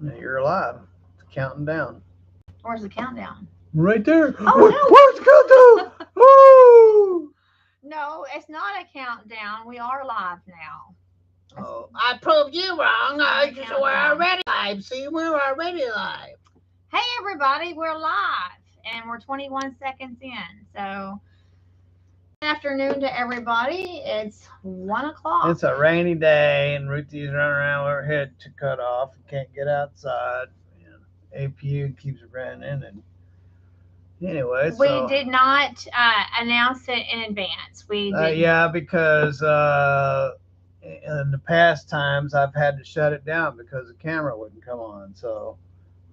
You're alive. It's counting down. Where's the countdown? Right there. Oh, Where's the countdown? Woo! No, it's not a countdown. We are live now. Oh, I proved you wrong. We're already live. See, we're already live. Hey, everybody, we're live, and we're 21 seconds in. So, good afternoon to everybody. It's 1 o'clock. It's a rainy day, and Ruthie's running around with her head cut off and can't get outside. And APU keeps running, and anyway, we did not announce it in advance. We did. Yeah, because in the past times I've had to shut it down because the camera wouldn't come on. So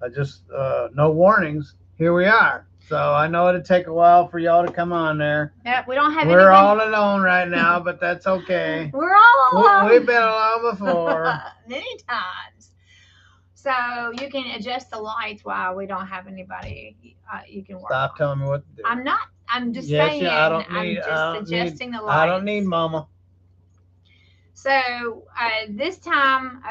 I just no warnings. Here we are. So I know it'd take a while for y'all to come on there. Yeah, we don't have. We're all alone right now, but that's okay. We're all alone. We've been alone before many times. So you can adjust the lights while we don't have anybody. You can work. Stop telling me what to do. I'm not. I'm just saying. Yeah, I don't need. I'm just suggesting the lights. I don't need mama. So this time,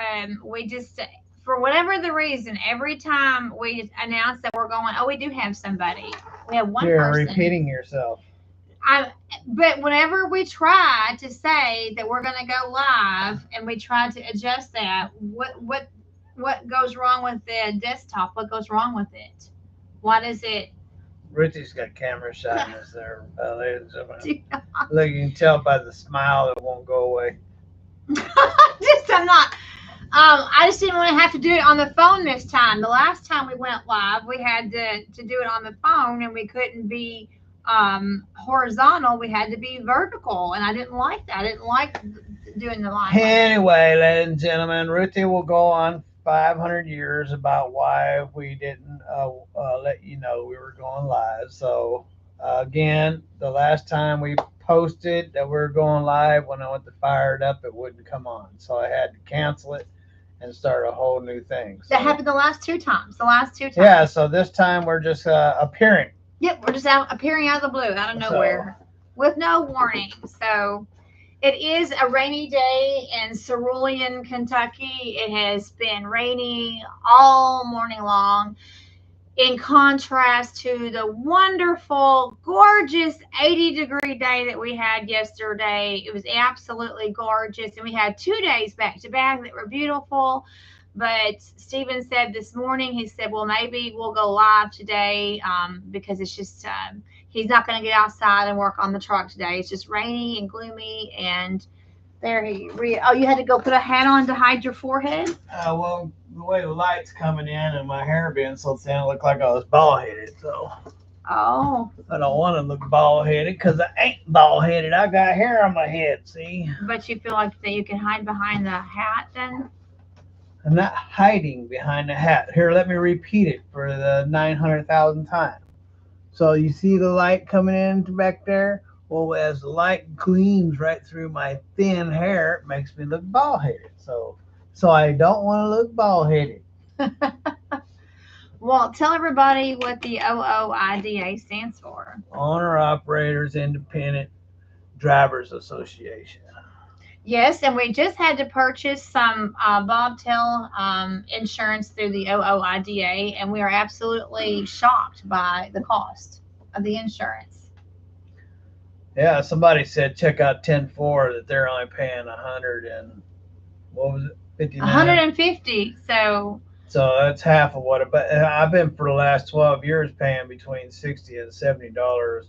we just, for whatever the reason, every time we announce that we're going, oh, we do have somebody. We have one person. You're repeating yourself. But whenever we try to say that we're going to go live and we try to adjust that, what goes wrong with the desktop? What goes wrong with it? What is it? Richie's got camera shyness there, ladies and gentlemen. Look, you can tell by the smile that won't go away. I'm not. I just didn't want to have to do it on the phone this time. The last time we went live, we had to do it on the phone, and we couldn't be horizontal. We had to be vertical, and I didn't like that. I didn't like doing the live. Anyway, ladies and gentlemen, Ruthie will go on 500 years about why we didn't let you know we were going live. So again, the last time we posted that we were going live, when I went to fire it up, it wouldn't come on, so I had to cancel it and start a whole new thing. So, that happened the last two times. Yeah, so this time we're just appearing. Yep, we're just appearing out of the blue, out of nowhere, with no warning. So it is a rainy day in Cerulean, Kentucky. It has been rainy all morning long, in contrast to the wonderful, gorgeous 80-degree day that we had yesterday. It was absolutely gorgeous, and we had 2 days back to back that were beautiful. But Stephen said this morning, he said, well, maybe we'll go live today because it's just, he's not going to get outside and work on the truck today. It's just rainy and gloomy, and there you had to go put a hat on to hide your forehead? Well, the way the light's coming in and my hair being so thin, it looked like I was bald-headed, so. Oh. I don't want to look bald-headed because I ain't bald-headed. I got hair on my head, see? But you feel like that you can hide behind the hat then? I'm not hiding behind the hat. Here, let me repeat it for the 900,000th time. So you see the light coming in back there? Well, as the light gleams right through my thin hair, it makes me look bald-headed. So I don't want to look bald-headed. Well, tell everybody what the OOIDA stands for. Owner Operators Independent Drivers Association. Yes, and we just had to purchase some bobtail insurance through the OOIDA, and we are absolutely shocked by the cost of the insurance. Yeah, somebody said check out 10-4 that they're only paying 100 and what was it, 59? 150. So that's half of what it. But I've been for the last 12 years paying between $60 and $70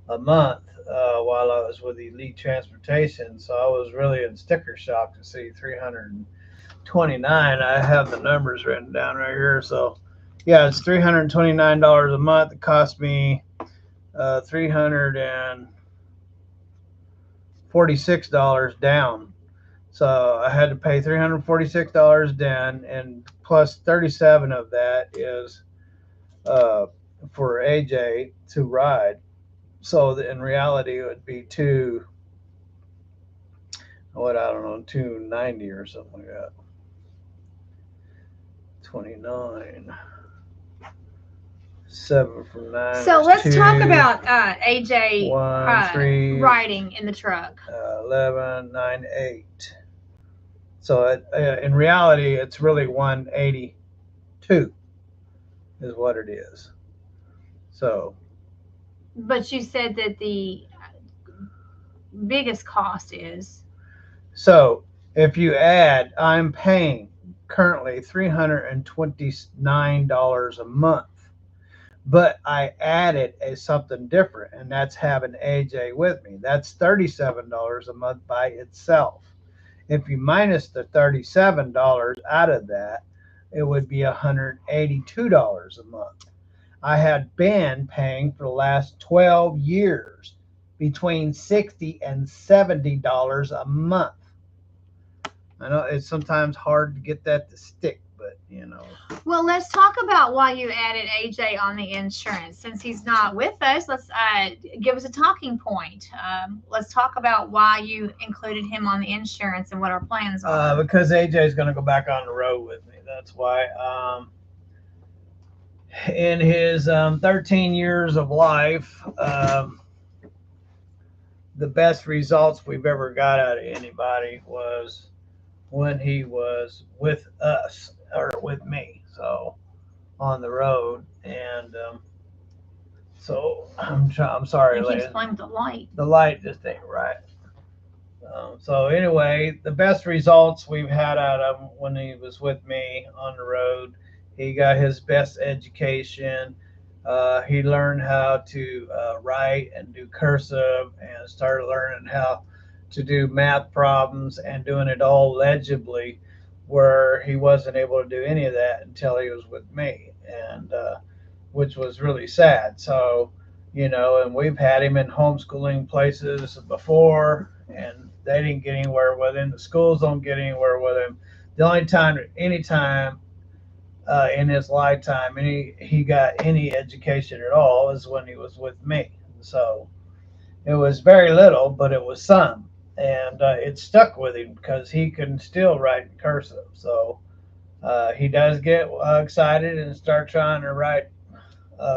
a month while I was with Elite Transportation. So I was really in sticker shock to see 329. I have the numbers written down right here. So yeah, it's $329 a month. It cost me $346 down. So I had to pay $346 down, and plus 37 of that is for AJ to ride. So in reality, it would be $290 or something like that. 29. 7 from 9. So let's talk about AJ riding in the truck. 11, 9, 8. So in reality, it's really 180 2 is what it is. So, But you said that the biggest cost is. so if you add, I'm paying currently $329 a month, but I added something different, and that's having AJ with me. That's $37 a month by itself. If you minus the $37 out of that, it would be $182 a month. I had been paying for the last 12 years between $60 and $70 a month. I know it's sometimes hard to get that to stick, but Well, let's talk about why you added AJ on the insurance. Since he's not with us, let's give us a talking point. Let's talk about why you included him on the insurance and what our plans are. Because AJ is going to go back on the road with me. That's why. In his 13 years of life, the best results we've ever got out of anybody was when he was with us or with me, so on the road. And so I'm sorry, He ladies. keeps playing with the light. The light just ain't right. So anyway, the best results we've had out of him when he was with me on the road, he got his best education. He learned how to write and do cursive, and started learning how to do math problems and doing it all legibly, where he wasn't able to do any of that until he was with me, and which was really sad. So, and we've had him in homeschooling places before, and they didn't get anywhere with him. The schools don't get anywhere with him. The only time, anytime in his lifetime he got any education at all is when he was with me. So it was very little, but it was some, and it stuck with him because he can still write in cursive. So he does get excited and start trying to write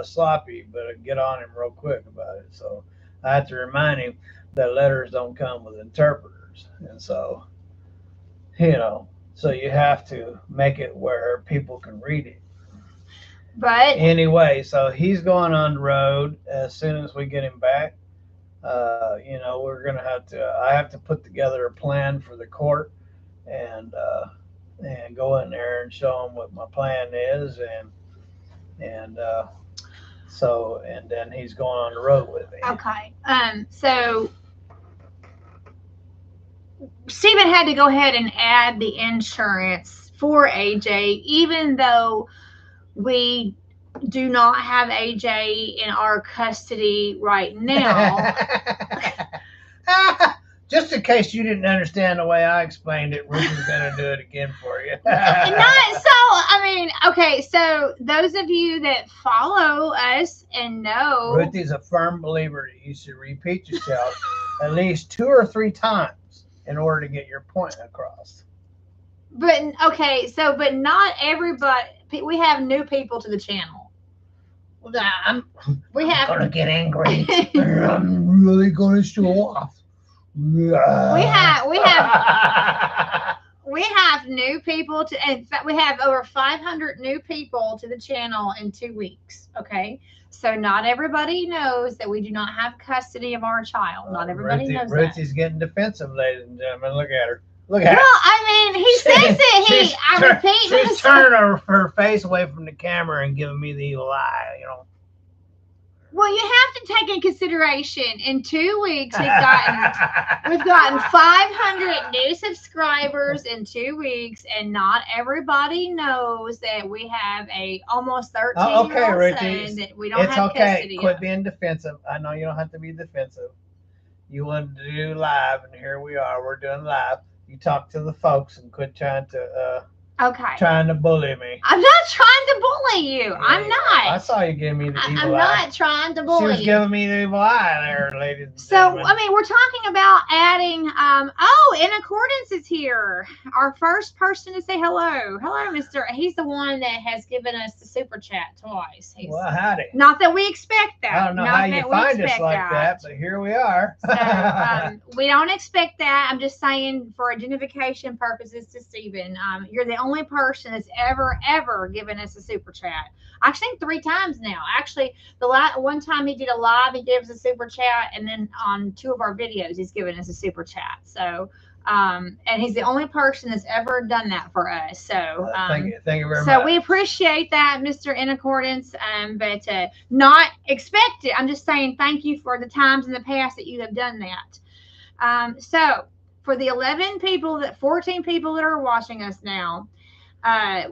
sloppy, but I get on him real quick about it. So I have to remind him that letters don't come with interpreters, and so so you have to make it where people can read it. But anyway, so he's going on the road as soon as we get him back. We're gonna have to. I have to put together a plan for the court, and go in there and show him what my plan is, and then he's going on the road with me. okay, so Stephen had to go ahead and add the insurance for AJ, even though we do not have AJ in our custody right now. Just in case you didn't understand the way I explained it, Ruthie's going to do it again for you. Okay, so those of you that follow us and know. Ruthie's a firm believer that you should repeat yourself at least 2 or 3 times in order to get your point across. But not everybody. We have new people to the channel. Well, I'm gonna get angry. I'm really gonna show off. We have new people in fact, we have over 500 new people to the channel in 2 weeks. Okay, so not everybody knows that we do not have custody of our child. Not everybody knows that. Ruthie's getting defensive, ladies and gentlemen. Look at her. Look at her. Well, I mean, he says it. I repeat. She's turning her face away from the camera and giving me the evil eye. Well, you have to take in consideration. In 2 weeks, we've gotten 500 new subscribers in 2 weeks, and not everybody knows that we have a almost 13-year-old son that we don't have custody of. Quit being defensive. I know you don't have to be defensive. You wanted to do live, and here we are. We're doing live. You talk to the folks and quit trying to bully me. I'm not trying to bully you. Yeah, I'm not. I saw you give me the evil eye. I'm not trying to bully you. She was giving me the evil eye there, ladies and gentlemen. So, we're talking about adding, In Accordance is here. Our first person to say hello. Hello, Mr. He's the one that has given us the super chat twice. Well, howdy. Not that we expect that. I don't know how you find us like that, but here we are. So, we don't expect that. I'm just saying for identification purposes to Stephen. You're the only only person that's ever given us a super chat. I think 3 times now. Actually, the one time he did a live, he gave us a super chat, and then on 2 of our videos, he's given us a super chat. So, and he's the only person that's ever done that for us. So, thank you very much. So we appreciate that, Mr. In Accordance, but not expected. I'm just saying thank you for the times in the past that you have done that. So for the 14 people that are watching us now,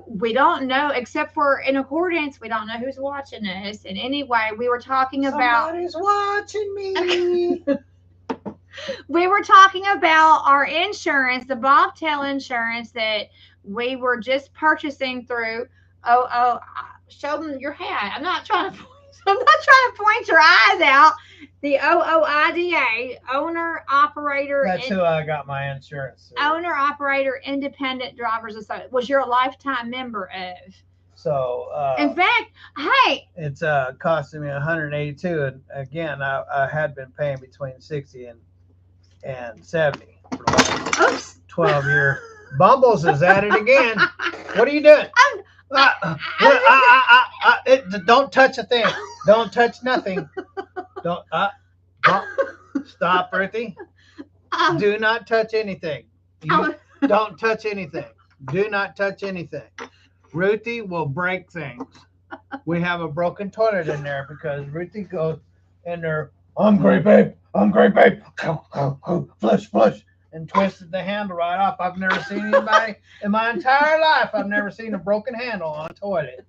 we don't know, except for In Accordance, we don't know who's watching us. And anyway, we were talking about somebody's watching me. We were talking about our insurance, the bobtail insurance that we were just purchasing through. Show them your hat. I'm not trying to point your eyes out. The OOIDA, owner operator. That's who I got my insurance through. Owner operator independent drivers association. Was you're a lifetime member of. So in fact, hey, it's costing me $182, and again, I had been paying between 60 and 70 for like 12 years. Bumbles is at it again. What are you doing? Don't touch a thing. Don't touch nothing. Don't stop, Ruthie. Do not touch anything. Don't touch anything. Do not touch anything. Ruthie will break things. We have a broken toilet in there because Ruthie goes in there. I'm great, babe. Flush, and twisted the handle right off. I've never seen anybody in my entire life. I've never seen a broken handle on a toilet.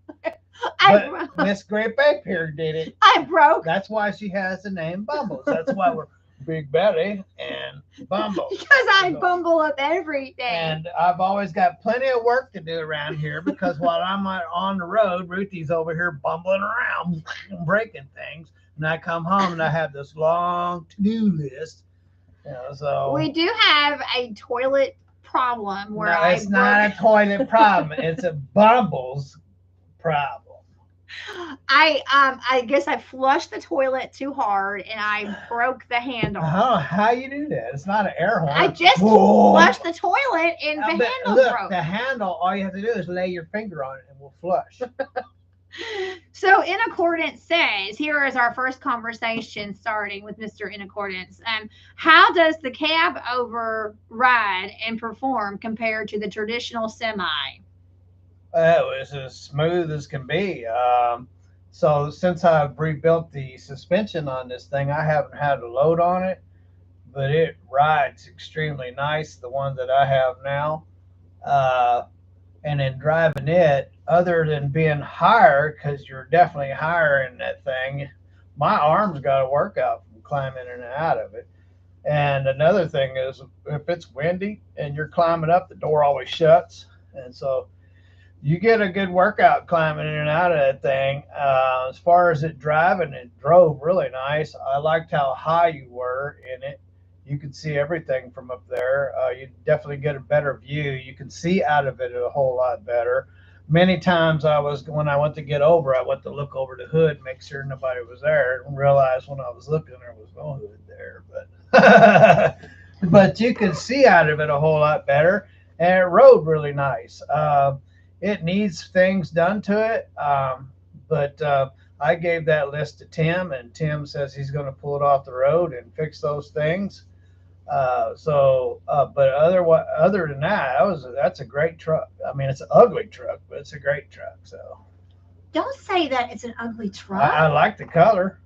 But Miss Great Babe here did it. I broke. That's why she has the name Bumbles. That's why we're Big Betty and Bumble. Because I bumble up everything. And I've always got plenty of work to do around here because while I'm on the road, Ruthie's over here bumbling around, breaking things. And I come home and I have this long to-do list. So we do have a toilet problem where it's not a toilet problem. It's a Bumbles problem. I guess I flushed the toilet too hard and I broke the handle. How you do that? It's not an air horn. I just flushed the toilet and the handle broke. The handle, all you have to do is lay your finger on it and we'll flush. So In Accordance says, here is our first conversation starting with Mr. In Accordance. How does the cab over ride and perform compared to the traditional semi? It was as smooth as can be. So since I've rebuilt the suspension on this thing, I haven't had a load on it, but it rides extremely nice, the one that I have now. And in driving it, other than being higher, because you're definitely higher in that thing, my arms got a workout from climbing in and out of it. And another thing is, if it's windy and you're climbing up, the door always shuts. And so you get a good workout climbing in and out of that thing. As far as it driving, it drove really nice. I liked how high you were in it. You could see everything from up there. You definitely get a better view. You can see out of it a whole lot better. Many times when I went to get over, I went to look over the hood, make sure nobody was there, and realized when I was looking, there was no hood there. But but you could see out of it a whole lot better, and it rode really nice. It needs things done to it, but I gave that list to Tim, and Tim says he's going to pull it off the road and fix those things. But other than that, that's a great truck. I mean, it's an ugly truck, but it's a great truck. So don't say that it's an ugly truck. I like the color.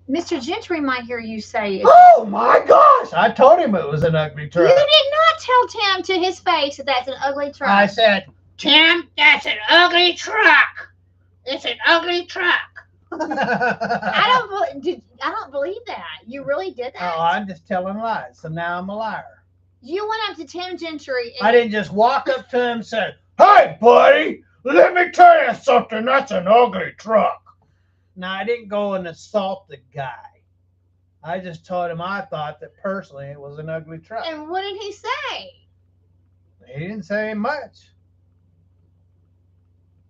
Mr. Gentry might hear you say it. Oh my gosh! I told him it was an ugly truck. You did not tell Tim to his face that that's an ugly truck. I said, Tim, that's an ugly truck. It's an ugly truck. I don't believe that. You really did that? Oh, I'm just telling lies. So now I'm a liar. You went up to Tim Gentry. I didn't just walk up to him and say, "Hey, buddy, let me tell you something. That's an ugly truck." No, I didn't go and assault the guy. I just told him I thought that personally it was an ugly truck. And what did he say? He didn't say much.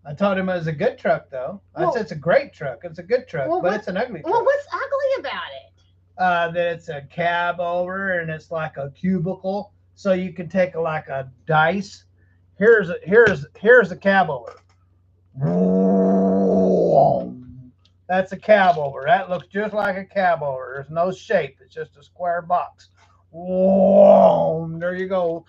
I told him it was a good truck, though. I said it's a great truck. It's a good truck, but it's an ugly truck. Well, what's ugly about it? That it's a cab over and it's like a cubicle, so you can take a dice Here's a cab over. That's a cab over. That looks just like a cab over. There's no shape. It's just a square box. There you go.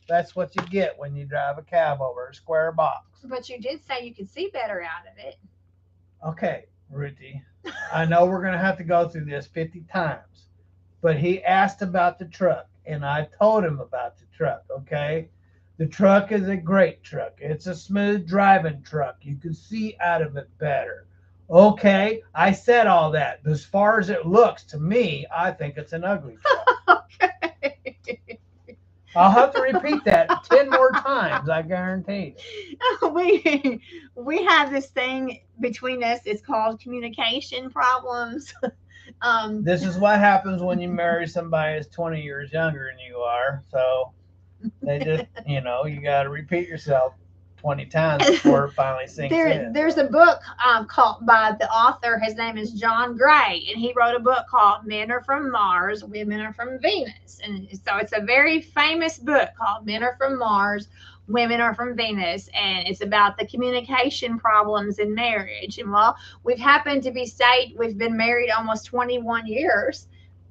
That's what you get when you drive a cab over a square box. But you did say you could see better out of it. Okay, Ruthie. I know we're going to have to go through this 50 times. But he asked about the truck, and I told him about the truck, okay? The truck is a great truck. It's a smooth driving truck. You can see out of it better. Okay, I said all that. As far as it looks to me, I think it's an ugly truck. Okay. I'll have to repeat that 10 more times, I guarantee you. We have this thing between us. It's called communication problems. This is what happens when you marry somebody that's 20 years younger than you are. So they just, you got to repeat yourself 20 times before it finally sinks in. There's a book called by the author. His name is John Gray, and he wrote a book called Men Are From Mars, Women Are From Venus. And so it's a very famous book called Men Are From Mars, Women Are From Venus, and it's about the communication problems in marriage. And well, we've been married almost 21 years.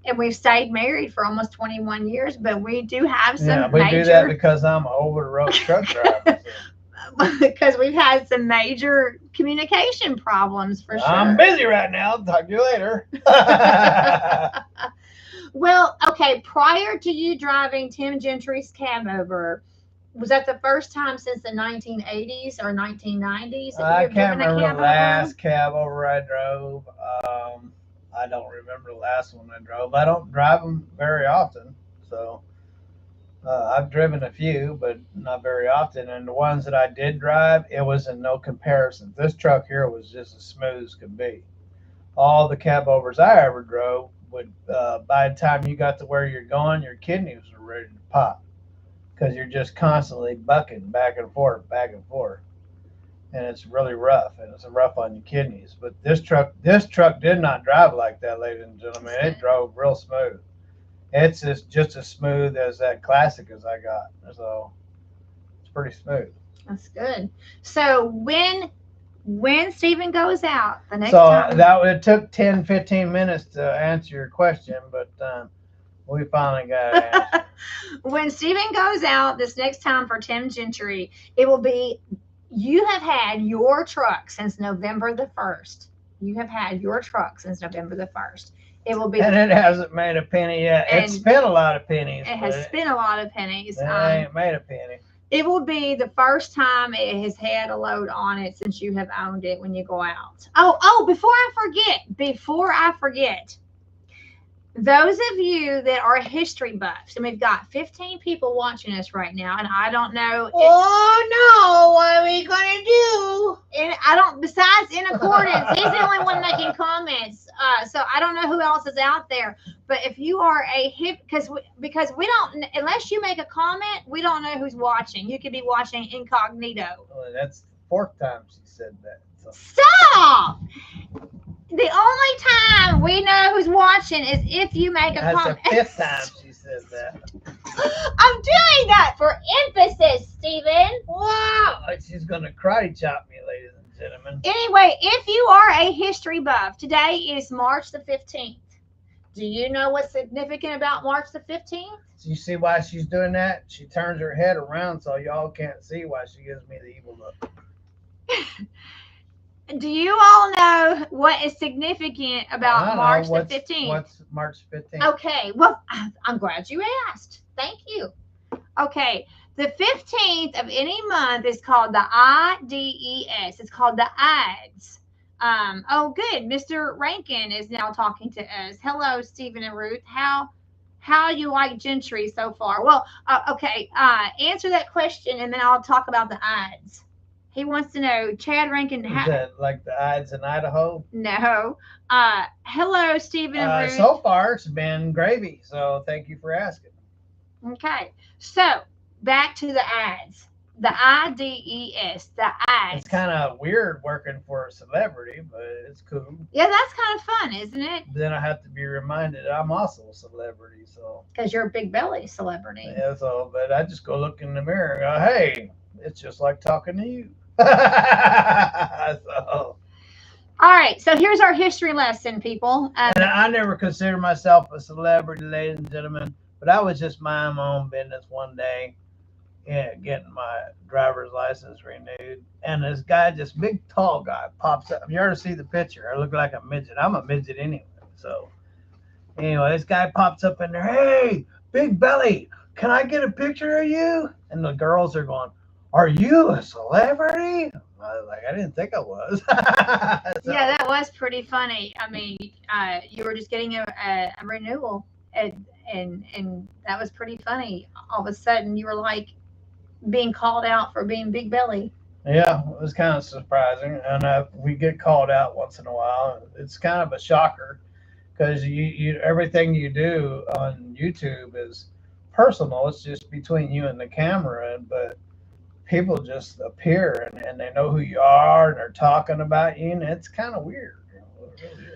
And we've stayed married for almost 21 years, but we do have some we do that because I'm an over-the-road truck driver. Because we've had some major communication problems for sure. I'm busy right now. Talk to you later. Well, okay, prior to you driving Tim Gentry's cab over, was that the first time since the 1980s or 1990s? I can't remember the last cab over I drove. I don't remember the last one I drove. I don't drive them very often, so I've driven a few, but not very often. And the ones that I did drive, it was in no comparison. This truck here was just as smooth as could be. All the cab overs I ever drove would, by the time you got to where you're going, your kidneys were ready to pop because you're just constantly bucking back and forth, and it's really rough, and it's rough on your kidneys. But this truck did not drive like that, ladies and gentlemen. It drove real smooth. It's just as smooth as that Classic as I got. So it's pretty smooth. That's good. So when Stephen goes out the next time. It took 10, 15 minutes to answer your question, but we finally got an answer. When Stephen goes out this next time for Tim Gentry, it will be, you have had your truck since November the 1st. You have had your truck since November the 1st. It will be, and it hasn't made a penny yet. It's spent a lot of pennies. It has spent a lot of pennies. It ain't made a penny. It will be the first time it has had a load on it since you have owned it when you go out. Oh, before I forget, those of you that are history buffs, and we've got 15 people watching us right now, and I don't know. What are we going to do? And I don't, besides In Accordance, he's the only one making comments. So I don't know who else is out there. But if you are because we don't, unless you make a comment, we don't know who's watching. You could be watching incognito. Well, that's the 4th time she said that. So. Stop! The only time we know who's watching is if you make a comment. That's the 5th time she said that. I'm doing that for emphasis, Stephen. Wow! She's going to karate chop me, ladies and gentlemen. Anyway, if you are a history buff, today is March the 15th. Do you know what's significant about March the 15th? You see why she's doing that? She turns her head around so y'all can't see why she gives me the evil look. Do you all know what is significant about March the 15th? What's March 15th? Okay, well, I'm glad you asked. Thank you. Okay, the 15th of any month is called the IDES. It's called the IDES. Oh, good. Mr. Rankin is now talking to us. Hello, Stephen and Ruth. How you like Gentry so far? Well, okay. Answer that question, and then I'll talk about the IDES. He wants to know, Chad Rankin. Is that like the IDES in Idaho? No. Hello, Stephen and Ruth. So far, it's been gravy. So thank you for asking. Okay. So back to the IDES. The IDES, the It's IDES. kind of weird working for a celebrity, but it's cool. Yeah, that's kind of fun, isn't it? Then I have to be reminded I'm also a celebrity. So Because you're a big belly celebrity. yeah, so but I just go look in the mirror and go, hey, it's just like talking to you. So, All right, so here's our history lesson, people. and I never considered myself a celebrity, ladies and gentlemen, but I was just minding my own business one day, yeah, getting my driver's license renewed, and this guy, this big tall guy, pops up. You ever see the picture? I look like a midget. I'm a midget anyway. So anyway, this guy pops up in there. Hey, big belly, can I get a picture of you? And the girls are going, are you a celebrity? I was like, I didn't think I was. So, Yeah, that was pretty funny. I mean, you were just getting a renewal, and that was pretty funny. All of a sudden, you were like being called out for being big belly. yeah, it was kind of surprising, and we get called out once in a while. It's kind of a shocker because you everything you do on YouTube is personal. It's just between you and the camera, but people just appear and they know who you are and they're talking about you, and it's kind of weird. You know, it really is.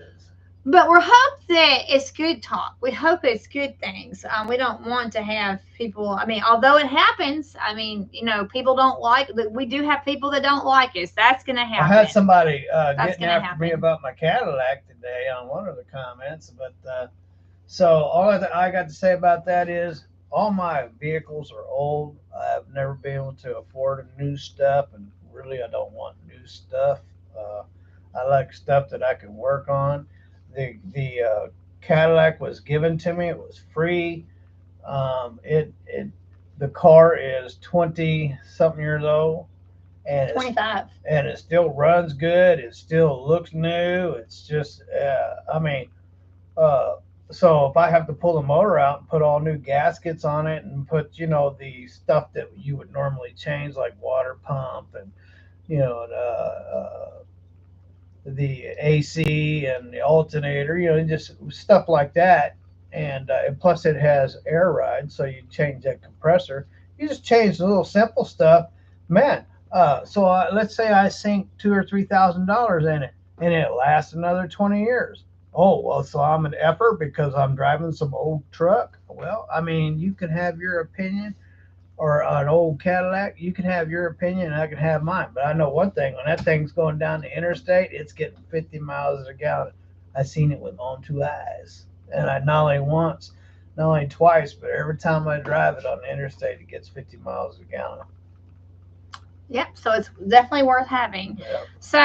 But we hope that it's good talk. We hope it's good things. We don't want to have people. I mean, although it happens, I mean, people don't like. We do have people that don't like us. That's going to I had happen. somebody That's getting going to after me happen. about my Cadillac today on one of the comments, but so all I got to say about that is all my vehicles are old. I've never been able to afford new stuff, and really I don't want new stuff. Uh, I like stuff that I can work on. The Cadillac was given to me. It was free. It the car is 20 something years old, and 25. it still runs good. It still looks new. It's just I mean uh, so if I have to pull the motor out and put all new gaskets on it and put, the stuff that you would normally change, like water pump and, the AC and the alternator, just stuff like that. And plus it has air ride, so you change that compressor. You just change the little simple stuff, man. So let's say I sink $2,000 or $3,000 in it, and it lasts another 20 years. Oh well, so I'm an effort because I'm driving some old truck. Well, I mean, you can have your opinion, or an old Cadillac, you can have your opinion and I can have mine. But I know one thing: when that thing's going down the interstate, it's getting 50 miles a gallon. I seen it with on two eyes, and I not only once, not only twice, but every time I drive it on the interstate, it gets 50 miles a gallon. Yep, so it's definitely worth having. Yeah. So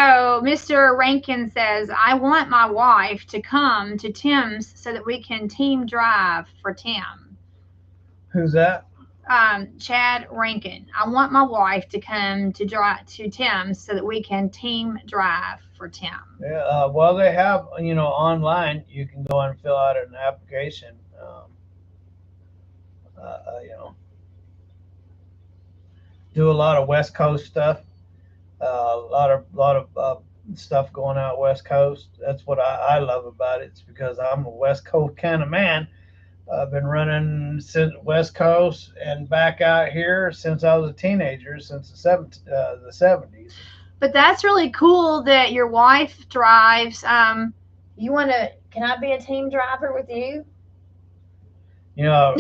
Mr. Rankin says, I want my wife to come to Tim's so that we can team drive for Tim. Who's that? Chad Rankin. I want my wife to come to drive to Tim's so that we can team drive for Tim. Yeah. Well, they have, online. You can go and fill out an application. Uh, uh, you know, do a lot of West Coast stuff. A lot of stuff going out West Coast. That's what I love about it. It's because I'm a West Coast kind of man. I've been running since West Coast and back out here since I was a teenager, since the 70s. But that's really cool that your wife drives. You want to? Can I be a team driver with you? You know,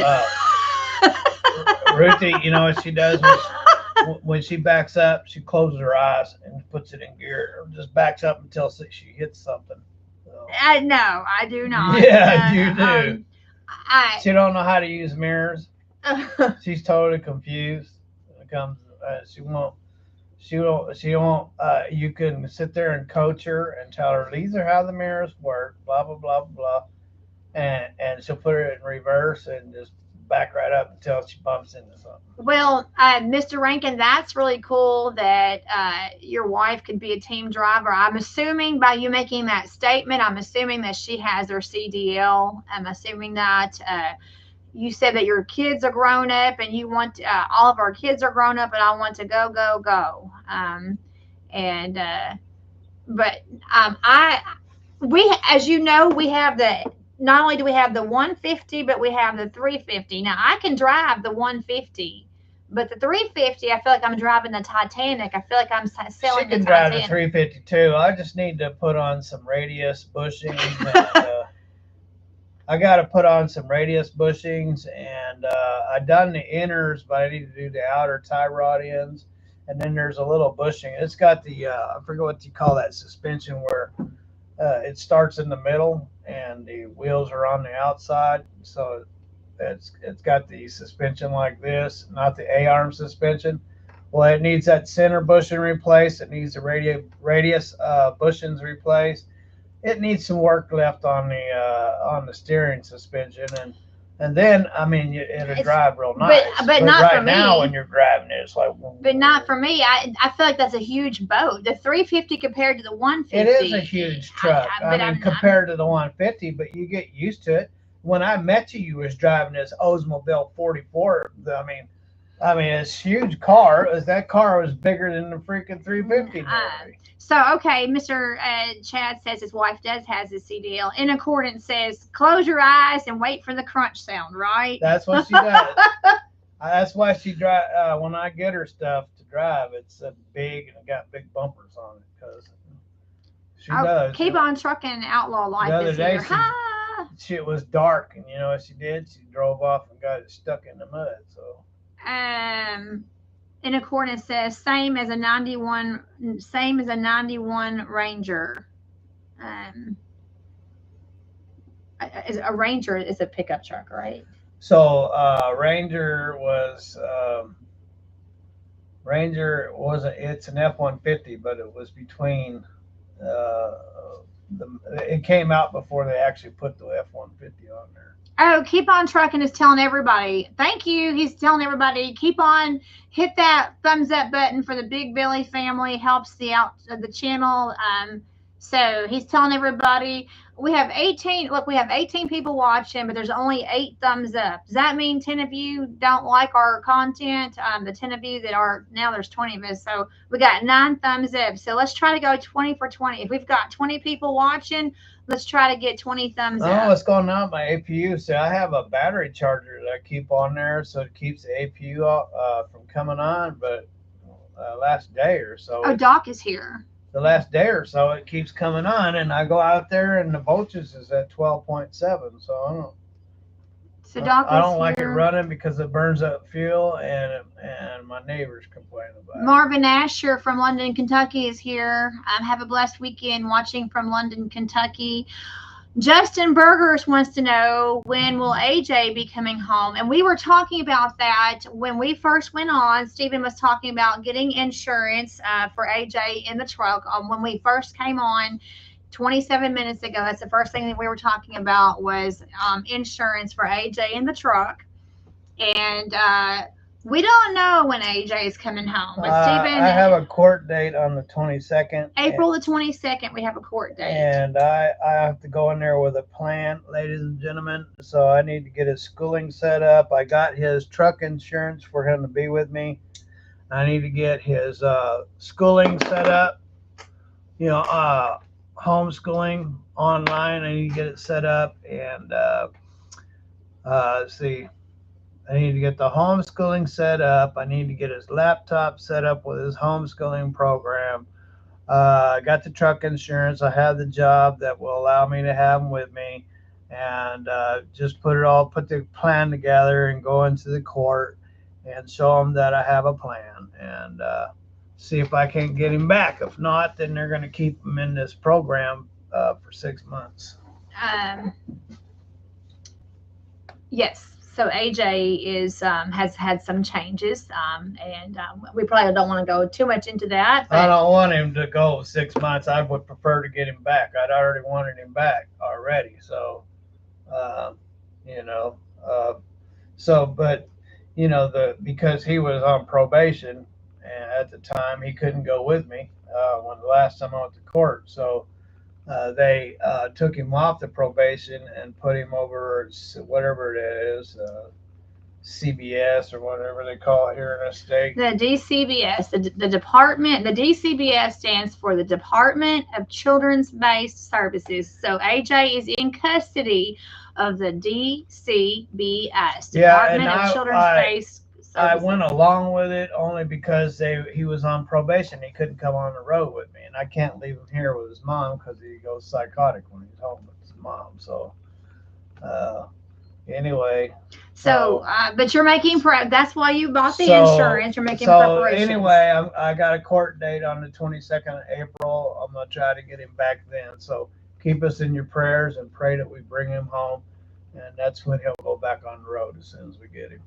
Ruthie, you know what she does when she backs up, she closes her eyes and puts it in gear, or just backs up until she hits something. So, No, I do not. yeah, you do. I. She don't know how to use mirrors. She's totally confused when it comes. She won't. She won't. She won't. You can sit there and coach her and tell her these are how the mirrors work. Blah blah blah blah, and she'll put it in reverse and just back right up until she bumps into something. Well, Mr. Rankin, that's really cool that your wife could be a team driver. I'm assuming by you making that statement, I'm assuming that she has her CDL. I'm assuming that you said that your kids are grown up and you want all of our kids are grown up and I want to go, go, go. We, as you know, we have not only do we have the 150, but we have the 350. Now I can drive the 150, But the 350, I feel like I'm driving the Titanic. I feel like I'm She sailing the can drive the Titanic. 352. I just need to put on some radius bushings, and I got to put on some radius bushings, and I done the inners, but I need to do the outer tie rod ends. And then there's a little bushing. It's got the I forget what you call that suspension where it starts in the middle and the wheels are on the outside. So it's got the suspension like this, not the A-arm suspension. Well, it needs that center bushing replaced. It needs the radius bushings replaced. It needs some work left on the steering suspension, and then I mean it'll drive real nice. But not right for now me. when you're driving it, it's like. But not for me. I feel like that's a huge boat. The 350 compared to the 150. It is a huge truck. I mean, compared to the 150, but you get used to it. When I met you, you was driving this Oldsmobile 44. I mean, it's a huge car. That car was bigger than the freaking 350. So, okay, Mr. Chad says his wife does has a CDL. In accordance says, close your eyes and wait for the crunch sound, right? That's what she does. That's why she drive. When I get her stuff to drive, it's big and it got big bumpers on it because she does. Keep on trucking, outlaw life is here. It was dark, and you know what she did? She drove off and got it stuck in the mud. So. In accordance says same as a 91 Ranger. A Ranger is a pickup truck, right? So Ranger wasn't. It's an F-150, but it was between. It came out before they actually put the F-150 on there. Oh, Keep On Trucking is telling everybody. Thank you. He's telling everybody, keep on, hit that thumbs up button for the Big Billy family. Helps the channel. So he's telling everybody we have 18. Look, we have 18 people watching, but there's only 8 thumbs up. Does that mean 10 of you don't like our content? The 10 of you that are now, there's 20 of us. So we got 9 thumbs up. So let's try to go 20 for 20. If we've got 20 people watching, let's try to get 20 thumbs up. Oh, what's going on with my APU? So I have a battery charger that I keep on there, so it keeps the APU from coming on. But last day or so. Oh, Doc is here. The last day or so, it keeps coming on, and I go out there, and the voltage is at 12.7. So I don't. So Doc I don't like it running because it burns up fuel, and my neighbors complain about it. Marvin Asher from London, Kentucky is here. Have a blessed weekend watching from London, Kentucky. Justin Burgers wants to know, when will AJ be coming home? And we were talking about that when we first went on. Stephen was talking about getting insurance for AJ in the truck. When we first came on 27 minutes ago, that's the first thing that we were talking about was insurance for AJ in the truck. And we don't know when AJ is coming home. But Stephen, I have a court date on the 22nd. April the 22nd, we have a court date. And I have to go in there with a plan, ladies and gentlemen. So I need to get his schooling set up. I got his truck insurance for him to be with me. I need to get his schooling set up. You know, homeschooling online. I need to get it set up. And see. I need to get the homeschooling set up. I need to get his laptop set up with his homeschooling program. I got the truck insurance. I have the job that will allow me to have him with me, and just put the plan together and go into the court and show him that I have a plan and see if I can't get him back. If not, then they're going to keep him in this program for 6 months. Yes. So AJ has had some changes, and we probably don't want to go too much into that. But I don't want him to go 6 months. I would prefer to get him back. I'd already wanted him back already. So, but because he was on probation, and at the time he couldn't go with me when the last time I went to court. So. They took him off the probation and put him over whatever it is, CBS or whatever they call it here in the state. The DCBS, the department, the DCBS stands for the Department of Children's Based Services. So AJ is in custody of the DCBS, Department of Children's Based I went along with it only because he was on probation. He couldn't come on the road with me, and I can't leave him here with his mom because he goes psychotic when he's home with his mom. So, anyway. So, but you're making that's why you bought the insurance. You're making preparations. Anyway, I got a court date on the 22nd of April. I'm gonna try to get him back then. So keep us in your prayers and pray that we bring him home, and that's when he'll go back on the road as soon as we get him.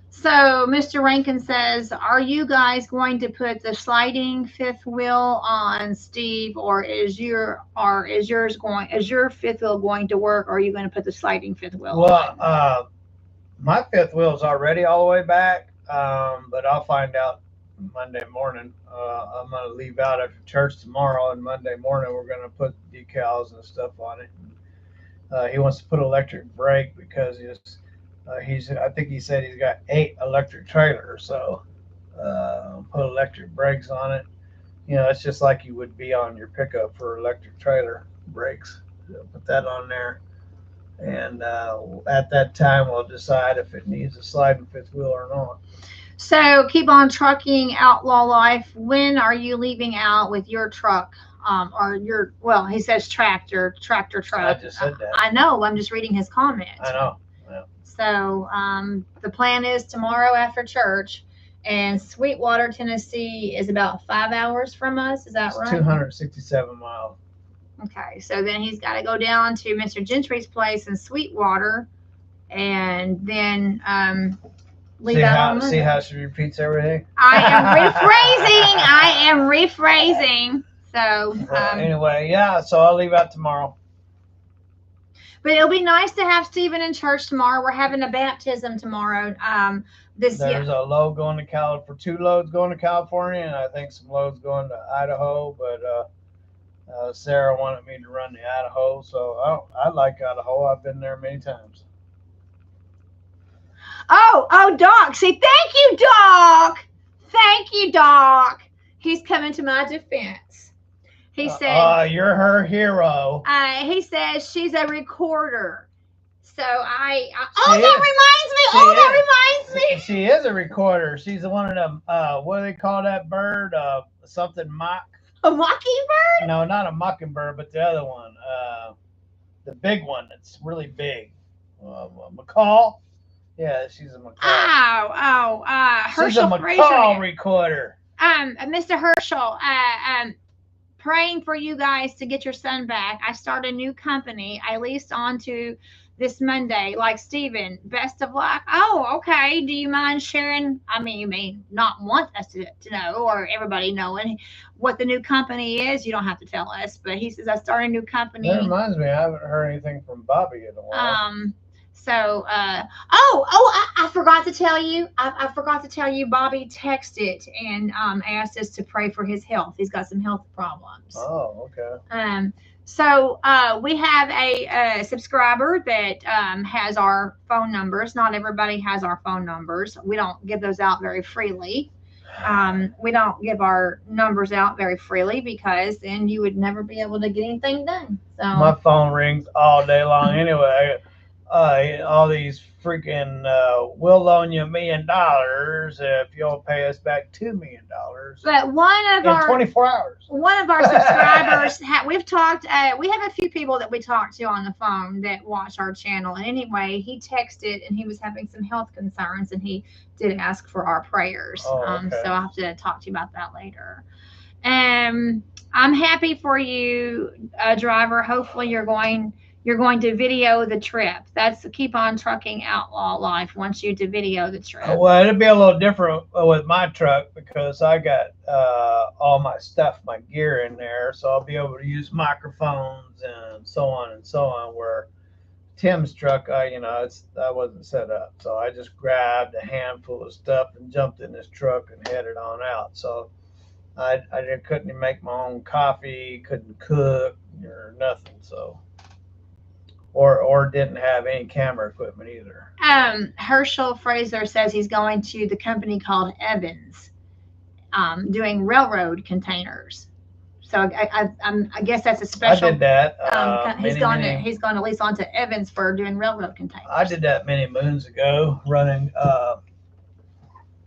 So Mr. Rankin says, are you guys going to put the sliding fifth wheel on, Steve, or is your fifth wheel going to work, or are you going to put the sliding fifth wheel on? Well, my fifth wheel is already all the way back, but I'll find out Monday morning. I'm going to leave out after church tomorrow, and Monday morning we're going to put decals and stuff on it. He wants to put electric brake because I think he said he's got 8 electric trailers, so put electric brakes on it. It's just like you would be on your pickup for electric trailer brakes. Put that on there. And at that time, we'll decide if it needs a sliding fifth wheel or not. So keep on trucking, Outlaw Life. When are you leaving out with your truck? He says tractor truck. I just said that. I know. I'm just reading his comment. I know. Yeah. So the plan is tomorrow after church, and Sweetwater, Tennessee is about 5 hours from us. Is that right? 267 miles. Okay, so then he's got to go down to Mr. Gentry's place in Sweetwater, and then leave out on Monday. See how she repeats everything? I am rephrasing. So anyway, yeah. So I'll leave out tomorrow. But it'll be nice to have Stephen in church tomorrow. We're having a baptism tomorrow. There's a load going to California, for 2 loads going to California, and I think some loads going to Idaho, but. Sarah wanted me to run the Idaho, so I like Idaho. I've been there many times. Oh, Doc. See, thank you, Doc. Thank you, Doc. He's coming to my defense. He said, you're her hero. He says she's a recorder. So that reminds me. She is a recorder. She's one of them, what do they call that bird? Something mock. A mockingbird? No, not a mockingbird, but the other one. The big one that's really big. Macaw? Yeah, she's a macaw. Herschel she's a macaw recorder. Mr. Herschel, praying for you guys to get your son back. I start a new company. I leased onto this Monday, like Stephen. Best of luck. Oh, okay. Do you mind sharing? I mean, you may not want us to know, or everybody knowing what the new company is. You don't have to tell us, but he says I started a new company. That reminds me, I haven't heard anything from Bobby in a while. I forgot to tell you. I forgot to tell you. Bobby texted and asked us to pray for his health. He's got some health problems. Oh, okay. So we have a subscriber that has our phone numbers. Not everybody has our phone numbers. We don't give those out very freely. We don't give our numbers out very freely because then you would never be able to get anything done. So my phone rings all day long anyway. All these freaking we'll loan you $1 million if you'll pay us back $2 million. But in 24 hours. One of our subscribers, we've talked. We have a few people that we talked to on the phone that watch our channel. And anyway, he texted and he was having some health concerns, and he did ask for our prayers. Oh, okay. So I'll have to talk to you about that later. I'm happy for you, driver. Hopefully you're going to video the trip. That's Keep On Trucking Outlaw Life wants you to video the trip. Well, it'll be a little different with my truck because I got all my stuff, my gear in there. So I'll be able to use microphones and so on and so on, where Tim's truck, I wasn't set up. So I just grabbed a handful of stuff and jumped in this truck and headed on out. So I couldn't make my own coffee, couldn't cook or nothing. So. Or didn't have any camera equipment either. Herschel Fraser says he's going to the company called Evans, doing railroad containers. So I guess that's a special. I did that. He's going to lease onto Evans for doing railroad containers. I did that many moons ago, running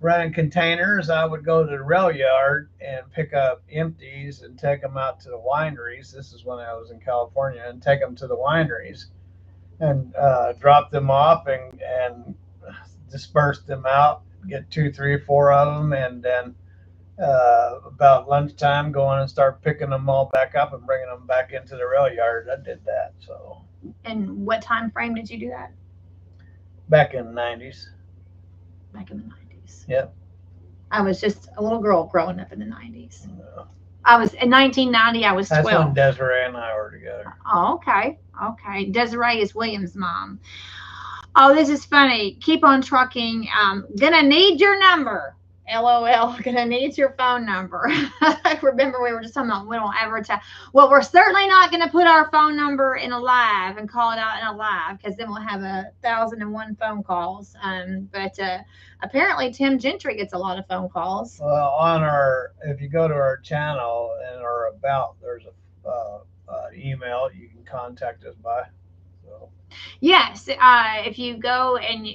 running containers, I would go to the rail yard and pick up empties and take them out to the wineries. This is when I was in California, and take them to the wineries and drop them off and disperse them out, get two, three, four of them, and then about lunchtime go in and start picking them all back up and bringing them back into the rail yard. I did that. So And what time frame did you do that? back in the 90s. Back in the 90s. Yep. I was just a little girl growing up in the 90s. No. I was in 1990. I was 12. That's when Desiree and I were together. Oh, okay. Okay. Desiree is William's mom. Oh, this is funny. Keep on trucking. Gonna need your number. LOL. Gonna need your phone number. Remember, we were just talking about we don't advertise. Well, we're certainly not gonna put our phone number in a live and call it out in a live, because then we'll have 1,001 phone calls. But apparently Tim Gentry gets a lot of phone calls. Well, if you go to our channel and our about, there's a email you can contact us by. So. Yes, if you go and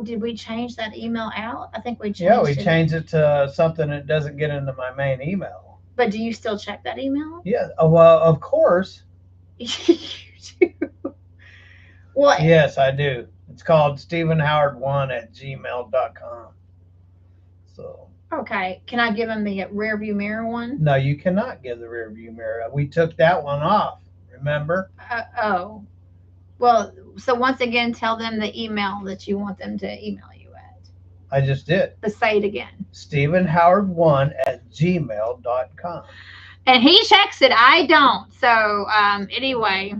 did we change that email out? I think we changed it. Yeah, we changed it to something that doesn't get into my main email. But do you still check that email? Yeah, well, of course. You do. What? Yes, I do. It's called StephenHoward1@gmail.com. So. Okay, can I give him the rear view mirror one? No, you cannot give the rear view mirror. We took that one off. Remember? Oh. Well, so once again, tell them the email that you want them to email you at. I just did. But say it again. StephenHoward1@gmail.com. And he checks it. I don't. So anyway,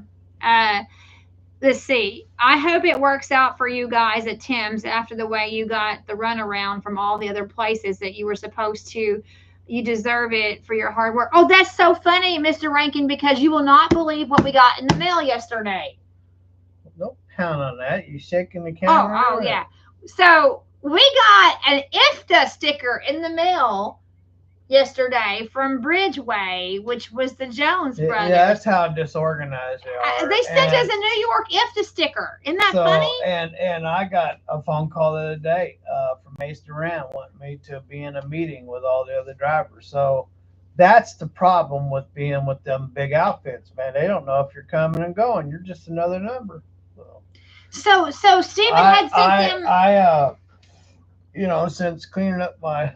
let's see. I hope it works out for you guys at Tim's after the way you got the runaround from all the other places that you were supposed to. You deserve it for your hard work. Oh, that's so funny, Mr. Rankin, because you will not believe what we got in the mail yesterday. Don't count on that. You shaking the camera? Oh, yeah. So we got an IFTA sticker in the mail yesterday from Bridgeway, which was the Jones brothers. Yeah, that's how disorganized they are. They sent us a New York IFTA sticker. Isn't that funny? And I got a phone call the other day from Mace Duran wanting me to be in a meeting with all the other drivers. So that's the problem with being with them big outfits, man. They don't know if you're coming and going. You're just another number. So Stephen had sent them. Since cleaning up my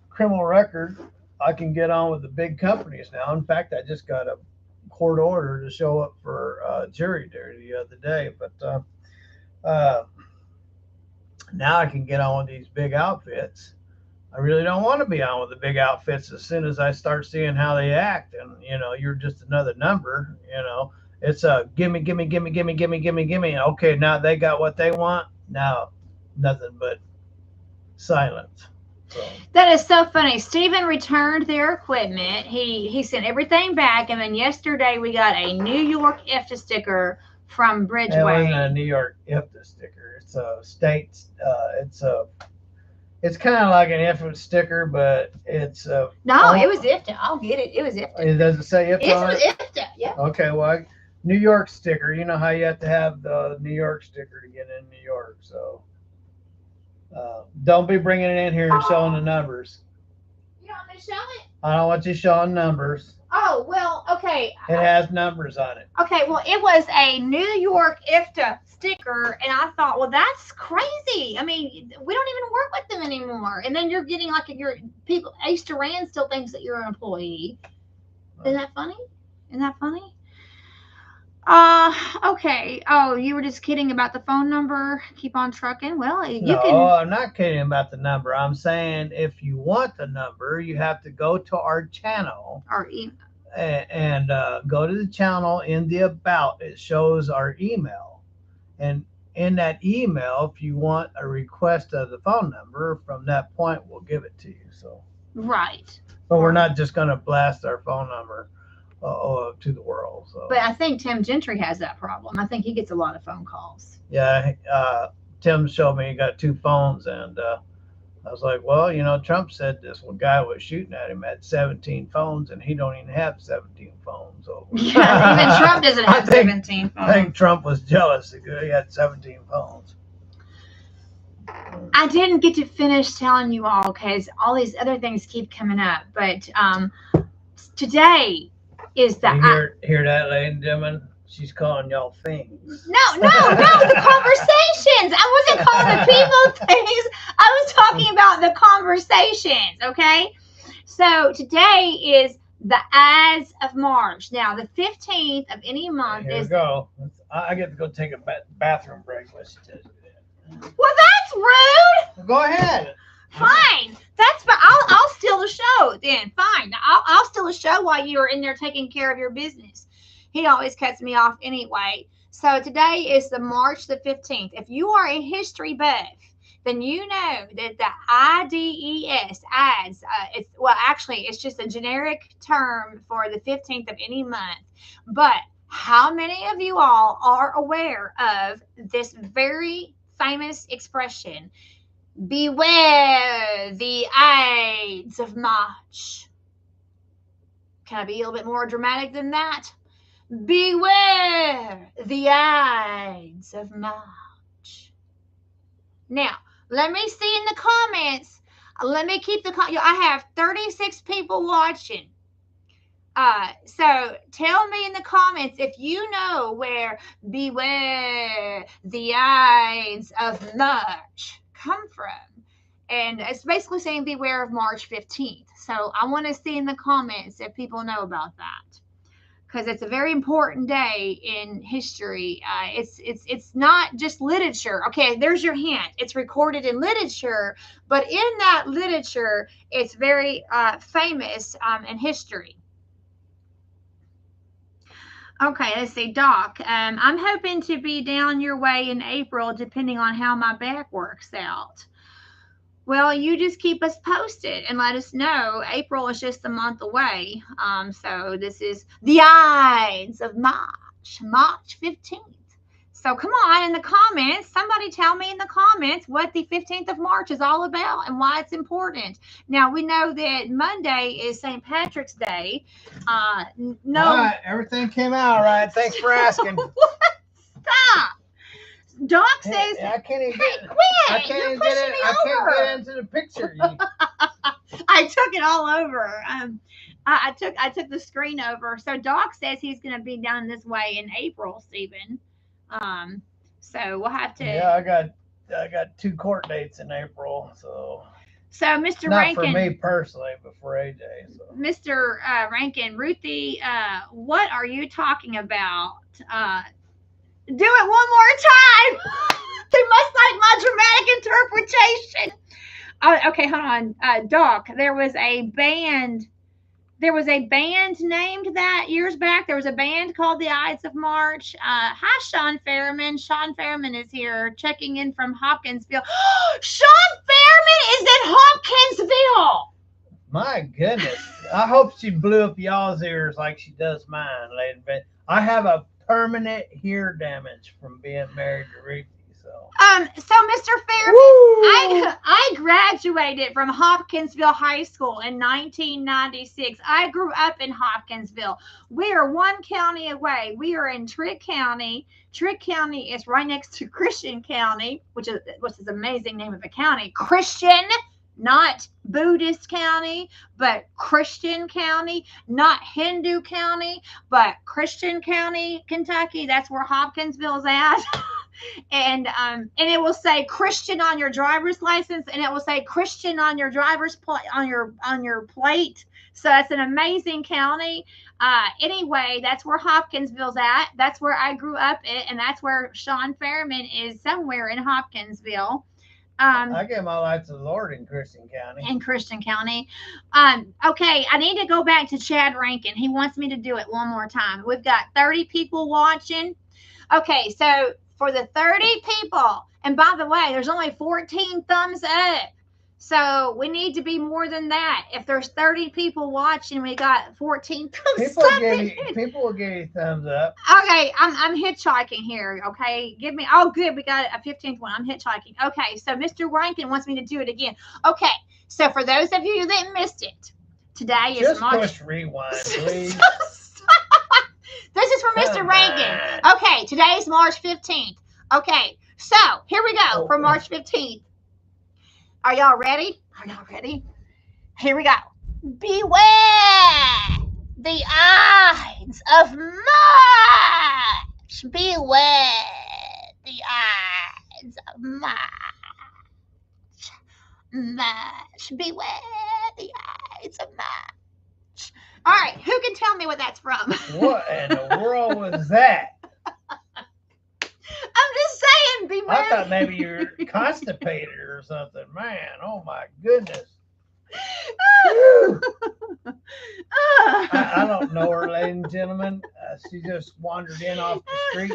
criminal record, I can get on with the big companies now. In fact, I just got a court order to show up for jury duty the other day. But now I can get on with these big outfits. I really don't want to be on with the big outfits as soon as I start seeing how they act. And, you're just another number, It's a gimme. Okay, now they got what they want. Now, nothing but silence. So. That is so funny. Stephen returned their equipment. He sent everything back, and then yesterday we got a New York IFTA sticker from Bridgeway. It wasn't a New York IFTA sticker. It's a state. It's kind of like an IFTA sticker, but it's no. It was IFTA. I'll get it. It was IFTA. It doesn't say IFTA. It was IFTA. Yeah. Okay. Well, New York sticker. You know how you have to have the New York sticker to get in New York. So. Don't be bringing it in here and showing the numbers. You don't want me to show it? I don't want you showing numbers. Oh, well, okay. It has numbers on it. Okay, well, it was a New York IFTA sticker, and I thought, well, that's crazy. I mean, we don't even work with them anymore. And then you're getting like people, Ace Duran still thinks that you're an employee. Isn't that funny? Isn't that funny? Okay. Oh, you were just kidding about the phone number. Keep on trucking. Well, you can. No, I'm not kidding about the number. I'm saying if you want the number, you have to go to our channel. Our email. And go to the channel in the about. It shows our email. And in that email, if you want a request of the phone number, from that point, we'll give it to you. So. Right. But we're not just going to blast our phone number to the world. So. But I think Tim Gentry has that problem. I think he gets a lot of phone calls. Yeah, Tim showed me he got two phones, and I was like, well, Trump said this one guy was shooting at him had 17 phones, and he don't even have 17 phones. So. Yeah, even Trump doesn't have 17 phones. I think Trump was jealous because he had 17 phones. I didn't get to finish telling you all because all these other things keep coming up. But today is the You hear that, ladies and gentlemen? She's calling y'all things. no, the conversations. I wasn't calling the people things. I was talking about the conversations. Okay, so today is the Ides of March. Now, the 15th of any month Here we is. go. I get to go take a bathroom break. Let's tell you that. Well, that's rude. Go ahead. Fine. That's fine. I'll steal the show then. Fine. I'll steal the show while you are in there taking care of your business. He always cuts me off anyway. So today is the March the 15th. If you are a history buff, then you know that the IDES, IDES, it's just a generic term for the 15th of any month. But how many of you all are aware of this very famous expression? Beware the Ides of March. Can I be a little bit more dramatic than that? Beware the Ides of March. Now, let me see in the comments. Let me keep I have 36 people watching. So tell me in the comments if you know where beware the Ides of March come from. And it's basically saying beware of March 15th. So I want to see in the comments if people know about that, because it's a very important day in history. It's not just literature. Okay, there's your hint. It's recorded in literature, but in that literature, it's very famous in history. Okay, let's see, Doc. I'm hoping to be down your way in April, depending on how my back works out. Well, you just keep us posted and let us know. April is just a month away. So this is the Ides of March, March 15th. So come on in the comments. Somebody tell me in the comments what the 15th of March is all about and why it's important. Now, we know that Monday is St. Patrick's Day. No. All right, everything came out all right. Thanks for asking. Stop. Doc says, I can't even get it. Quit. I can't You're even pushing get it. me I over. can't get into the picture. I took it all over. I took the screen over. So Doc says he's going to be down this way in April, Stephen. So we'll have to. Yeah, I got 2 court dates in April, so. So Mr. Not Rankin, for me personally, but for AJ. So. Mr. Rankin, Ruthie, what are you talking about? Do it one more time. They must like my dramatic interpretation. Okay, hold on. Doc, there was a band named that years back. There was a band called the Ides of March. Hi, Sean Fairman. Sean Fairman is here checking in from Hopkinsville. Sean Fairman is in Hopkinsville. My goodness. I hope she blew up y'all's ears like she does mine, lady. But I have a permanent ear damage from being married to Ruthie. So Mr. Fairman, I graduated from Hopkinsville High School in 1996. I grew up in Hopkinsville. We are 1 county away. We are in Trigg County. Trigg County is right next to Christian County, which is an amazing name of a county. Christian, not Buddhist County, but Christian County, not Hindu County, but Christian County, Kentucky. That's where Hopkinsville is at. And it will say Christian on your driver's license, and it will say Christian on your driver's on your plate. So that's an amazing county. Anyway, that's where Hopkinsville's at. That's where I grew up at, and that's where Sean Fairman is, somewhere in Hopkinsville. I gave my life to the Lord in Christian County. Okay, I need to go back to Chad Rankin. He wants me to do it one more time. We've got 30 people watching. Okay, so for the 30 people, and by the way, there's only 14 thumbs up. So we need to be more than that. If there's 30 people watching, we got 14 thumbs up. People will give you thumbs up. Okay, I'm hitchhiking here. Okay, give me. Oh, good, we got a 15th one. I'm hitchhiking. Okay, so Mr. Rankin wants me to do it again. Okay, so for those of you that missed it, today is just March. Push rewind, please. This is from Mr. Rankin. Okay, today is March 15th. Okay, so here we go for March 15th. Are y'all ready? Are y'all ready? Here we go. Beware the eyes of March. Beware the eyes of March. March. Beware the eyes of March. All right, who can tell me what that's from? What in the world was that? I'm just saying, beware. I thought maybe you're constipated or something. Man, oh my goodness. I don't know her, ladies and gentlemen. She just wandered in off the street.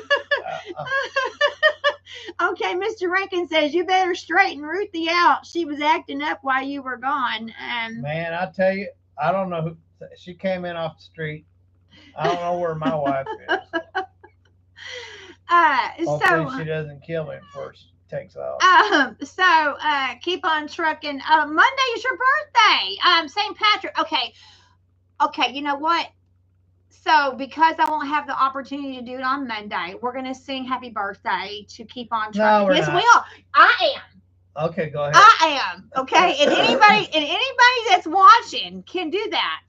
Okay, Mr. Rankin says you better straighten Ruthie out. She was acting up while you were gone. Man, I tell you, I don't know who. She came in off the street. I don't know where my wife is. Hopefully she doesn't kill me before she takes off. Keep on trucking. Monday is your birthday. St. Patrick. Okay, you know what? So because I won't have the opportunity to do it on Monday, we're gonna sing happy birthday to Keep On Trucking. No, yes, we are. I am. Okay, go ahead. I am. Okay. And anybody that's watching can do that.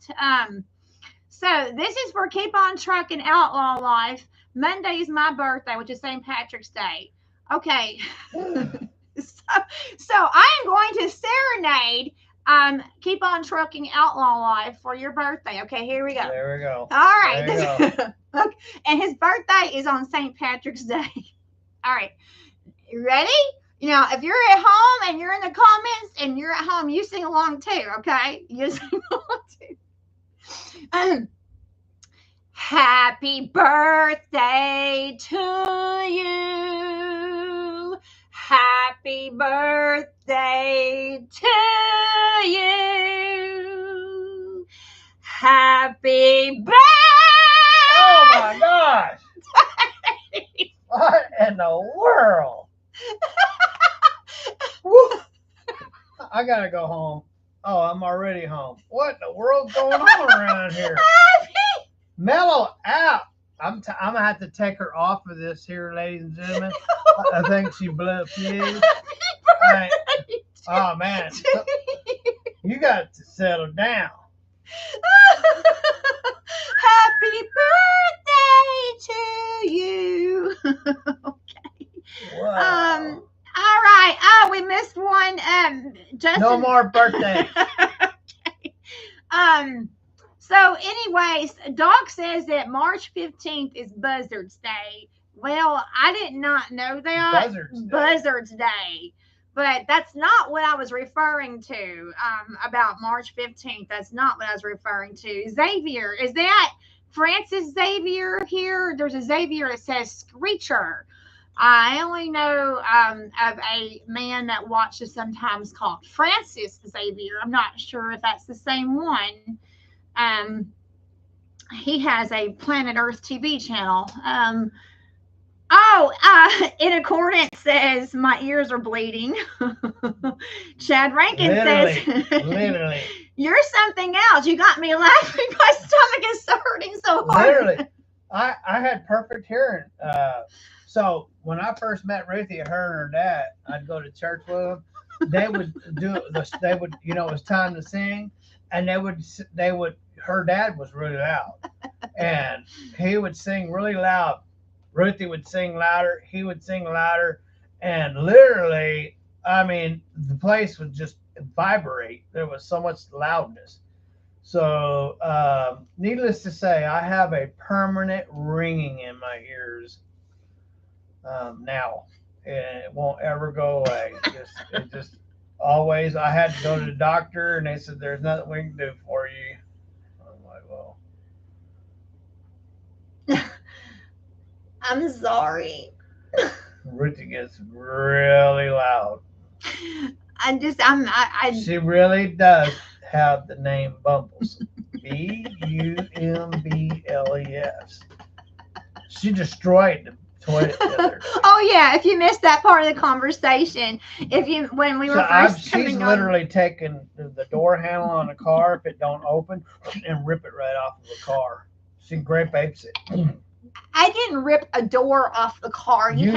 So this is for Keep On Trucking Outlaw Life. Monday is my birthday, which is St. Patrick's Day. Okay. So I am going to serenade Keep On Trucking Outlaw Life for your birthday. Okay, here we go. There we go. All right. There you go. Okay. And his birthday is on St. Patrick's Day. All right. You ready? You know, if you're at home and you're in the comments and you're at home, you sing along too, okay? You sing along too. Happy birthday to you. Happy birthday to you. Happy birthday. Oh my gosh. What in the world? I gotta go home. Oh, I'm already home. What in the world's going on around here? Mellow out. I'm gonna have to take her off of this here, ladies and gentlemen. I think she blew a fuse. Oh man, you got to settle down. Happy birthday to you. Okay. Wow. All right. Oh, we missed one. Justin. No more birthdays. Okay. So anyways, Doc says that March 15th is Buzzards Day. Well, I did not know that. Buzzards Day. But that's not what I was referring to about March 15th. That's not what I was referring to. Xavier, is that Francis Xavier here? There's a Xavier that says Screecher. I only know of a man that watches sometimes called Francis Xavier. I'm not sure if that's the same one. He has a Planet Earth TV channel. In accordance says my ears are bleeding. Chad Rankin says, literally, you're something else. You got me laughing. My stomach is hurting so hard. Literally, I had perfect hearing. So when I first met Ruthie, her and her dad, I'd go to church with them. They would it was time to sing, and they would. Her dad was really loud, and he would sing really loud. Ruthie would sing louder. He would sing louder, and literally, I mean, the place would just vibrate. There was so much loudness. So, needless to say, I have a permanent ringing in my ears now, and it won't ever go away. It just always. I had to go to the doctor, and they said there's nothing we can do for you. I'm like, well. I'm sorry. Ruthie gets really loud. She really does have the name Bumbles. Bumbles. She destroyed the toilet the other day. Oh yeah, if you missed that part of the conversation, when we were she's literally taken the door handle on the car if it don't open and rip it right off of the car. She grape apes it. I didn't rip a door off the car. You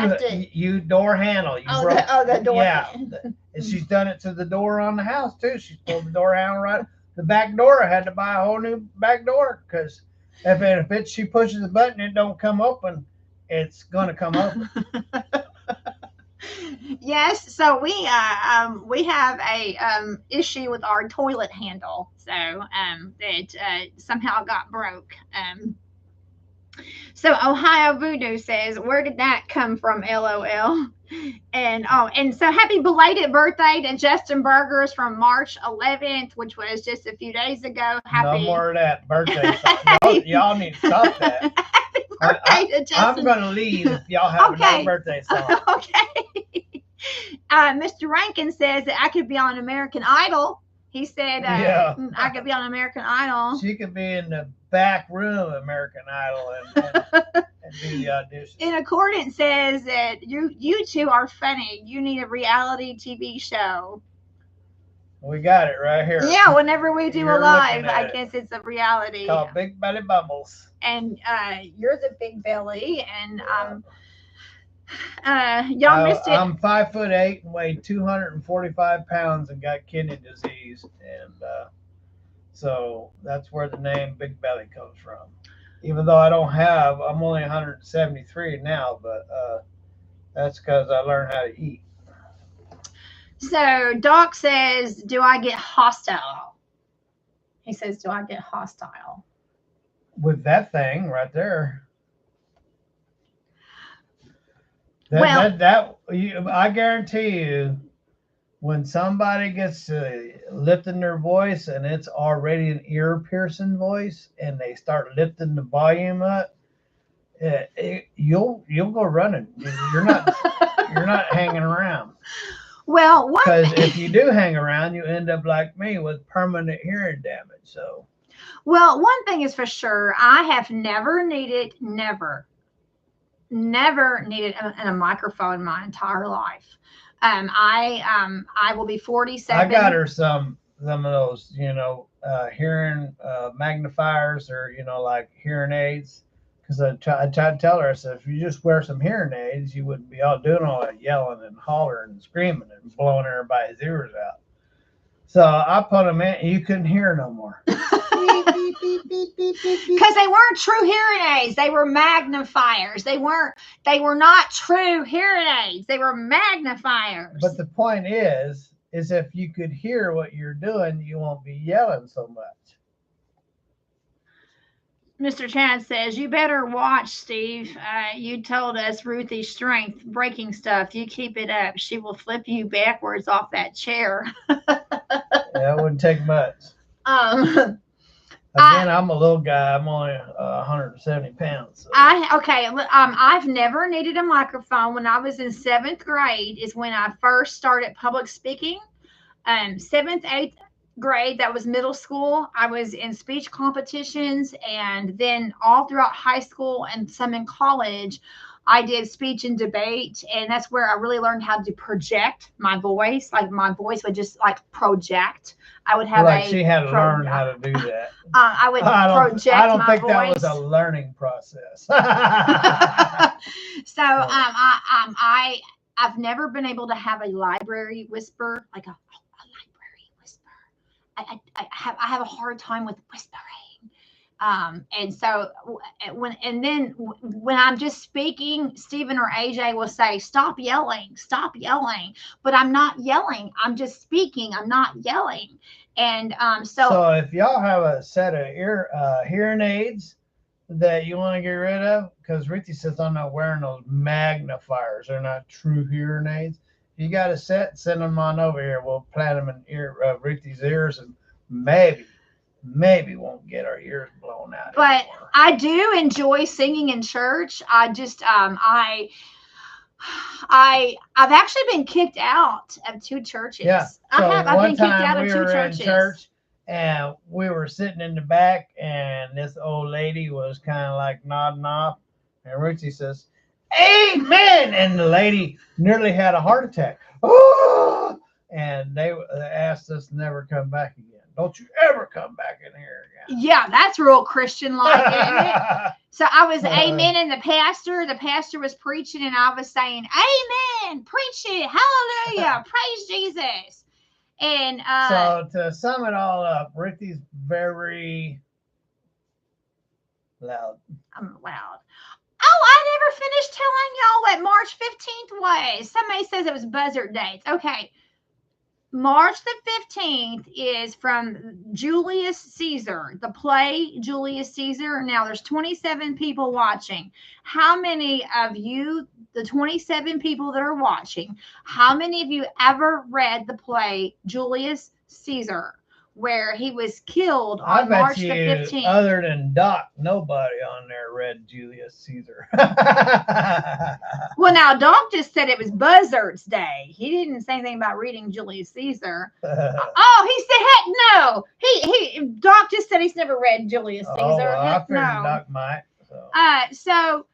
door handle. You broke. The door. Yeah, and she's done it to the door on the house too. She's pulled the door handle right. The back door. I had to buy a whole new back door because if she pushes the button, it don't come open. It's gonna come open. Yes, so we have a issue with our toilet handle, so that somehow got broke. So Ohio Voodoo says, "Where did that come from?" LOL. And so happy belated birthday to Justin Burgers from March 11th, which was just a few days ago. No more of that birthday song. Y'all need to stop that. Happy birthday to Justin. I'm gonna leave if y'all have another birthday song. Okay. Mr. Rankin says that I could be on American Idol. He said, I could be on American Idol. She could be in the back room of American Idol and do the audition. In accordance says that you two are funny. You need a reality TV show. We got it right here. Yeah, whenever we do a live, I guess it's a reality. It's called Big Belly Bubbles. And you're the big belly, and y'all missed it. I'm 5'8" and weigh 245 pounds and got kidney disease, and so that's where the name Big Belly comes from. Even though I'm only 173 now, but that's because I learned how to eat. So Doc says, "Do I get hostile?" He says, "Do I get hostile?" With that thing right there. I guarantee you, when somebody gets to lifting their voice and it's already an ear-piercing voice, and they start lifting the volume up, you'll go running. You're not hanging around. Well, because if you do hang around, you end up like me with permanent hearing damage. So, well, one thing is for sure, I have never needed a microphone in my entire life. I will be 47. I got her some of those, hearing magnifiers, or like hearing aids, because I tried to tell her, I said, if you just wear some hearing aids, you wouldn't be all doing all that yelling and hollering and screaming and blowing everybody's ears out. So I put them in, and you couldn't hear no more. Because they weren't true hearing aids. They were magnifiers. They were not true hearing aids. They were magnifiers. But the point is if you could hear what you're doing, you won't be yelling so much. Mr. Chad says, "You better watch, Steve. You told us Ruthie's strength breaking stuff. You keep it up. She will flip you backwards off that chair." Yeah, it wouldn't take much. Again, I'm a little guy. I'm only 170 pounds. So. I've never needed a microphone. When I was in 7th grade is when I first started public speaking. 7th, 8th grade, that was middle school. I was in speech competitions, and then all throughout high school and some in college, I did speech and debate, and that's where I really learned how to project my voice. Like my voice would just project. I would have she had to learn how to do that. I would project my voice. I don't think that was a learning process. So I've never been able to have a library whisper, like a library whisper. I have a hard time with whispering. And so when I'm just speaking, Stephen or AJ will say, stop yelling, but I'm not yelling. I'm just speaking. I'm not yelling. And so if y'all have a set of hearing aids that you want to get rid of, because Ruthie says I'm not wearing those magnifiers. They're not true hearing aids. You got a set, send them on over here. We'll plant them in Ruthie's ears, and maybe won't get our ears blown out. But anymore. I do enjoy singing in church. I just I've actually been kicked out of 2 churches. Yeah. So I've been kicked out of 2 churches. In church, and we were sitting in the back, and this old lady was kind of like nodding off, and Ruthie says, "Amen," and the lady nearly had a heart attack. Oh! And they asked us to never come back again. don't you ever come back in here again. Yeah, that's real Christian-like, isn't it? So I was amening the pastor. The pastor was preaching, and I was saying, amen, preach it, hallelujah, praise Jesus. And so to sum it all up, Ricky's very loud. I'm loud. Oh, I never finished telling y'all what March 15th was. Somebody says it was buzzard dates. Okay. March the 15th is from Julius Caesar, the play Julius Caesar. Now there's 27 people watching. How many of you, the 27 people that are watching, how many of you ever read the play Julius Caesar, where he was killed on March the 15th? Other than Doc, nobody on there read Julius Caesar. Well, now Doc just said it was Buzzards Day. He didn't say anything about reading Julius Caesar. Oh, he said, heck no. Doc just said he's never read Julius Caesar. Oh, well, I figured no. Doc might. So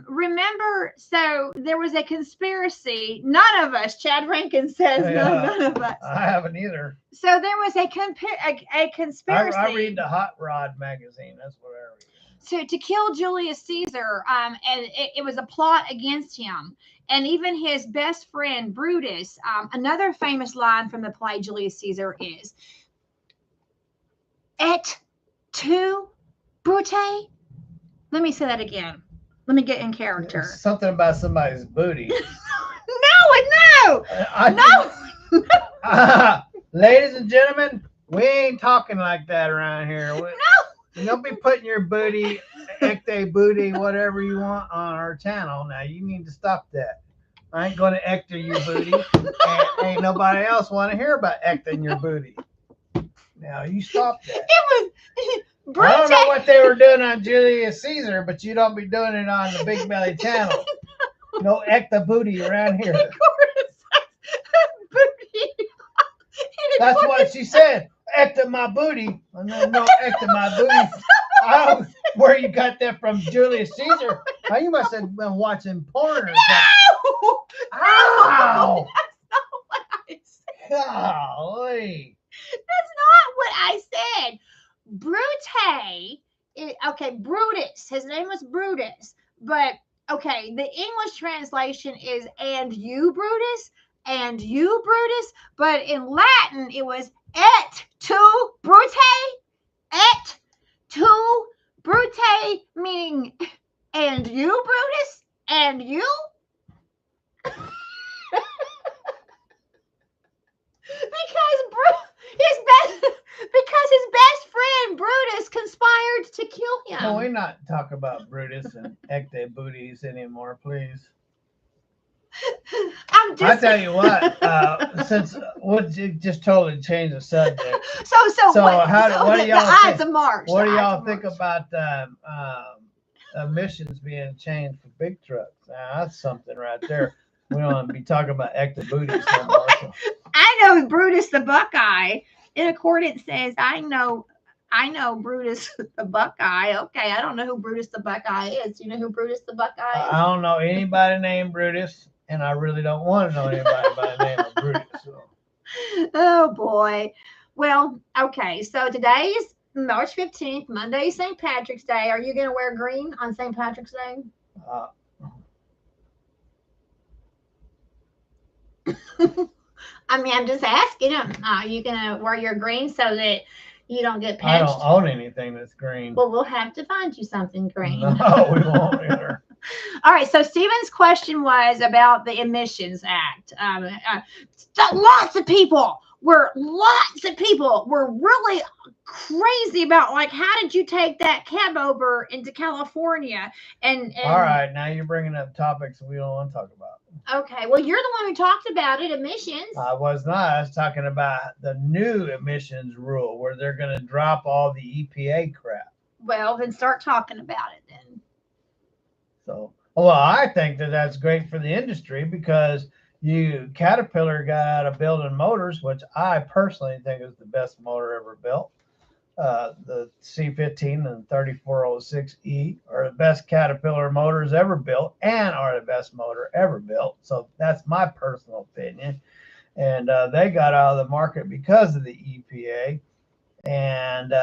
remember, so there was a conspiracy. None of us, Chad Rankin says, none of us. I haven't either. So there was a conspiracy. I read the Hot Rod magazine. That's what I read. To kill Julius Caesar, and it was a plot against him. And even his best friend, Brutus, another famous line from the play Julius Caesar is, Et tu, Brute? Let me say that again. Let me get in character. Something about somebody's booty. No. Ladies and gentlemen, we ain't talking like that around here. No. You don't be putting your booty, ecte booty, whatever you want on our channel. Now, you need to stop that. I ain't going to ecte your booty. And ain't nobody else want to hear about ecting your booty. Now, you stop that. It was... I don't know what they were doing on Julius Caesar, but you don't be doing it on the Big Belly channel. No ecta booty around here. That's what she said. Ecta my booty. And then no ecta my booty. Oh, where you got that from, Julius Caesar? Oh, you must have been watching porn or something. No! Ow! That's not what I said. Golly. That's not what I said. Brute. Okay, Brutus. His name was Brutus. But, okay, the English translation is and you, Brutus. And you, Brutus. But in Latin, it was et tu, Brute. Et tu, Brute, meaning and you, Brutus. And you. Because his best friend Brutus conspired to kill him. Can we not talk about Brutus and ecte booties anymore, please? I tell you what, since we'll just totally change the subject. So what do y'all think? Of March. What do y'all think about emissions being changed for big trucks? Now, that's something right there. We don't want to be talking about ecta booties no more. So. I know Brutus the Buckeye. In accordance says, I know Brutus the Buckeye. Okay, I don't know who Brutus the Buckeye is. You know who Brutus the Buckeye is? I don't know anybody named Brutus, and I really don't want to know anybody by the name of Brutus. So. Oh, boy. Well, okay, so today is March 15th, Monday, St. Patrick's Day. Are you going to wear green on St. Patrick's Day? I mean, I'm just asking him. Are you going to wear your green so that you don't get pinched? I don't own anything that's green. Well, we'll have to find you something green. No, we won't either. All right, so Stephen's question was about the Emissions Act. Lots of people were really crazy about, like, how did you take that cab over into California? And all right, now you're bringing up topics we don't want to talk about. Okay, well, you're the one who talked about it, emissions. I was not. I was talking about the new emissions rule where they're going to drop all the EPA crap. Well, then start talking about it then. So, well, I think that's great for the industry because Caterpillar got out of building motors, which I personally think is the best motor ever built. The C15 and 3406E are the best Caterpillar motors ever built and are the best motor ever built. So that's my personal opinion. And they got out of the market because of the EPA. And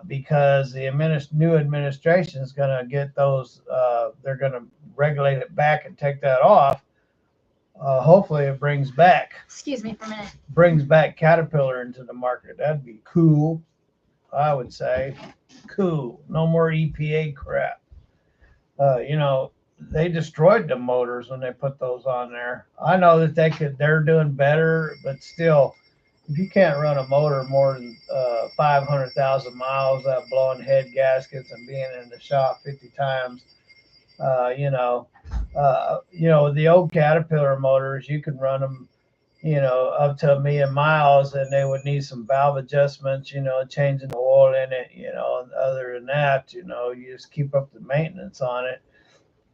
because the new administration is going to get those, they're going to regulate it back and take that off. Hopefully, it brings back. Excuse me for a minute. Brings back Caterpillar into the market. That'd be cool. I would say, cool. No more EPA crap. You know, they destroyed the motors when they put those on there. I know that they're doing better, but still, if you can't run a motor more than 500,000 miles, blowing head gaskets and being in the shop 50 times, you know, the old Caterpillar motors, you can run them, up to 1,000,000 miles, and they would need some valve adjustments, changing the oil in it, and other than that, you just keep up the maintenance on it.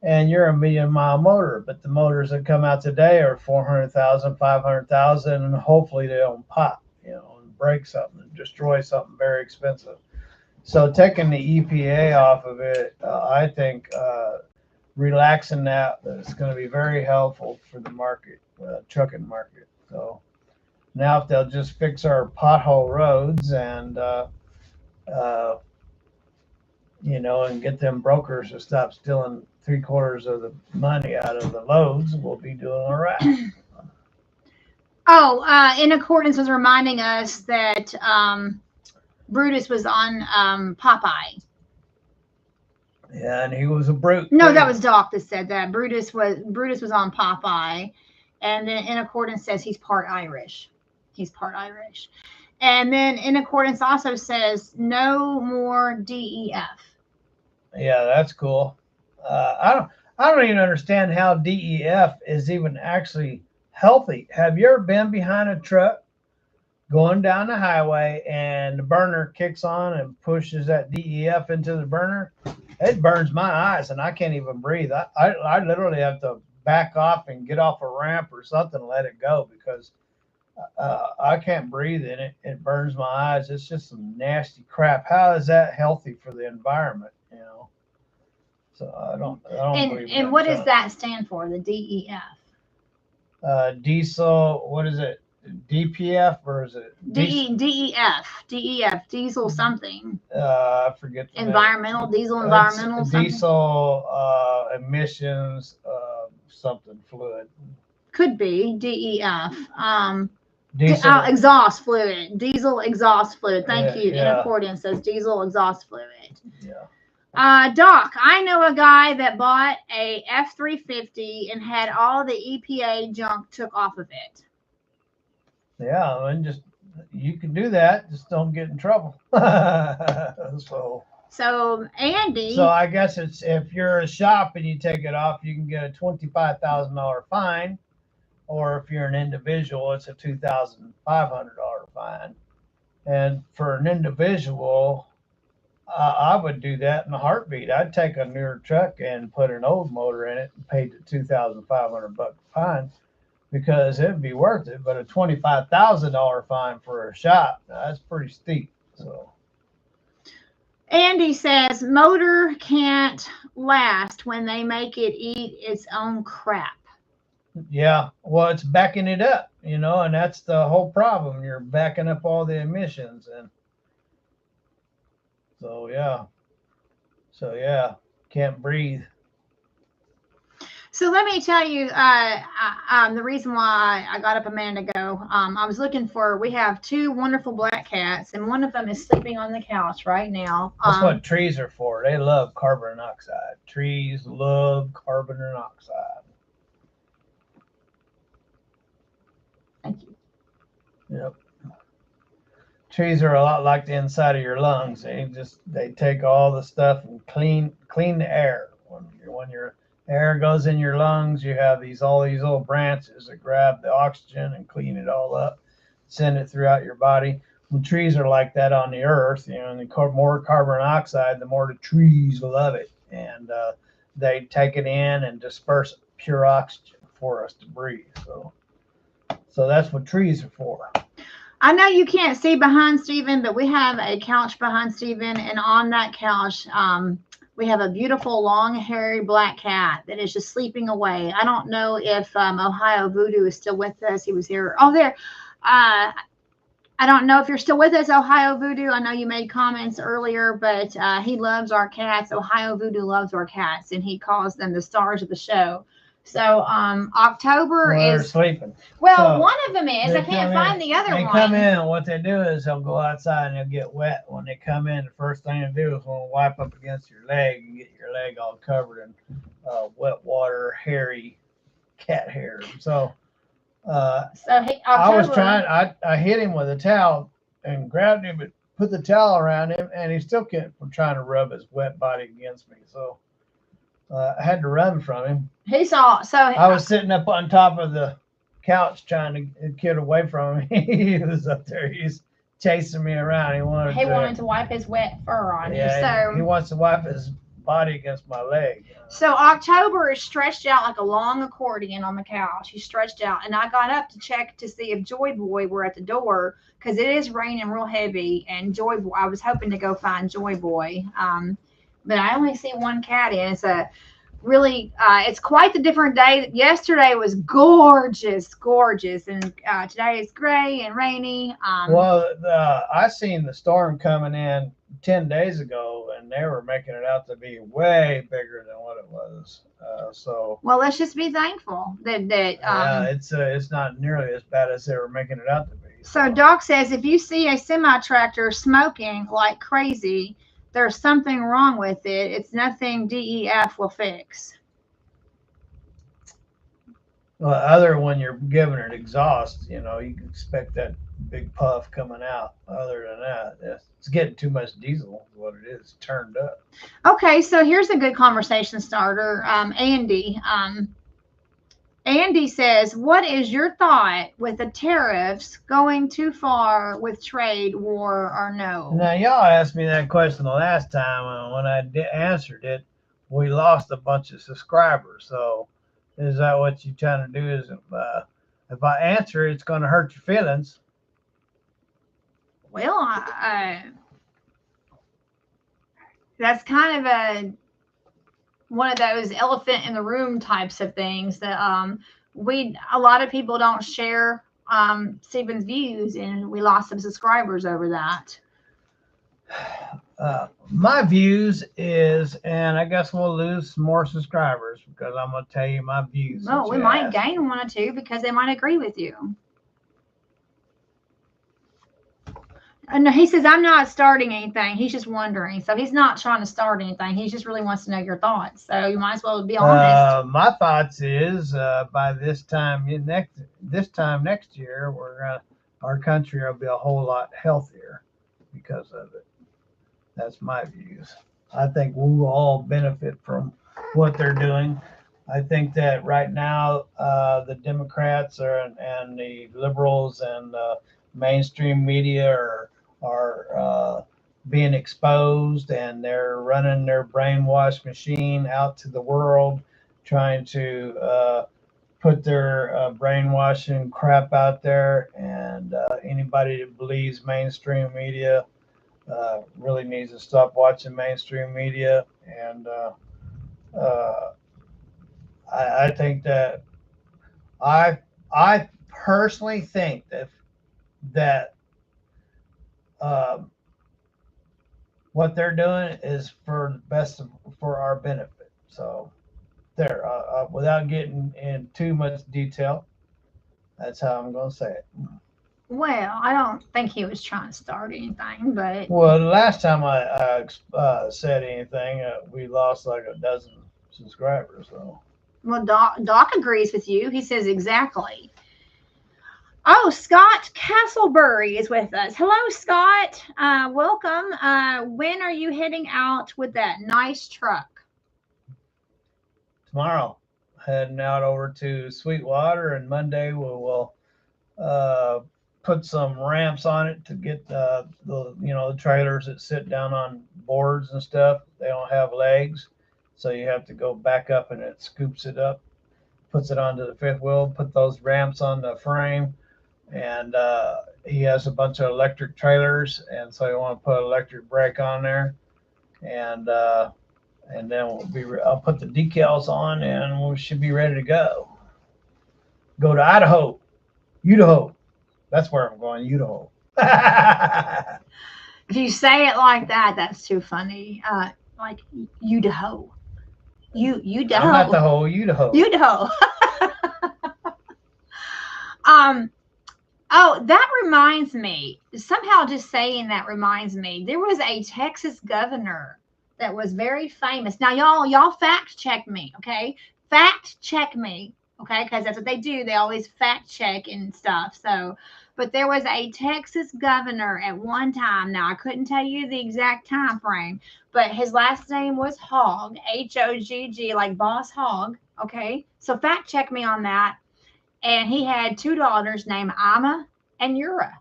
And you're a 1,000,000-mile motor, but the motors that come out today are 400,000, 500,000, and hopefully they don't pop, and break something and destroy something very expensive. So taking the EPA off of it, I think relaxing that is going to be very helpful for the market, trucking market. So now if they'll just fix our pothole roads and, and get them brokers to stop stealing 3/4 of the money out of the loads, we'll be doing all right. In accordance with reminding us that Brutus was on Popeye. Yeah, and he was a brute. No, that was Doc that said that. Brutus was on Popeye, and then in accordance says he's part Irish. He's part Irish. And then in accordance also says no more DEF. Yeah, that's cool. I don't even understand how DEF is even actually healthy. Have you ever been behind a truck going down the highway and the burner kicks on and pushes that DEF into the burner? It burns my eyes and I can't even breathe. I literally have to back off and get off a ramp or something and let it go because I can't breathe in it. It burns my eyes. It's just some nasty crap. How is that healthy for the environment? So I don't believe. And what does that stand for? The DEF. Diesel. What is it? DPF or is it DEF? Diesel something. I forget. Environmental. Diesel environmental. Diesel emissions. Something fluid. Could be DEF. Exhaust fluid. Diesel exhaust fluid. Thank you. Yeah. In accordance says diesel exhaust fluid. Yeah. Doc, I know a guy that bought a F-350 and had all the EPA junk took off of it. Yeah, and you can do that. Just don't get in trouble. So Andy. So I guess it's if you're a shop and you take it off, you can get a $25,000 fine, or if you're an individual, it's a $2,500 fine. And for an individual, I would do that in a heartbeat. I'd take a newer truck and put an old motor in it and pay the $2,500 fine because it'd be worth it. But a $25,000 fine for a shop, that's pretty steep. So Andy says motor can't last when they make it eat its own crap. Yeah, well, it's backing it up, and that's the whole problem. You're backing up all the emissions, and so yeah, can't breathe. So let me tell you, the reason why I got up a minute ago, I was looking for. We have two wonderful black cats, and one of them is sleeping on the couch right now. That's what trees are for. They love carbon dioxide. Trees love carbon dioxide. Thank you. Yep. Trees are a lot like the inside of your lungs. They take all the stuff and clean the air. When your air goes in your lungs, you have all these little branches that grab the oxygen and clean it all up, send it throughout your body. When trees are like that on the earth, and the more carbon dioxide, the more the trees love it, and they take it in and disperse pure oxygen for us to breathe. So that's what trees are for. I know you can't see behind Stephen, but we have a couch behind Stephen, and on that couch, we have a beautiful, long, hairy black cat that is just sleeping away. I don't know if Ohio Voodoo is still with us. He was here. Oh, there. I don't know if you're still with us, Ohio Voodoo. I know you made comments earlier, but he loves our cats. Ohio Voodoo loves our cats, and he calls them the stars of the show. So October They're is sleeping. well, So one of them is. I can't find the other they one. come in, and what they do is they'll go outside and they'll get wet. When they come in, the first thing they do is want to wipe up against your leg and get your leg all covered in wet water, hairy cat hair. So I was trying. I hit him with a towel and grabbed him, but put the towel around him, and he still kept from trying to rub his wet body against me. So I had to run from him. He saw. So I was sitting up on top of the couch trying to get away from him. He was up there. He's chasing me around. He wanted to wipe his wet fur on you. So he wants to wipe his body against my leg. So October is stretched out like a long accordion on the couch. He's stretched out, and I got up to check to see if Joy Boy were at the door because it is raining real heavy. And Joy Boy, I was hoping to go find Joy Boy, but I only see one cat in. It's a really, it's quite the different day. Yesterday was gorgeous, and today is gray and rainy. Well, I seen the storm coming in 10 days ago, and they were making it out to be way bigger than what it was. So well, let's just be thankful that it's not nearly as bad as they were making it out to be. So Doc says if you see a semi tractor smoking like crazy, there's something wrong with it. It's nothing DEF will fix. Well, other when you're giving it exhaust, you can expect that big puff coming out. Other than that, it's getting too much diesel. Is what it is, turned up. Okay, so here's a good conversation starter. Andy. Andy says, what is your thought with the tariffs going too far with trade war or no? Now, y'all asked me that question the last time, and when I answered it, we lost a bunch of subscribers. So is that what you're trying to do? Is if I answer, it's going to hurt your feelings? Well, that's kind of one of those elephant in the room types of things that a lot of people don't share Stephen's views, and we lost some subscribers over that. My views is, and I guess we'll lose more subscribers because I'm going to tell you my views. Well, we might gain one or two because they might agree with you. No, he says, I'm not starting anything. He's just wondering. So he's not trying to start anything. He just really wants to know your thoughts. So you might as well be honest. My thoughts is by this time next year, our country will be a whole lot healthier because of it. That's my views. I think we will all benefit from what they're doing. I think that right now the Democrats and the liberals and mainstream media are being exposed, and they're running their brainwash machine out to the world, trying to put their brainwashing crap out there. And anybody that believes mainstream media really needs to stop watching mainstream media. And I think that I personally think that what they're doing is for the best for our benefit. So there, without getting in too much detail, that's how I'm going to say it. Well, I don't think he was trying to start anything, but well, the last time I said anything, we lost like a dozen subscribers. So well, Doc agrees with you. He says exactly. Oh, Scott Castlebury is with us. Hello, Scott. Welcome. When are you heading out with that nice truck? Tomorrow, heading out over to Sweetwater, and Monday we'll put some ramps on it to get the trailers that sit down on boards and stuff. They don't have legs, so you have to go back up, and it scoops it up, puts it onto the fifth wheel, put those ramps on the frame. And he has a bunch of electric trailers, and so you want to put an electric brake on there, and then I'll put the decals on, and we should be ready to go to Idaho. That's where I'm going, Idaho. If you say it like that, that's too funny. Like you the hoe. You the hoe. I'm not the hoe. You the hoe. You the hoe. Oh, that reminds me. Somehow just saying that reminds me. There was a Texas governor that was very famous. Now, y'all fact check me, okay? Fact check me, okay? Because that's what they do. They always fact check and stuff. So, but there was a Texas governor at one time. Now, I couldn't tell you the exact time frame, but his last name was Hogg, Hoggg, like Boss Hogg, okay? So fact check me on that. And he had two daughters named Amma and Ura.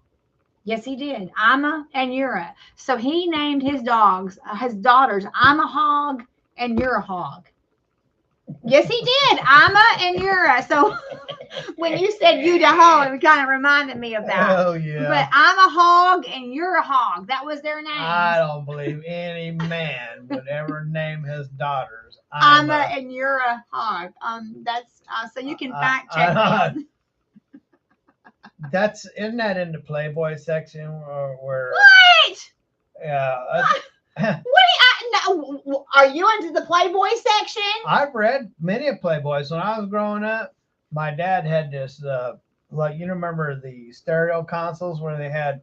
Yes, he did. Amma and Ura. So he named his daughters Amma Hogg and Ura Hogg. Yes, he did. Amma and Ura. So when you said you the hoe, it kind of reminded me of that. Oh, yeah. But Amma Hogg and Ura Hogg. That was their names. I don't believe any man would ever name his daughters Amma and Ura Hogg. That's so you can fact check me. Isn't that in the Playboy section where? What? Yeah. Are you into the Playboy section? I've read many of Playboys. When I was growing up, my dad had this, like, you remember the stereo consoles where they had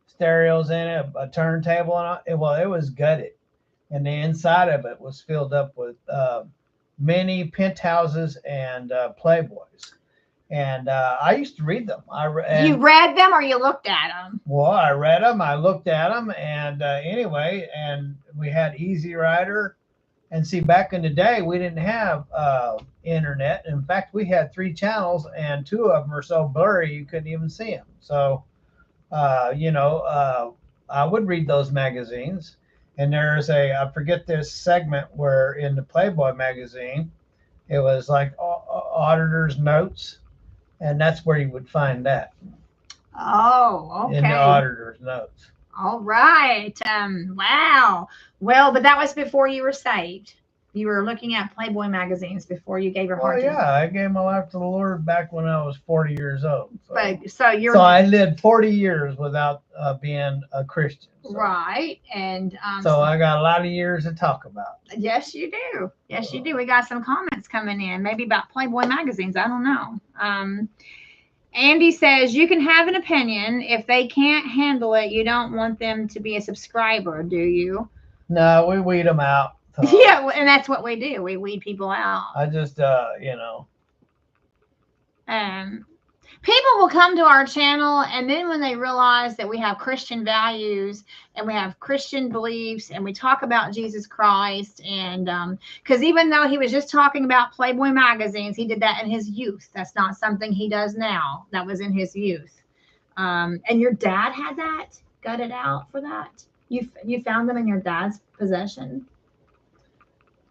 stereos in it, a turntable, and it was gutted. And the inside of it was filled up with many penthouses and Playboys. And I used to read them. You read them or you looked at them? Well, I read them. I looked at them. And anyway, and we had Easy Rider. And see, back in the day, we didn't have internet. In fact, we had 3 channels, and 2 of them are so blurry you couldn't even see them. So, I would read those magazines. And there's I forget this segment where in the Playboy magazine, it was like auditor's notes. And that's where you would find that. Oh, okay. In the auditor's notes. All right. Wow. Well, but that was before you were saved. You were looking at Playboy magazines before you gave your heart to Him. I gave my life to the Lord back when I was 40 years old. So I lived 40 years without being a Christian. So. Right. And so I got a lot of years to talk about. Yes, you do. Yes, you do. We got some comments coming in, maybe about Playboy magazines. I don't know. Andy says, you can have an opinion. If they can't handle it, you don't want them to be a subscriber, do you? No, we weed them out. So. Yeah, and that's what we do. We weed people out. I just, people will come to our channel, and then when they realize that we have Christian values and we have Christian beliefs and we talk about Jesus Christ, and because even though he was just talking about Playboy magazines, he did that in his youth. That's not something he does now. That was in his youth. And your dad had that gutted out for that? You found them in your dad's possession?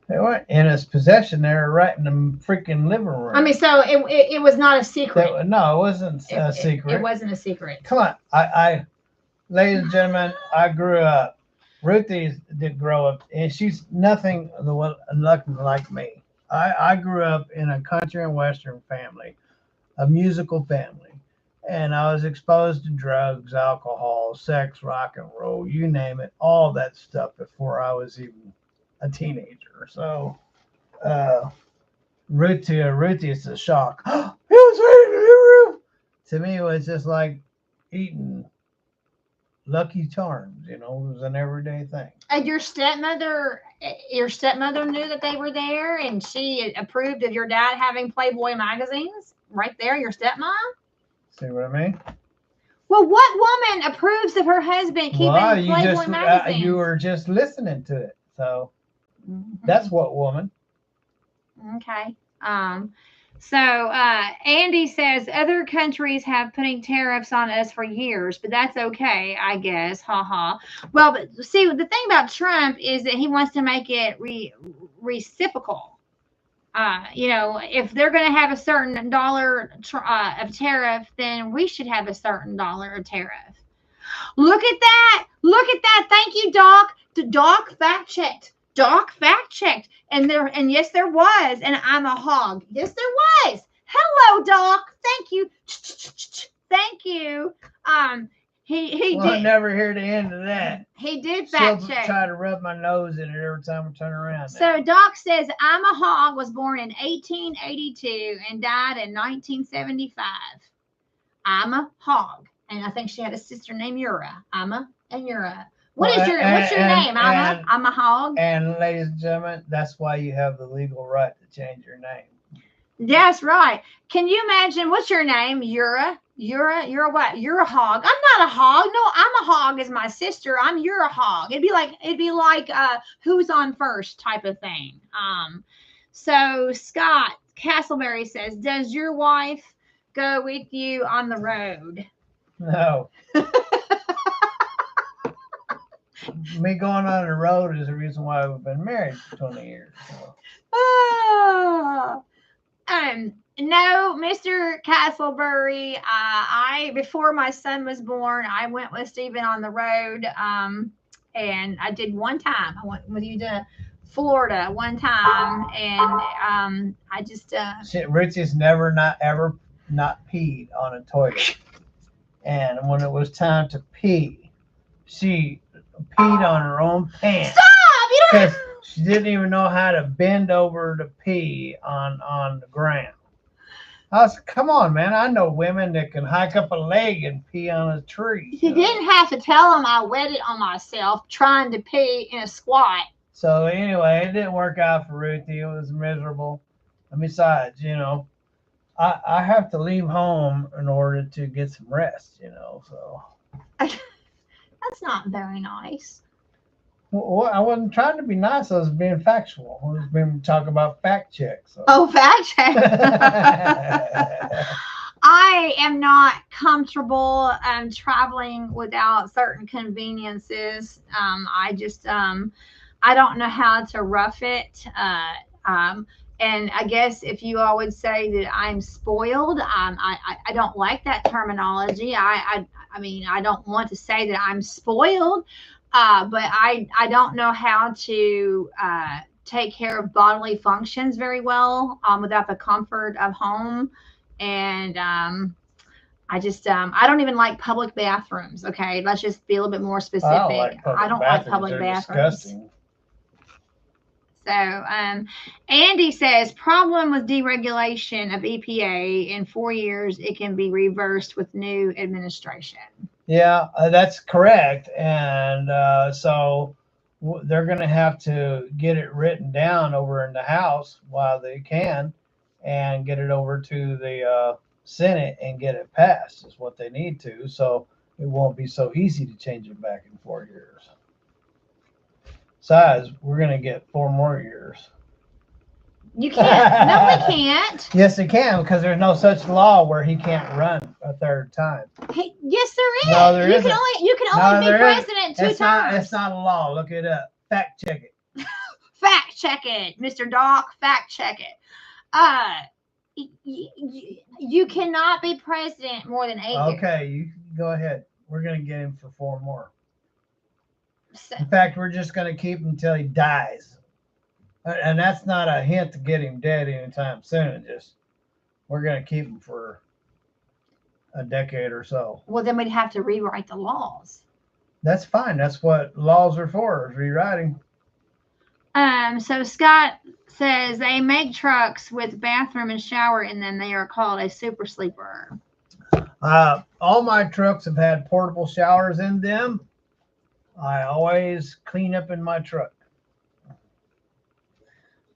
They weren't in his possession. They were right in the freaking living room. I mean, so it was not a secret. No, it wasn't a secret. It wasn't a secret. Come on. I ladies and gentlemen, I grew up. Ruthie did grow up, and she's nothing like me. I grew up in a country and western family, a musical family. And I was exposed to drugs, alcohol, sex, rock and roll, you name it, all that stuff before I was even a teenager. So Ruthie is a shock. It was right in the roof. To me, it was just like eating Lucky Charms, it was an everyday thing. And your stepmother knew that they were there, and she approved of your dad having Playboy magazines right there, your stepmom? See what I mean? Well, what woman approves of her husband keeping Playboy magazines? You were just listening to it. So that's what woman. Okay. So Andy says other countries have putting tariffs on us for years, but that's okay, I guess. Ha ha. Well, but see, the thing about Trump is that he wants to make it reciprocal. If they're going to have a certain dollar of tariff, then we should have a certain dollar of tariff. Look at that. Look at that. Thank you, Doc. Doc fact checked. Doc fact checked. And yes, there was. And I'm a hog. Yes, there was. Hello, Doc. Thank you. Thank you. He We'll did. never hear the end of that. He did She'll fact check. try to rub my nose in it every time I turn around. So Doc says I'm a Hog was born in 1882 and died in 1975. I'm a Hog, and I think she had a sister named Ura. Amma and Ura. What's your name, Amma? I'm a Hog. And ladies and gentlemen, that's why you have the legal right to change your name. That's right. Can you imagine? What's your name? Ura. You're what? You're a Hog. I'm not a Hog. No, I'm a Hog is my sister. You're a Hog. It'd be like who's on first type of thing. So Scott Castleberry says, does your wife go with you on the road? No. Me going on the road is the reason why we've been married for 20 years. So. No, Mr. Castleberry. I before my son was born, I went with Stephen on the road. And I did one time. I went with you to Florida one time, and I just Richie's never ever not peed on a toilet. And when it was time to pee, she peed on her own pants. Stop! You don't. Because she didn't even know how to bend over to pee on the ground. I said, come on, man. I know women that can hike up a leg and pee on a tree. You didn't have to tell them I wet it on myself trying to pee in a squat. So anyway, it didn't work out for Ruthie. It was miserable. And besides, I have to leave home in order to get some rest, so. That's not very nice. Well, I wasn't trying to be nice. I was being factual. I was being talking about fact checks. So. Oh, fact check. I am not comfortable traveling without certain conveniences. I just I don't know how to rough it. And I guess if you all would say that I'm spoiled, I don't like that terminology. I mean, I don't want to say that I'm spoiled, but I don't know how to take care of bodily functions very well without the comfort of home. And I just I don't even like public bathrooms. Okay, let's just be a little bit more specific. I don't like public bathrooms. Disgusting. So Andy says, problem with deregulation of EPA in 4 years, it can be reversed with new administration. Yeah, that's correct. And so they're going to have to get it written down over in the House while they can and get it over to the Senate and get it passed is what they need to. So it won't be so easy to change it back in 4 years. Besides, we're going to get 4 more years. You can't. No, we can't. Yes, they can, because there's no such law where he can't run a third time. Hey, yes, there is. No, there isn't. You can only be president 2 times. It's not a law. Look it up. Fact check it. Fact check it, Mr. Doc. Fact check it. You cannot be president more than 8 years. Okay, you go ahead. We're going to get him for 4 more. In fact, we're just going to keep him until he dies. And that's not a hint to get him dead anytime soon. Just we're going to keep him for a decade or so. Well, then we'd have to rewrite the laws. That's fine. That's what laws are for, is rewriting. So Scott says they make trucks with bathroom and shower in them. They are called a super sleeper. All my trucks have had portable showers in them. I always clean up in my truck.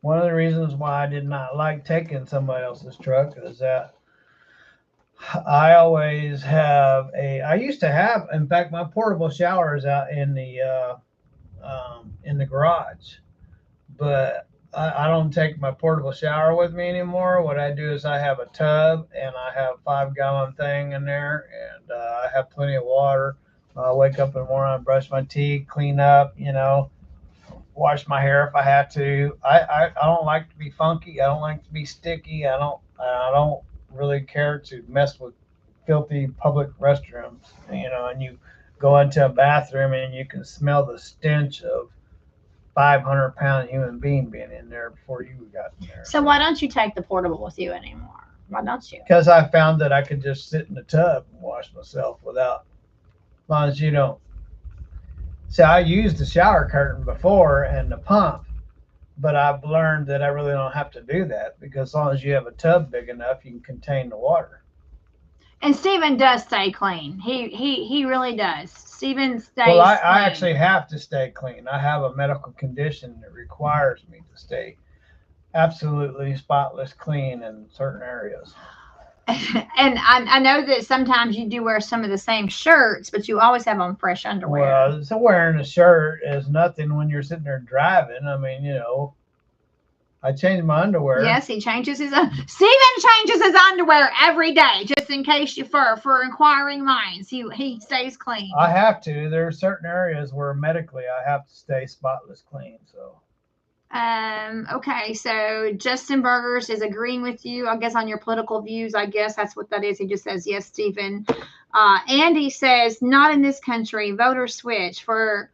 One of the reasons why I did not like taking somebody else's truck is that I always have I used to have, in fact, my portable shower is out in the garage, but I don't take my portable shower with me anymore. What I do is I have a tub and I have a 5-gallon thing in there, and I have plenty of water. I wake up in the morning, brush my teeth, clean up, wash my hair if I have to. I don't like to be funky. I don't like to be sticky. I don't really care to mess with filthy public restrooms, and you go into a bathroom and you can smell the stench of 500-pound human being being in there before you got in there. So why don't you take the portable with you anymore? Why don't you? Because I found that I could just sit in the tub and wash myself without As long as you don't. See, I used the shower curtain before and the pump, but I've learned that I really don't have to do that because as long as you have a tub big enough, you can contain the water. And Stephen does stay clean. He really does. Stephen stays Well, I clean. actually have to stay clean. I have a medical condition that requires me to stay absolutely spotless clean in certain areas. And I know that sometimes you do wear some of the same shirts, but you always have on fresh underwear. Well, so wearing a shirt is nothing when you're sitting there driving. I mean, I change my underwear. Yes, he changes his. Stephen changes his underwear every day, just in case you for inquiring minds. He stays clean. I have to. There are certain areas where medically I have to stay spotless clean. So. Okay, so Justin Burgers is agreeing with you, I guess, on your political views. I guess that's what that is. He just says, yes, Stephen. Andy says, not in this country. Voter switch for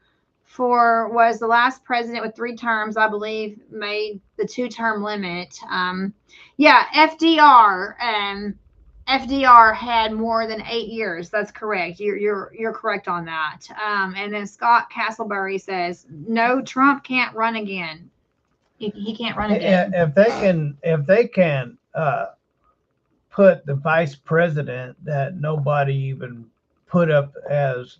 was the last president with 3 terms, I believe, made the 2-term limit. Yeah, FDR had more than 8 years. That's correct. You're correct on that. And then Scott Castleberry says, no, Trump can't run again. He can't run again. If they can put the vice president that nobody even put up as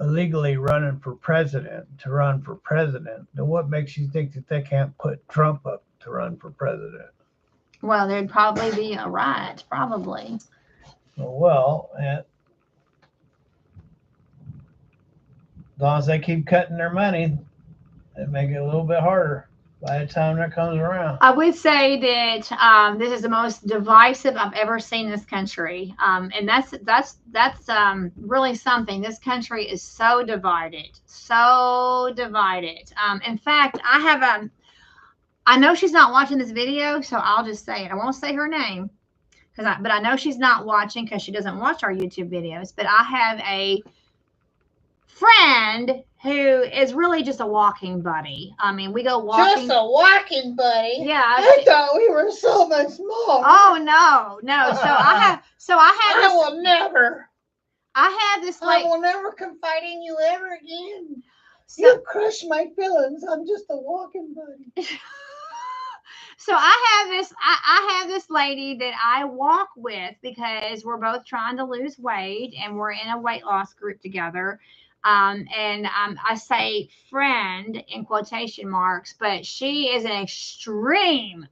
illegally running for president to run for president, then what makes you think that they can't put Trump up to run for president? Well, there'd probably be a riot, probably. Well, as long as they keep cutting their money, it make it a little bit harder by the time that comes around. I would say that this is the most divisive I've ever seen in this country, and that's really something. This country is so divided, so divided. In fact, I know she's not watching this video, so I'll just say it. I won't say her name, but I know she's not watching because she doesn't watch our YouTube videos. But I have a friend who is really just a walking buddy. I mean, we go walking. Just a walking buddy. Yeah. I thought we were so much more. Oh no. I will never. I have this I will never confide in you ever again. So, you crush my feelings. I'm just a walking buddy. So I have this lady that I walk with because we're both trying to lose weight and we're in a weight loss group together. I say friend in quotation marks, but she is an extreme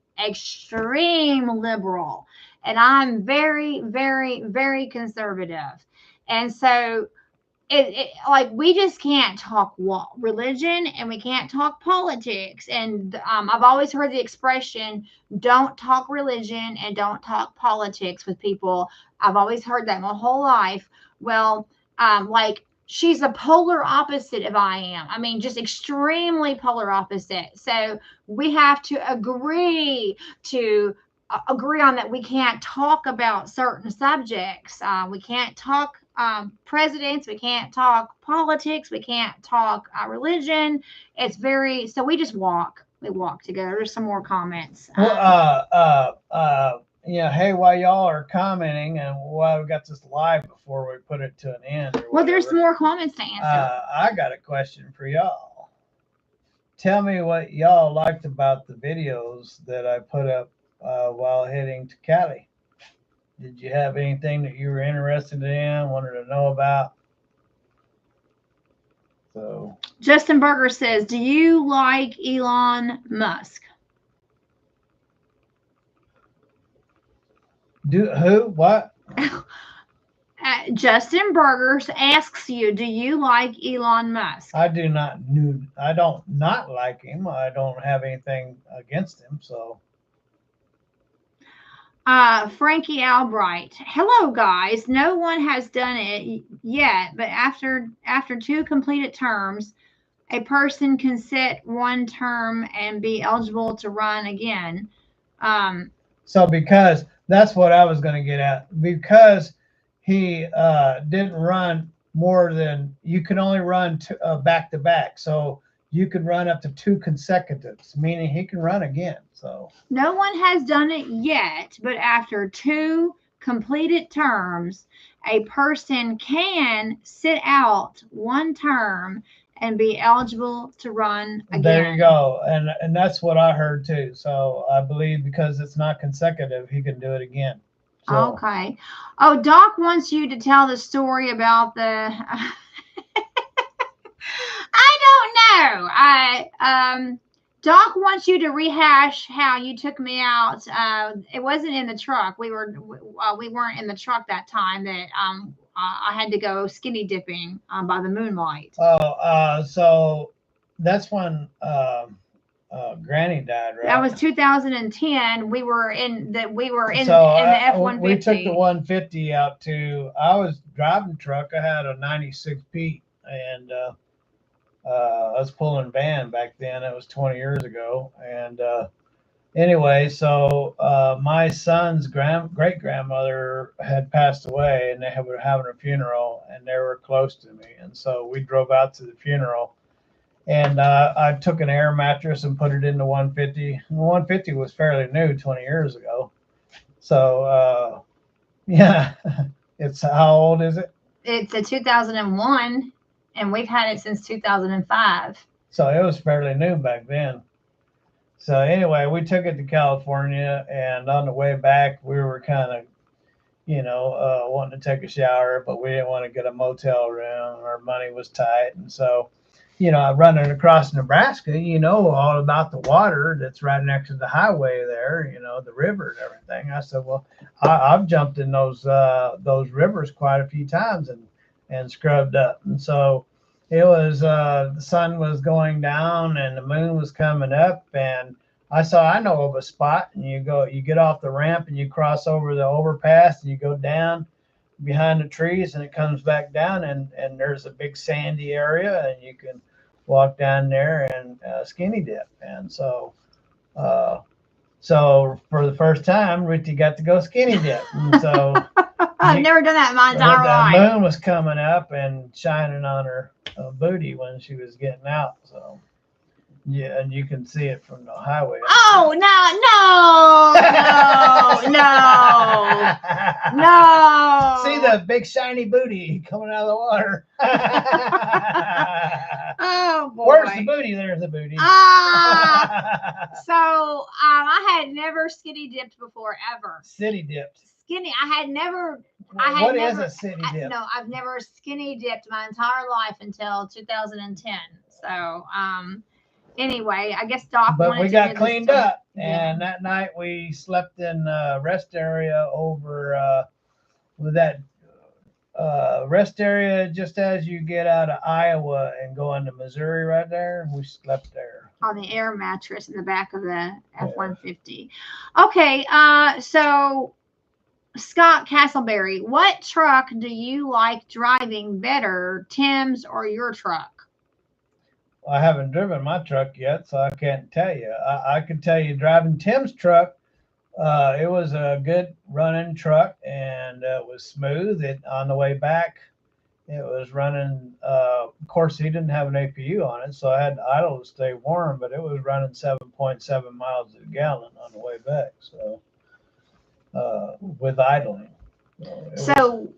liberal, and I'm very, very, very conservative. And so like we just can't talk religion and we can't talk politics. And I've always heard the expression, don't talk religion and don't talk politics with people. I've always heard that my whole life. Well, like she's a polar opposite of I am. I mean, just extremely polar opposite. So we have to agree on that. We can't talk about certain subjects. We can't talk presidents, we can't talk politics, we can't talk religion. It's so we just walk together. There's some more comments. Hey, while y'all are commenting and while we got this live before we put it to an end, well, there's more comments to answer. I got a question for y'all. Tell me what y'all liked about the videos that I put up while heading to Cali. Did you have anything that you were interested in, wanted to know about? So Justin Berger says, do you like Elon Musk? Who? What? Justin Berger asks you, do you like Elon Musk? I do not. I don't not like him. I don't have anything against him. So. Frankie Albright. Hello, guys. No one has done it yet, but after 2 completed terms, a person can sit 1 term and be eligible to run again. So because that's what I was going to get at. Because he didn't run more than, you can only run back to back. So you can run up to 2 consecutives, meaning he can run again. So no one has done it yet, but after 2 completed terms, a person can sit out one term and be eligible to run again. There you go. And that's what I heard too. So I believe because it's not consecutive, he can do it again. So. Okay. Oh, Doc wants you to tell the story about the I don't know. Doc wants you to rehash how you took me out. It wasn't in the truck. We weren't in the truck that time. That I had to go skinny dipping by the moonlight. Oh, so that's when Granny died, right? That was 2010. We were in the F-150. We took the 150 out to. I was driving truck. I had a 96 Pete, and I was pulling van back then. It was 20 years ago, and anyway, so my son's great grandmother had passed away, and they were having a funeral, and they were close to me, and so we drove out to the funeral. And I took an air mattress and put it in the 150. The 150 was fairly new 20 years ago. So, yeah, it's how old is it? It's a 2001, and we've had it since 2005. So it was fairly new back then. So anyway, we took it to California, and on the way back, we were kind of, wanting to take a shower, but we didn't want to get a motel room. Our money was tight, and so. Running across Nebraska, all about the water that's right next to the highway there, the river and everything. I said, well, I've jumped in those rivers quite a few times and scrubbed up. And so it was, the sun was going down and the moon was coming up. And I know of a spot, and you get off the ramp and you cross over the overpass and you go down behind the trees, and it comes back down, and there's a big sandy area, and you can walk down there and skinny dip. And so for the first time, Ruthie got to go skinny dip. And so I've never done that in my entire life. The moon was coming up and shining on her booty when she was getting out. So yeah, and you can see it from the highway. Oh, no. See the big shiny booty coming out of the water. Oh, boy. Where's the booty? There's the booty. So I had never skinny dipped before, ever. City dipped. Skinny. What is a city dip? No, I've never skinny dipped my entire life until 2010. So, anyway, I guess Doc. But we got cleaned up, and that night we slept in a rest area over with that rest area just as you get out of Iowa and go into Missouri right there. We slept there on the air mattress in the back of the F-150. Okay, so Scott Castleberry, what truck do you like driving better, Tim's or your truck? I haven't driven my truck yet, so I can't tell you. I can tell you driving Tim's truck, it was a good running truck, and it was smooth. On the way back, it was running. Of course, he didn't have an APU on it, so I had to idle to stay warm, but it was running 7.7 miles a gallon on the way back. So with idling. So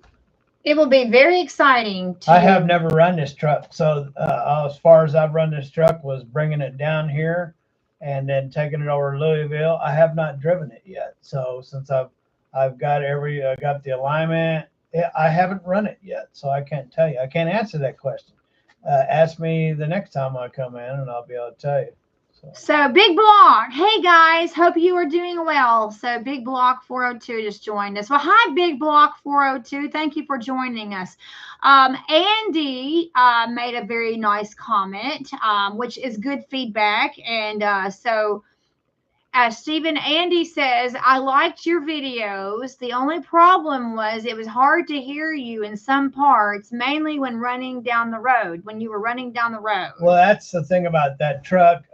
it will be very exciting. I have never run this truck. So as far as I've run this truck was bringing it down here and then taking it over to Louisville. I have not driven it yet. So since I've got got the alignment, I haven't run it yet. So I can't tell you. I can't answer that question. Ask me the next time I come in and I'll be able to tell you. So Big Block, hey guys, hope you are doing well. So Big Block 402 just joined us. Well, hi Big Block 402, thank you for joining us. Andy made a very nice comment, which is good feedback. And so Stephen, Andy says, I liked your videos. The only problem was it was hard to hear you in some parts, mainly when running down the road, when you were running down the road. Well, that's the thing about that truck.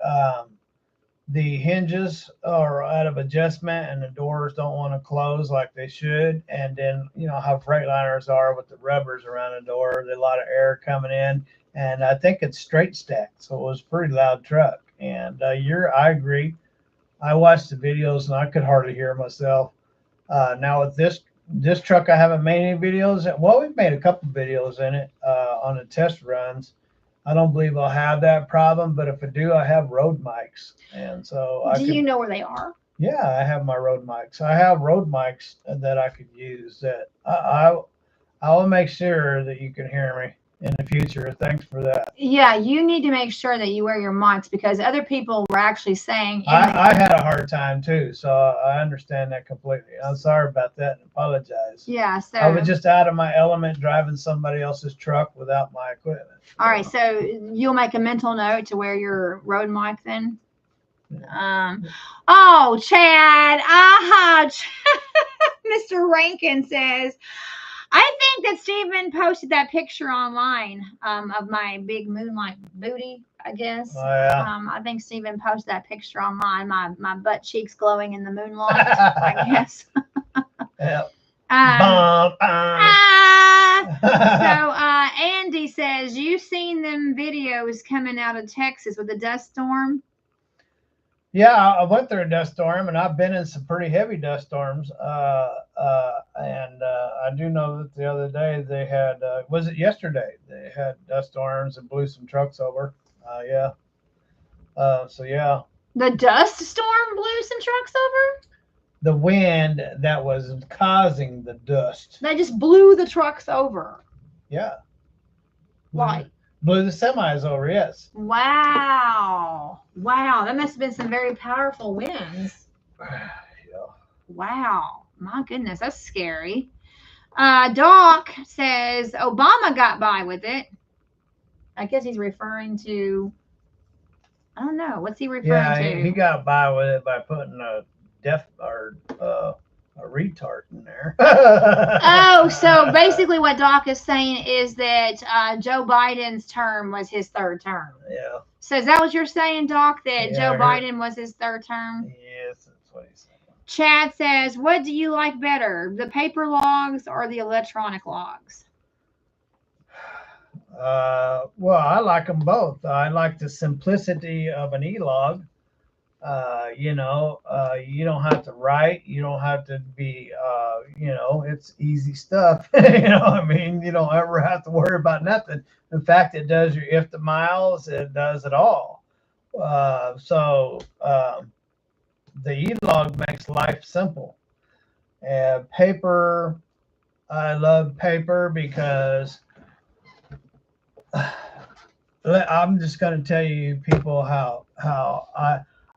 The hinges are out of adjustment and the doors don't want to close like they should. And then, you know how Freightliners are with the rubbers around the door. There's a lot of air coming in. And I think it's straight stacked. So it was a pretty loud truck. And I agree. I watched the videos and I could hardly hear myself. Now with this this truck, I haven't made any videos. Well, we've made a couple videos in it on the test runs. I don't believe I'll have that problem, but if I do, I have road mics, and so I Do could. you know where they are? Yeah, I have my road mics. I have road mics that I could use. That I will make sure that you can hear me in the future. Thanks for that. Yeah, you need to make sure that you wear your mics because other people were actually saying. I had a hard time too, so I understand that completely. I'm sorry about that and apologize. Yeah, so I was just out of my element driving somebody else's truck without my equipment. All right, so you'll make a mental note to wear your road mic then. Oh, Chad, Mr. Rankin says, I think that Stephen posted that picture online of my big moonlight booty, I guess. Oh, yeah. I think Stephen posted that picture online, my butt cheeks glowing in the moonlight, I guess. Yep. So Andy says, you seen them videos coming out of Texas with the dust storm? Yeah, I went through a dust storm, and I've been in some pretty heavy dust storms. And I do know that the other day they had, was it yesterday? They had dust storms and blew some trucks over. Yeah. So, yeah. The dust storm blew some trucks over? The wind that was causing the dust. They just blew the trucks over. Yeah. Why? Blew the semis over, yes. Wow. Wow. That must have been some very powerful winds. Yeah. Wow. My goodness, that's scary. Doc says Obama got by with it. I guess he's referring to, I don't know. What's he referring to? Yeah, he got by with it by putting a retard in there. Oh, so basically what Doc is saying is that Joe Biden's term was his third term. Yeah. So is that what you're saying, Doc, that Yeah, Joe Biden was his third term? Yes, that's what he's saying. Chad says, what do you like better, the paper logs or the electronic logs? Well, I like them both. I like the simplicity of an e-log. You don't have to write. You don't have to be, it's easy stuff. I mean, you don't ever have to worry about nothing. In fact, it does your if the miles, it does it all. So the e-log makes life simple. And paper, I love paper because I'm just going to tell you people how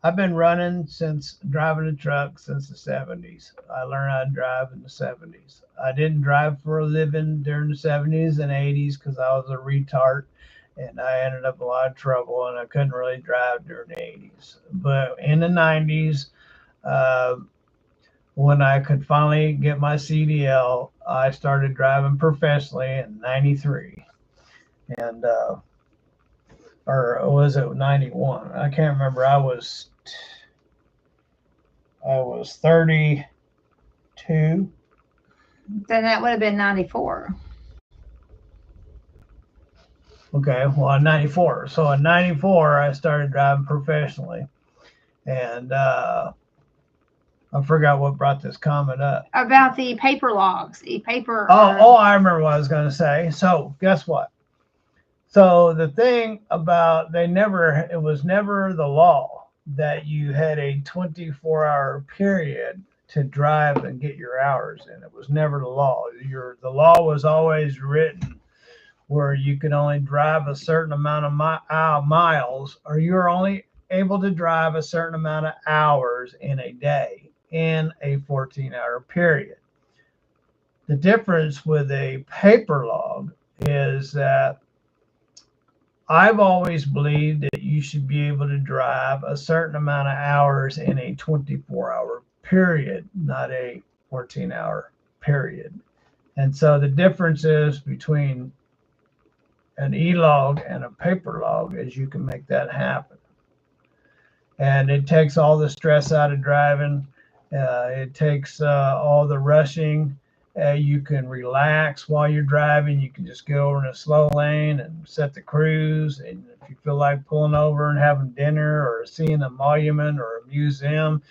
I've been running since driving a truck since the 70s. I learned how to drive in the 70s. I didn't drive for a living during the 70s and 80s because I was a retard and I ended up in a lot of trouble and I couldn't really drive during the 80s. But in the 90s, when I could finally get my CDL, I started driving professionally in 93. And or was it 91? I can't remember. I was 32. Then that would have been 94. Okay, well, in 94. So in 94, I started driving professionally. And I forgot what brought this comment up. About the paper logs. Oh, I remember what I was going to say. So guess what? So the thing about it was never the law that you had a 24-hour period to drive and get your hours in. It was never the law. The law was always written where you could only drive a certain amount of miles, or you're only able to drive a certain amount of hours in a day in a 14-hour period. The difference with a paper log is that I've always believed that you should be able to drive a certain amount of hours in a 24-hour period, not a 14-hour period. And so the difference is between an e-log and a paper log is you can make that happen. And it takes all the stress out of driving. It takes all the rushing. You can relax while you're driving. You can just go over in a slow lane and set the cruise. And if you feel like pulling over and having dinner or seeing a monument or a museum,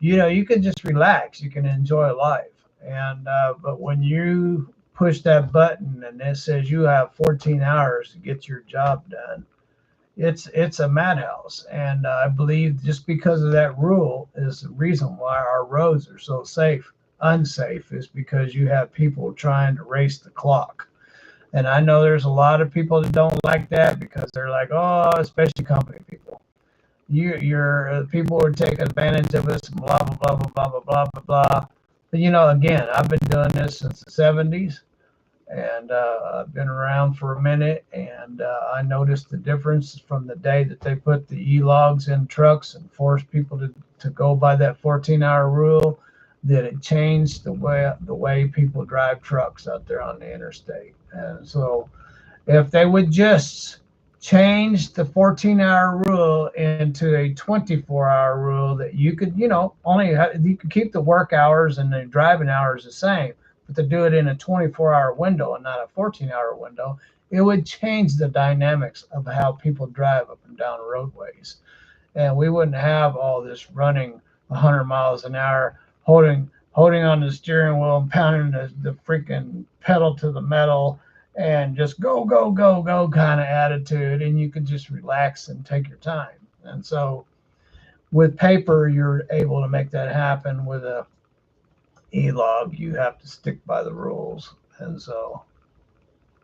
you can just relax. You can enjoy life. And but when you push that button and it says you have 14 hours to get your job done, it's a madhouse. And I believe just because of that rule is the reason why our roads are so unsafe is because you have people trying to race the clock. And I know there's a lot of people that don't like that because they're like, oh, especially company people. You're people are taking advantage of us, blah blah blah blah blah blah blah blah blah. But again, I've been doing this since the '70s, and I've been around for a minute, and I noticed the difference from the day that they put the e-logs in trucks and forced people to go by that 14-hour rule, that it changed the way people drive trucks out there on the interstate. And so if they would just change the 14-hour rule into a 24-hour rule that you could, you could keep the work hours and the driving hours the same, but to do it in a 24-hour window and not a 14-hour window, it would change the dynamics of how people drive up and down roadways. And we wouldn't have all this running 100 miles an hour, holding on the steering wheel and pounding the freaking pedal to the metal and just go, go, go, go kind of attitude. And you can just relax and take your time. And so with paper, you're able to make that happen. With a e-log, you have to stick by the rules. And so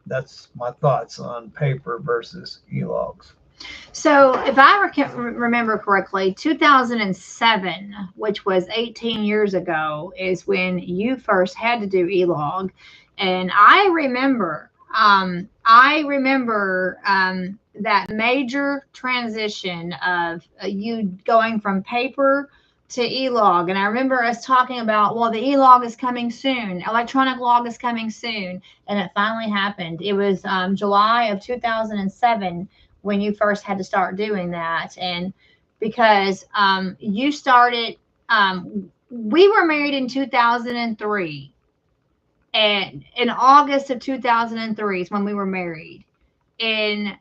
that's my thoughts on paper versus e-logs. So, if I remember correctly, 2007, which was 18 years ago, is when you first had to do e-log. And I remember that major transition of you going from paper to e-log. And I remember us talking about, well, the e-log is coming soon, electronic log is coming soon, and it finally happened. It was July of 2007 when you first had to start doing that. And because you started, we were married in 2003. And in August of 2003 is when we were married. In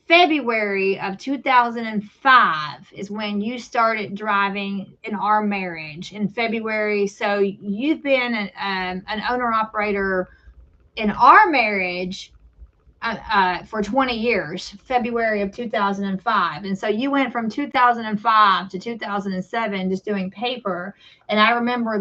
February of 2005 is when you started driving in our marriage in February. So you've been an owner operator in our marriage for 20 years, February of 2005. And so you went from 2005 to 2007 just doing paper. And I remember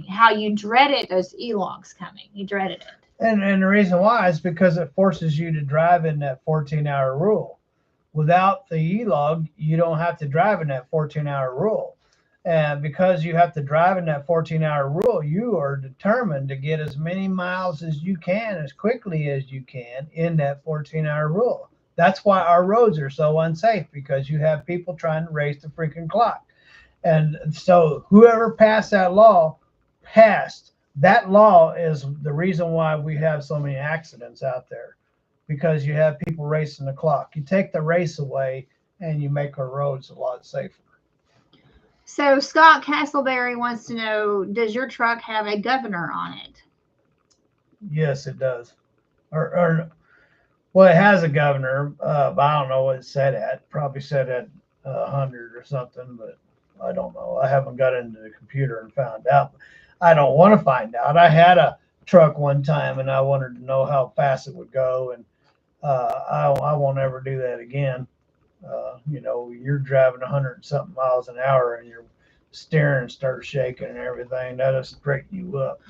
how you dreaded those e-logs coming. You dreaded it. And the reason why is because it forces you to drive in that 14-hour rule. Without the e-log, you don't have to drive in that 14-hour rule. And because you have to drive in that 14-hour rule, you are determined to get as many miles as you can, as quickly as you can in that 14-hour rule. That's why our roads are so unsafe, because you have people trying to race the freaking clock. And so whoever passed that law passed. That law is the reason why we have so many accidents out there, because you have people racing the clock. You take the race away and you make our roads a lot safer. So Scott Castleberry wants to know, does your truck have a governor on it? Yes, it does. Well, it has a governor, but I don't know what it said at. Probably said at 100 or something, but I don't know. I haven't got into the computer and found out. I don't want to find out. I had a truck one time, and I wanted to know how fast it would go, and I won't ever do that again. You're driving 100 something miles an hour and your steering starts shaking and everything. That'll straighten you up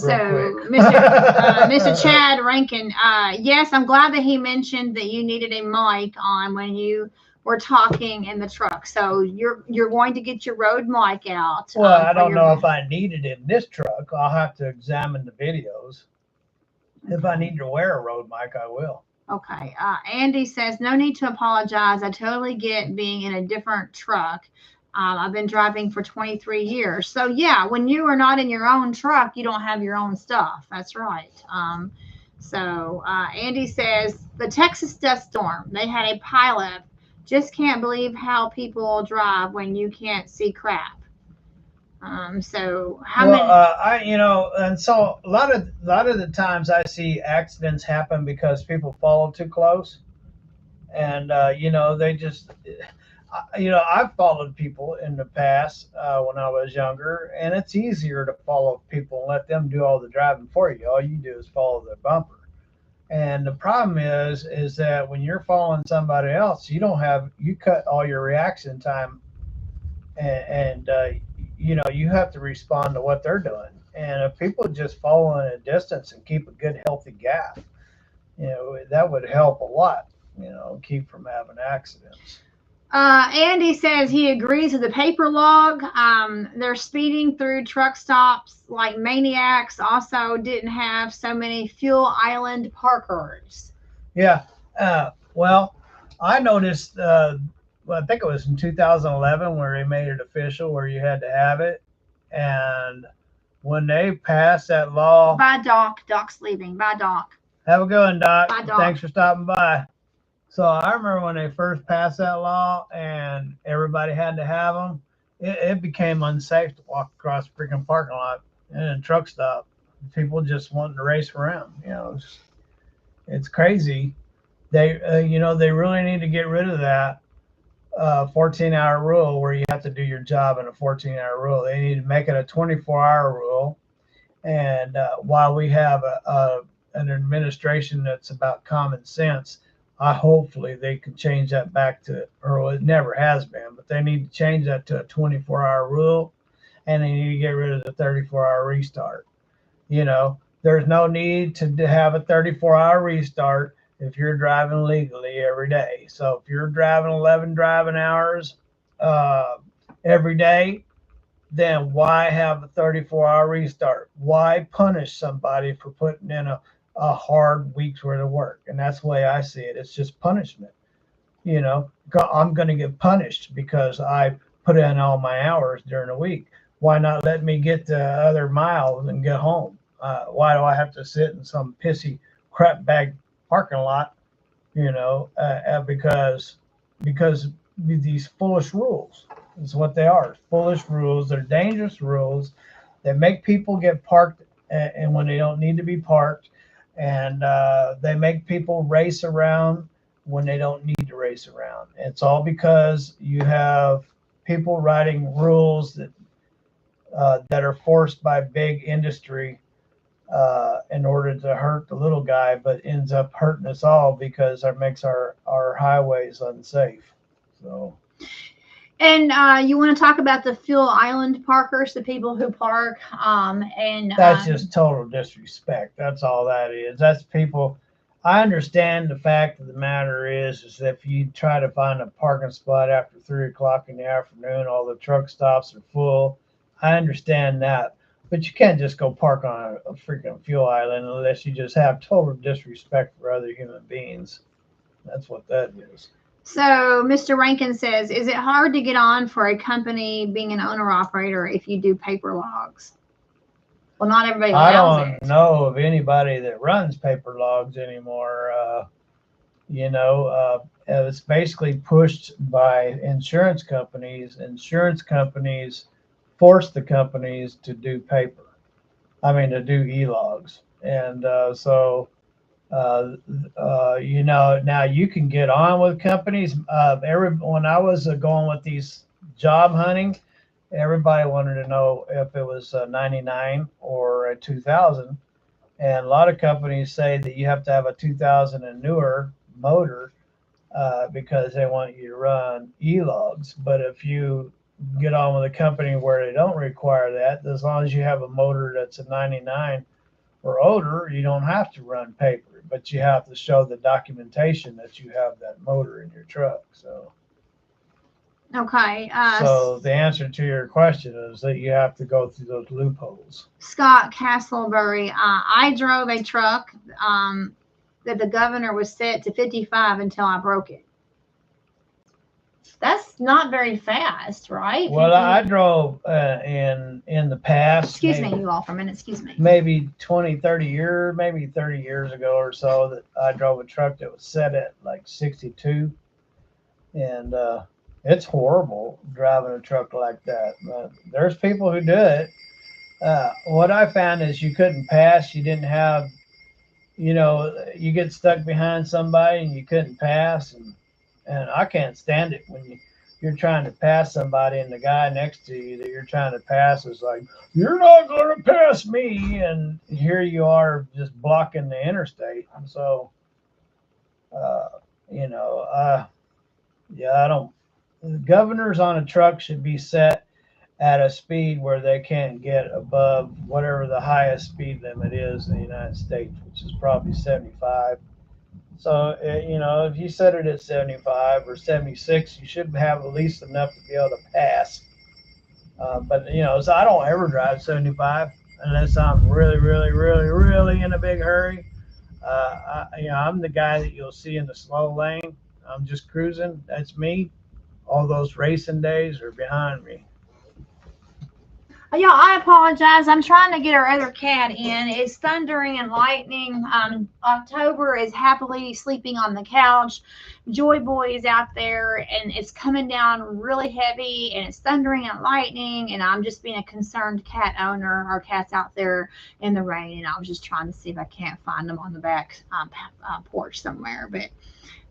real quick. Mr. Chad Rankin, yes, I'm glad that he mentioned that you needed a mic on when you were talking in the truck. So you're going to get your road mic out. Well, I don't know if I need it in this truck. I'll have to examine the videos. Okay. If I need to wear a road mic, I will. Okay. Andy says, no need to apologize. I totally get being in a different truck. I've been driving for 23 years. So, yeah, when you are not in your own truck, you don't have your own stuff. That's right. Andy says, the Texas dust storm, they had a pileup. Just can't believe how people drive when you can't see crap. And so a lot of the times I see accidents happen because people follow too close, and they just. I've followed people in the past when I was younger, and it's easier to follow people and let them do all the driving for you. All you do is follow their bumper. And the problem is that when you're following somebody else, you cut all your reaction time, and you have to respond to what they're doing. And if people just follow in a distance and keep a good healthy gap, that would help a lot. Keep from having accidents. Andy says he agrees with the paper log. They're speeding through truck stops like maniacs. Also, didn't have so many fuel island parkers. Yeah. Well, I noticed. Well, I think it was in 2011 where they made it official where you had to have it, and when they passed that law. Bye, Doc. Doc's leaving. Bye, Doc. Have a good one, Doc. Bye, Doc. Thanks for stopping by. So I remember when they first passed that law and everybody had to have them, it became unsafe to walk across the freaking parking lot in a truck stop. People just wanting to race around. It's crazy. They really need to get rid of that 14-hour rule where you have to do your job in a 14-hour rule. They need to make it a 24-hour rule. And while we have an administration that's about common sense, hopefully they can change that back to, or it never has been, but they need to change that to a 24-hour rule, and they need to get rid of the 34-hour restart. There's no need to have a 34-hour restart if you're driving legally every day. So if you're driving 11 driving hours every day, then why have a 34-hour restart? Why punish somebody for putting in a hard week's worth of work? And that's the way I see it. It's just punishment. I'm going to get punished because I put in all my hours during the week. Why not let me get the other miles and get home? Why do I have to sit in some pissy crap bag parking lot? Because these foolish rules is what they are. Foolish rules. They're dangerous rules that make people get parked and when they don't need to be parked, and they make people race around when they don't need to race around. It's all because you have people writing rules that are forced by big industry in order to hurt the little guy, but ends up hurting us all because it makes our highways unsafe. So. And you want to talk about the fuel island parkers, the people who park, and that's just total disrespect. That's all that is. That's people. I understand the fact of the matter is if you try to find a parking spot after 3 o'clock in the afternoon, all the truck stops are full. I understand that, but you can't just go park on a freaking fuel island unless you just have total disrespect for other human beings. That's what that is. So Mr. Rankin says, is it hard to get on for a company being an owner-operator if you do paper logs? Well, not everybody allows it. I don't know of anybody that runs paper logs anymore. It's basically pushed by insurance companies. Insurance companies force the companies to do to do e-logs. And now you can get on with companies. When I was going with these job hunting, everybody wanted to know if it was a 99 or a 2000. And a lot of companies say that you have to have a 2000 and newer motor because they want you to run e-logs. But if you get on with a company where they don't require that, as long as you have a motor that's a 99 or older, you don't have to run paper, but you have to show the documentation that you have that motor in your truck. So, okay. So the answer to your question is that you have to go through those loopholes. Scott Castleberry, I drove a truck that the governor was set to 55 until I broke it. That's not very fast, right? Well, I drove in the past. Excuse me, you all, for a minute. Excuse me. Maybe 20, 30 years, maybe 30 years ago or so, that I drove a truck that was set at like 62. And it's horrible driving a truck like that. But there's people who do it. What I found is you couldn't pass. You didn't have, you get stuck behind somebody and you couldn't pass. And I can't stand it you're trying to pass somebody, and the guy next to you that you're trying to pass is like, "You're not going to pass me," and here you are just blocking the interstate. And so, uh, you know, yeah, I don't. The governors on a truck should be set at a speed where they can't get above whatever the highest speed limit is in the United States, which is probably 75. So, if you set it at 75 or 76, you should have at least enough to be able to pass. But, so I don't ever drive 75 unless I'm really, really, really, really in a big hurry. I'm the guy that you'll see in the slow lane. I'm just cruising. That's me. All those racing days are behind me. Y'all, I apologize. I'm trying to get our other cat in. It's thundering and lightning. October is happily sleeping on the couch. Joy Boy is out there, and it's coming down really heavy, and it's thundering and lightning. And I'm just being a concerned cat owner. Our cat's out there in the rain, and I was just trying to see if I can't find them on the back porch somewhere. But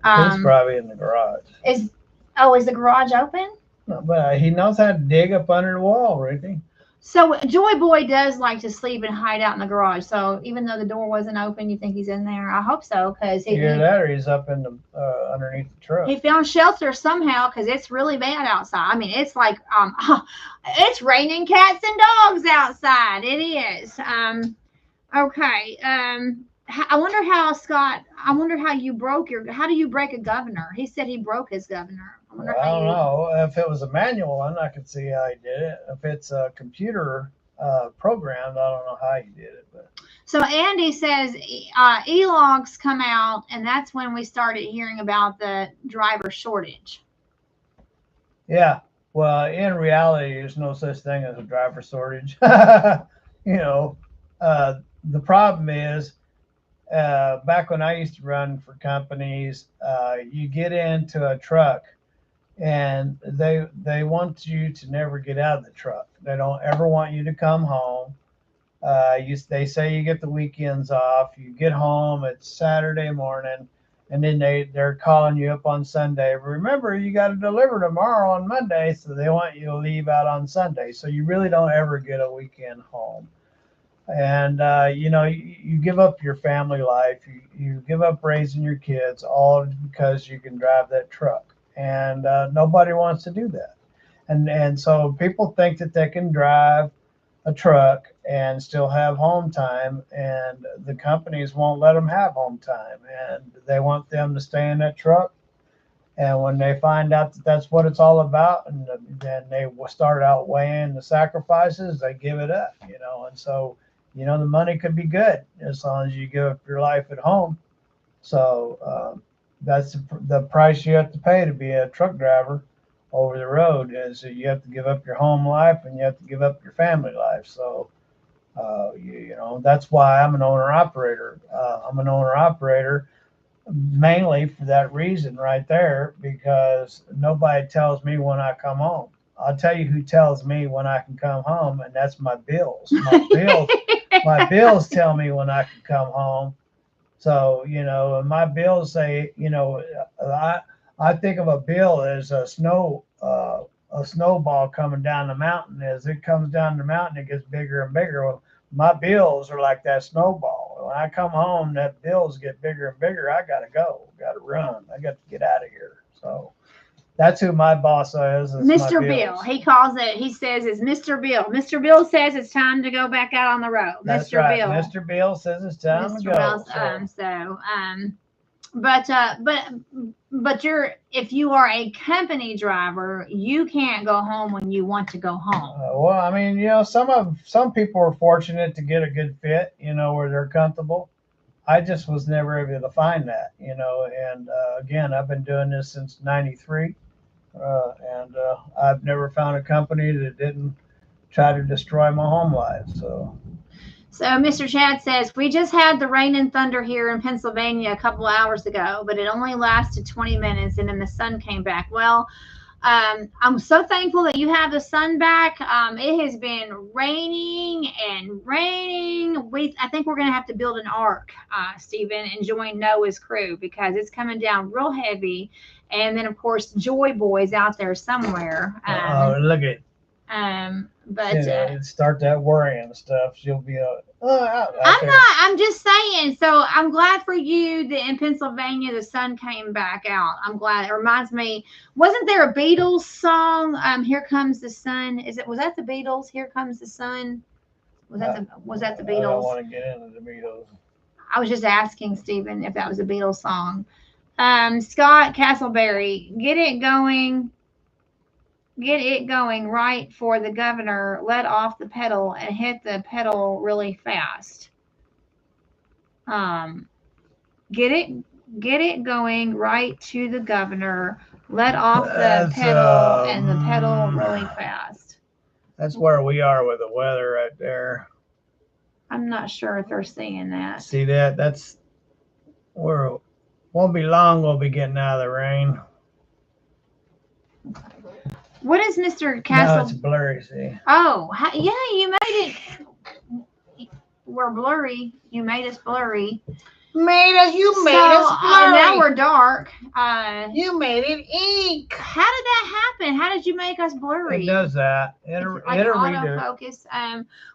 He's probably in the garage. Is the garage open? No, but he knows how to dig up under the wall, Ruthie. So Joy Boy does like to sleep and hide out in the garage. So even though the door wasn't open, you think he's in there? I hope so, because either that or he's up in the underneath the truck. He found shelter somehow, because it's really bad outside. I mean, it's like it's raining cats and dogs outside. It is. Okay. I wonder how Scott. I wonder how you broke your. How do you break a governor? He said he broke his governor. I don't know. If it was a manual one, I could see how he did it. If it's a computer programmed, I don't know how he did it. But so Andy says e-logs come out, and that's when we started hearing about the driver shortage. Yeah. Well, in reality, there's no such thing as a driver shortage. The problem is, back when I used to run for companies, you get into a truck and they want you to never get out of the truck. They don't ever want you to come home. They say you get the weekends off. You get home, it's Saturday morning, and then they're calling you up on Sunday. Remember, you got to deliver tomorrow on Monday, so they want you to leave out on Sunday. So you really don't ever get a weekend home. And, you give up your family life. You give up raising your kids, all because you can drive that truck. And nobody wants to do that. And so people think that they can drive a truck and still have home time, and the companies won't let them have home time. And they want them to stay in that truck. And when they find out that that's what it's all about, and then they start outweighing the sacrifices, they give it up, And so, the money could be good as long as you give up your life at home. So that's the price you have to pay to be a truck driver over the road, is you have to give up your home life and you have to give up your family life. So, that's why I'm an owner operator. I'm an owner operator mainly for that reason right there, because nobody tells me when I come home. I'll tell you who tells me when I can come home, and that's my bills. My bills tell me when I can come home. So, and my bills say, I think of a bill as a snowball coming down the mountain. As it comes down the mountain, it gets bigger and bigger. Well, my bills are like that snowball. When I come home, that bills get bigger and bigger. I got to go, got to run. I got to get out of here. So that's who my boss is. Mr. Bill. He calls it, he says it's Mr. Bill. Mr. Bill says it's time to go back out on the road. That's Mr. right. Bill. Mr. Bill says it's time to go. But if you are a company driver, you can't go home when you want to go home. Some people are fortunate to get a good fit, where they're comfortable. I just was never able to find that, and again, I've been doing this since '93. And I've never found a company that didn't try to destroy my home life. So Mr. Chad says, we just had the rain and thunder here in Pennsylvania a couple of hours ago, but it only lasted 20 minutes, and then the sun came back. Well, I'm so thankful that you have the sun back. It has been raining and raining. I think we're going to have to build an ark, Stephen, and join Noah's crew because it's coming down real heavy. And then, of course, Joy Boy's out there somewhere. Look at. But start that worrying stuff. She'll be I'm just saying. So I'm glad for you that in Pennsylvania the sun came back out. I'm glad. It reminds me. Wasn't there a Beatles song? Here Comes the Sun. Was that the Beatles? Here Comes the Sun. Was that the Beatles? I don't want to get into the Beatles. I was just asking Stephen if that was a Beatles song. Scott Castleberry, get it going right for the governor. Let off the pedal and hit the pedal really fast. Get it going right to the governor. Let off the pedal and the pedal really fast. That's where we are with the weather right there. I'm not sure if they're saying that. See that? That's where won't be long. We'll be getting out of the rain. What is Mr. Castle? No, it's blurry. See? Oh, yeah, you made it. We're blurry. You made us blurry. You made us blurry. Now we're dark. You made it ink. How did that happen? How did you make us blurry? It does that. It'll autofocus.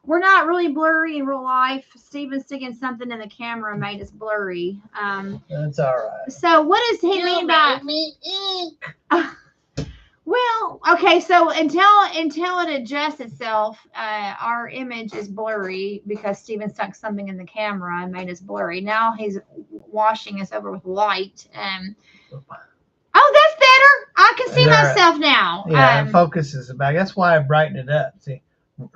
We're not really blurry in real life. Steven's sticking something in the camera and made us blurry. That's all right. So what does he mean by me ink? Well, okay, so until it adjusts itself, our image is blurry because Steven stuck something in the camera and made us blurry. Now he's washing us over with light. Oh, that's better. I can see myself now. Yeah, it focuses back. That's why I brighten it up. See,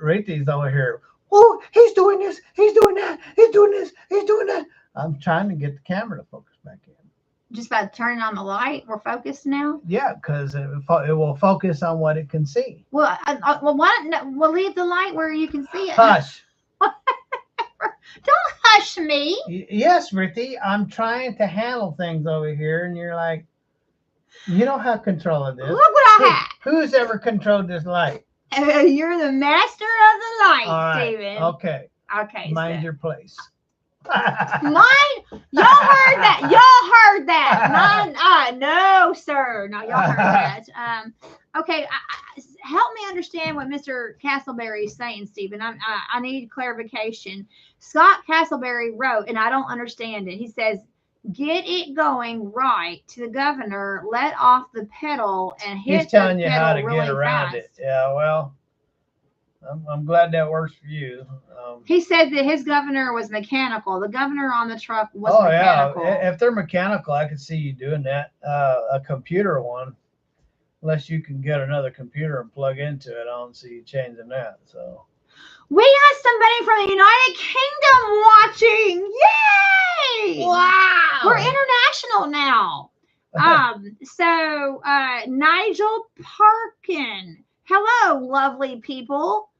Reti's over here. Oh, he's doing this. He's doing that. He's doing this. He's doing that. I'm trying to get the camera to focus back in. Just by turning on the light, we're focused now. Yeah, because it will focus on what it can see. Well, we'll leave the light where you can see it. Hush. Don't hush me. Yes, Ricky, I'm trying to handle things over here, and you're like, you don't have control of this. Look what I have. Who's ever controlled this light? You're the master of the light, all right. Stephen. Okay. Mind your place. Mine? Y'all heard that. Y'all heard that. Mine? No, sir. No, y'all heard that. Okay. Help me understand what Mr. Castleberry is saying, Stephen. I need clarification. Scott Castleberry wrote, and I don't understand it. He says, get it going right to the governor, let off the pedal, and hit He's telling the you pedal how to really get around fast. it. Yeah, well, I'm glad that works for you. He said that his governor was mechanical. The governor on the truck was mechanical. Yeah. If they're mechanical, I could see you doing that. A computer one, unless you can get another computer and plug into it, I don't see you changing that. So we got somebody from the United Kingdom watching. Yay! Wow. We're international now. So Nigel Parkin. Hello, lovely people.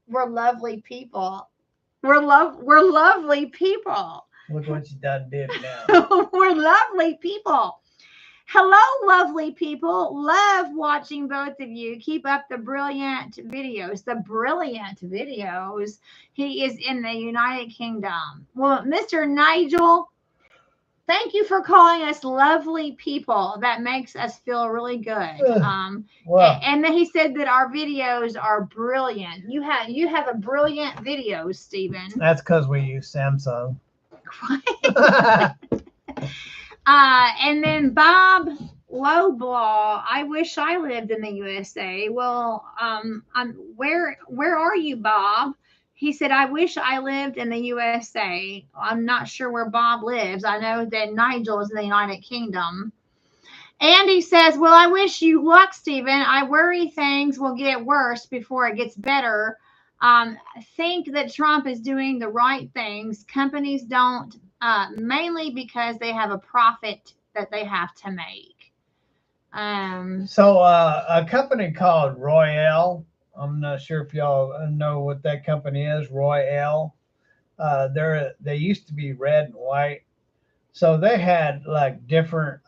We're lovely people. We're lovely people. Look what you done did now. We're lovely people. Hello, lovely people. Love watching both of you. Keep up the brilliant videos. The brilliant videos. He is in the United Kingdom. Well, Mr. Nigel, thank you for calling us lovely people. That makes us feel really good. Wow. And then he said that our videos are brilliant. You have a brilliant video, Stephen. That's because we use Samsung. And then Bob Lowblaw, I wish I lived in the USA. Well, where are you, Bob? He said, I wish I lived in the USA. I'm not sure where Bob lives. I know that Nigel is in the United Kingdom. And he says, well, I wish you luck, Stephen. I worry things will get worse before it gets better. Think that Trump is doing the right things. Companies don't, mainly because they have a profit that they have to make. So a company called Royale, I'm not sure if y'all know what that company is, Royale. They used to be red and white. So they had like different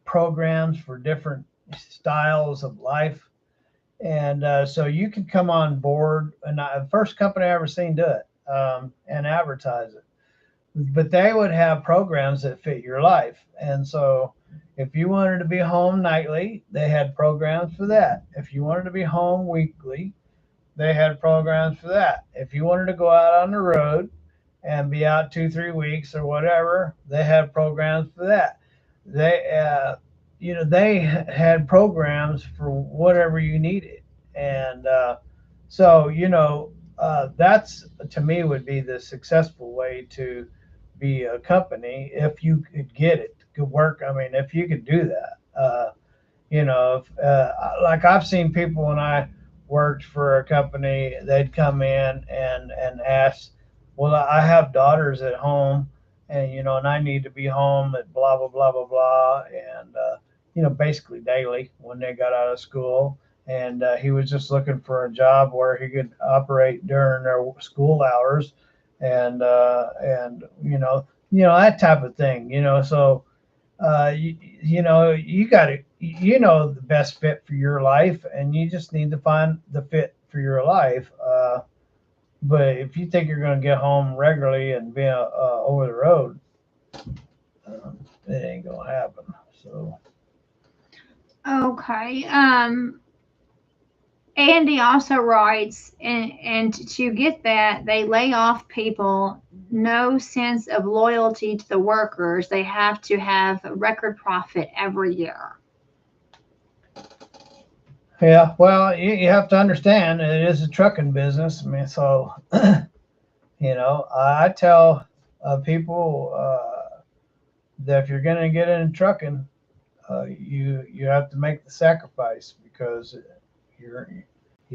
programs for different styles of life. And so you could come on board. And the first company I ever seen do it. and advertise it. But they would have programs that fit your life. And so if you wanted to be home nightly, they had programs for that. If you wanted to be home weekly, they had programs for that. If you wanted to go out on the road and be out 2, 3 weeks or whatever, they had programs for that. They had programs for whatever you needed. And so, that's to me would be the successful way to be a company if you could get it to work. I mean, if you could do that. Like I've seen people when I worked for a company, they'd come in and ask, well, I have daughters at home, and I need to be home at blah blah blah blah blah, and basically daily when they got out of school. And he was just looking for a job where he could operate during their school hours, and that type of thing. So you got to the best fit for your life, and you just need to find the fit for your life. But if you think you're going to get home regularly and be over the road, it ain't going to happen. So okay. Andy also writes, and to get that, they lay off people, no sense of loyalty to the workers. They have to have a record profit every year. yeah, well, you have to understand it is a trucking business. I mean, so I tell people that if you're going to get into trucking, you have to make the sacrifice, because you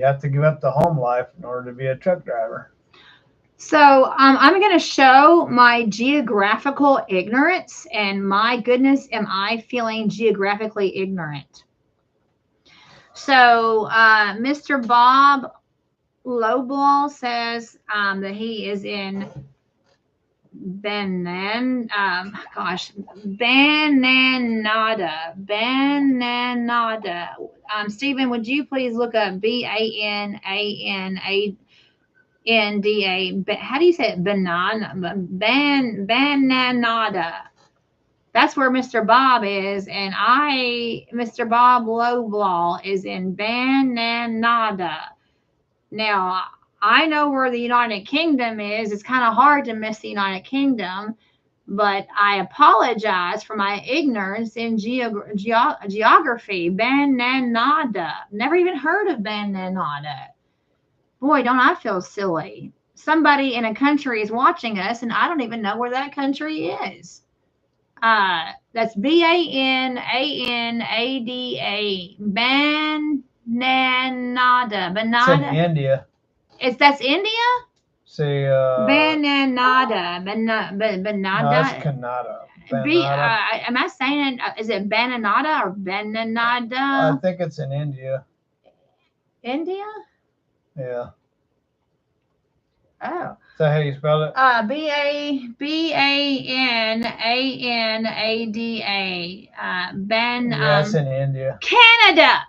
have to give up the home life in order to be a truck driver. So I'm going to show my geographical ignorance, and my goodness, am I feeling geographically ignorant. So Mr. Bob Lowball says that he is in Bananada. Stephen, would you please look up Bananada? How do you say it? Bananada. That's where Mr. Bob is, and Mr. Bob Lowball is in Bananada. Now, I know where the United Kingdom is. It's kind of hard to miss the United Kingdom, but I apologize for my ignorance in geography. Bananada. Never even heard of Bananada. Boy, don't I feel silly. Somebody in a country is watching us, and I don't even know where that country is. That's Bananada. Bananada. It's in India. That's India? Say Bananada. Banada. No, that's Kannada. Am I saying it? Is it Bananada or Bananada? I think it's in India. India? Yeah. Oh. Is that how you spell it? Bananada. Yes, in India. Canada.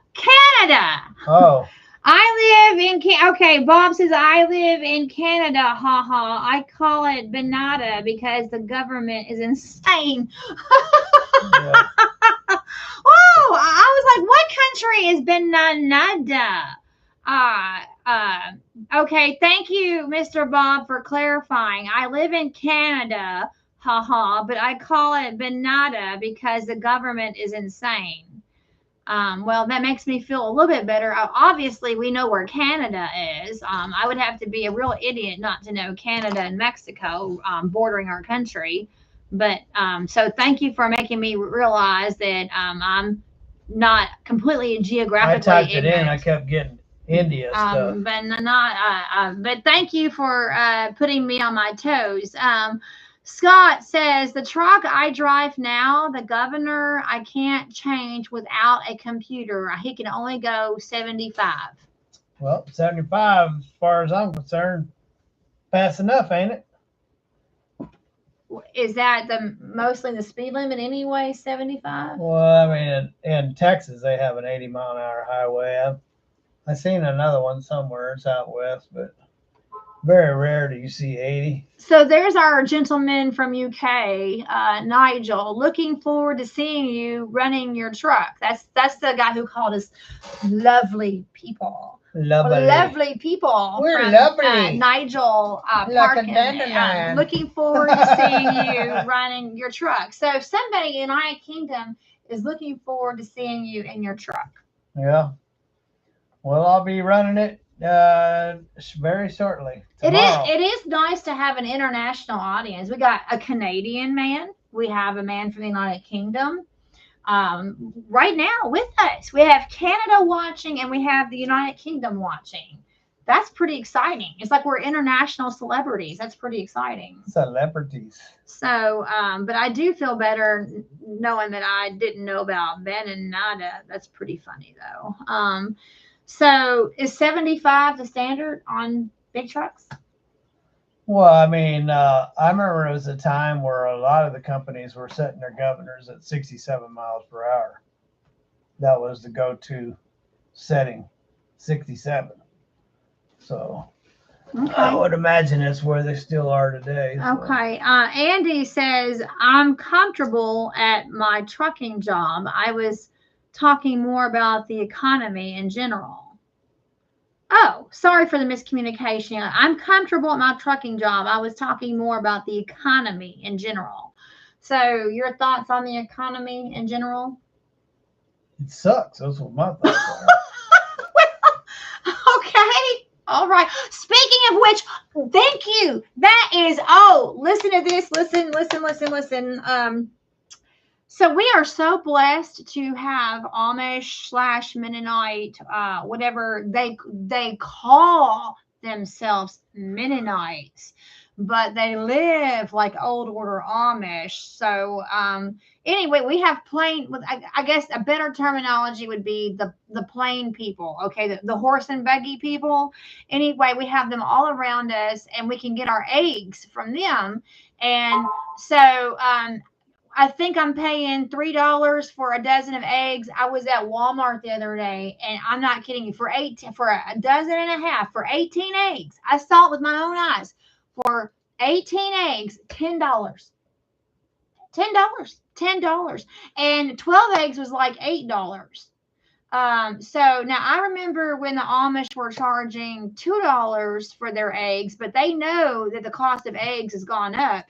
Oh. I live in okay, Bob says I live in Canada. Ha ha. I call it Banada because the government is insane. Yeah. Whoa! I was like, what country is Banada? Okay, thank you, Mr. Bob, for clarifying. I live in Canada, haha, but I call it Banada because the government is insane. Well, that makes me feel a little bit better. Obviously, we know where Canada is. I would have to be a real idiot not to know Canada and Mexico bordering our country. But so thank you for making me realize that I'm not completely geographically I typed ignorant. it in. I kept getting India stuff. But thank you for putting me on my toes. Scott says the truck I drive now, the governor, I can't change without a computer. He can only go 75. Well, 75, as far as I'm concerned, fast enough, ain't it? Is that mostly the speed limit anyway, 75? Well, I mean, in Texas, they have an 80-mile-an-hour highway. I've seen another one somewhere. It's out west, but Very rare do you see 80. So there's our gentleman from UK, Nigel. Looking forward to seeing you running your truck. That's the guy who called us lovely people. Lovely people. We're from, lovely. Nigel Like a Parkin. dandelion. Looking forward to seeing you running your truck. So if somebody in the United Kingdom is looking forward to seeing you in your truck. Yeah. Well, I'll be running it very shortly. Tomorrow. It is nice to have an international audience. We got a Canadian man. We have a man from the United Kingdom. Right now with us, we have Canada watching and we have the United Kingdom watching. That's pretty exciting. It's like we're international celebrities. That's pretty exciting. Celebrities. So, but I do feel better knowing that I didn't know about Ben and Nada. That's pretty funny though. So is 75 the standard on big trucks? Well, I mean, I remember it was a time where a lot of the companies were setting their governors at 67 miles per hour. That was the go-to setting, 67. So okay. I would imagine it's where they still are today. So. Okay. Andy says, I'm comfortable at my trucking job. I was talking more about the economy in general. Oh, sorry for the miscommunication. I'm comfortable at my trucking job. I was talking more about the economy in general. So your thoughts on the economy in general? It sucks. That's what my thoughts are. Well, okay. All right. Speaking of which, thank you. That is, oh, listen to this. Listen. So we are so blessed to have Amish / Mennonite, whatever they call themselves, Mennonites, but they live like old order Amish. So anyway, we have plain. I guess a better terminology would be the plain people. Okay, the horse and buggy people. Anyway, we have them all around us, and we can get our eggs from them. And so I think I'm paying $3 for a dozen of eggs. I was at Walmart the other day, and I'm not kidding you. For a dozen and a half, for 18 eggs, I saw it with my own eyes. For 18 eggs, $10. $10. And 12 eggs was like $8. So now I remember when the Amish were charging $2 for their eggs, but they know that the cost of eggs has gone up.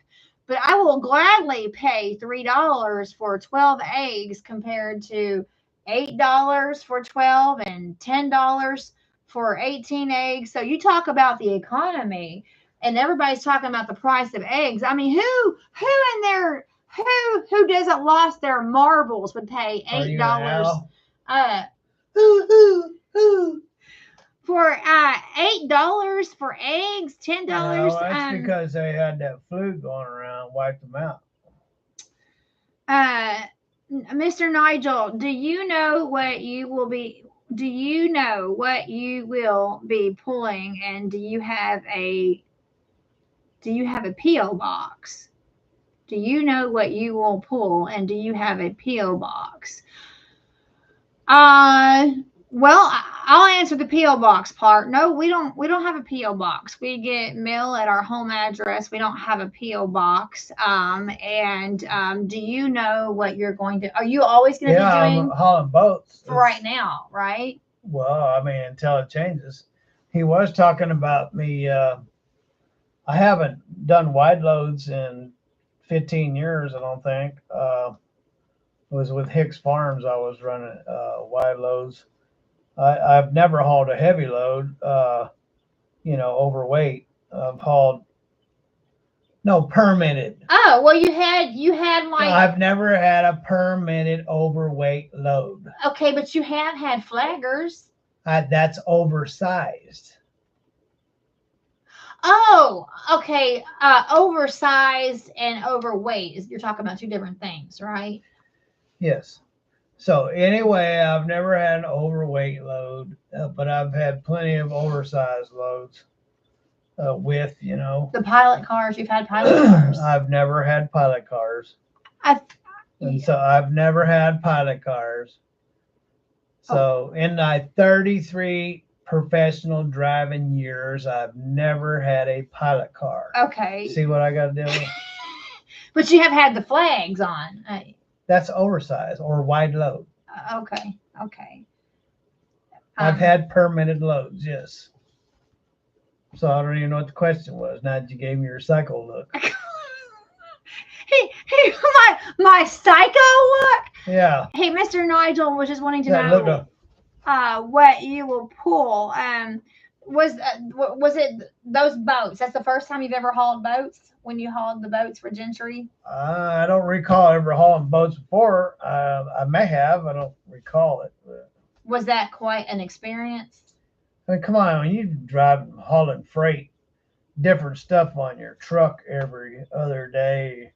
But I will gladly pay $3 for 12 eggs compared to $8 for 12 and $10 for 18 eggs. So you talk about the economy, and everybody's talking about the price of eggs. I mean, who in there who doesn't lost their marbles would pay $8? Who? For $8 for eggs, $10. No, that's because they had that flu going around, wiped them out. Mr. Nigel, do you know what you will be? Do you know what you will be pulling? And do you have a PO box? Do you know what you will pull? And do you have a PO box? Well, I'll answer the PO box part. No, we don't have a PO box. We get mail at our home address. We don't have a PO box. Do you know what you're going to? Are you always going to be doing? I'm hauling boats for right now, right? Well, I mean, until it changes. He was talking about me. I haven't done wide loads in 15 years. I don't think. It was with Hicks Farms. I was running wide loads. I've never hauled a heavy load, overweight. I've hauled permitted. Oh, well, you had like. No, I've never had a permitted overweight load. Okay, but you have had flaggers. That's oversized. Oh, okay. Oversized and overweight you're talking about two different things, right? Yes. So anyway, I've never had an overweight load, but I've had plenty of oversized loads with, the pilot cars. You've had pilot cars. I've never had pilot cars. So I've never had pilot cars. So in my 33 professional driving years, I've never had a pilot car. Okay. See what I got to deal with? But you have had the flags on. That's oversized or wide load. Okay. Okay. I've had permitted loads, yes. So I don't even know what the question was. Now that you gave me your psycho look. Hey, my psycho look. Yeah. Hey, Mr. Nigel was just wanting to know what you will pull. Was it those boats? That's the first time you've ever hauled boats? When you hauled the boats for Gentry? I don't recall ever hauling boats before. I may have. I don't recall it. But... Was that quite an experience? I mean, come on, when you drive hauling freight, different stuff on your truck every other day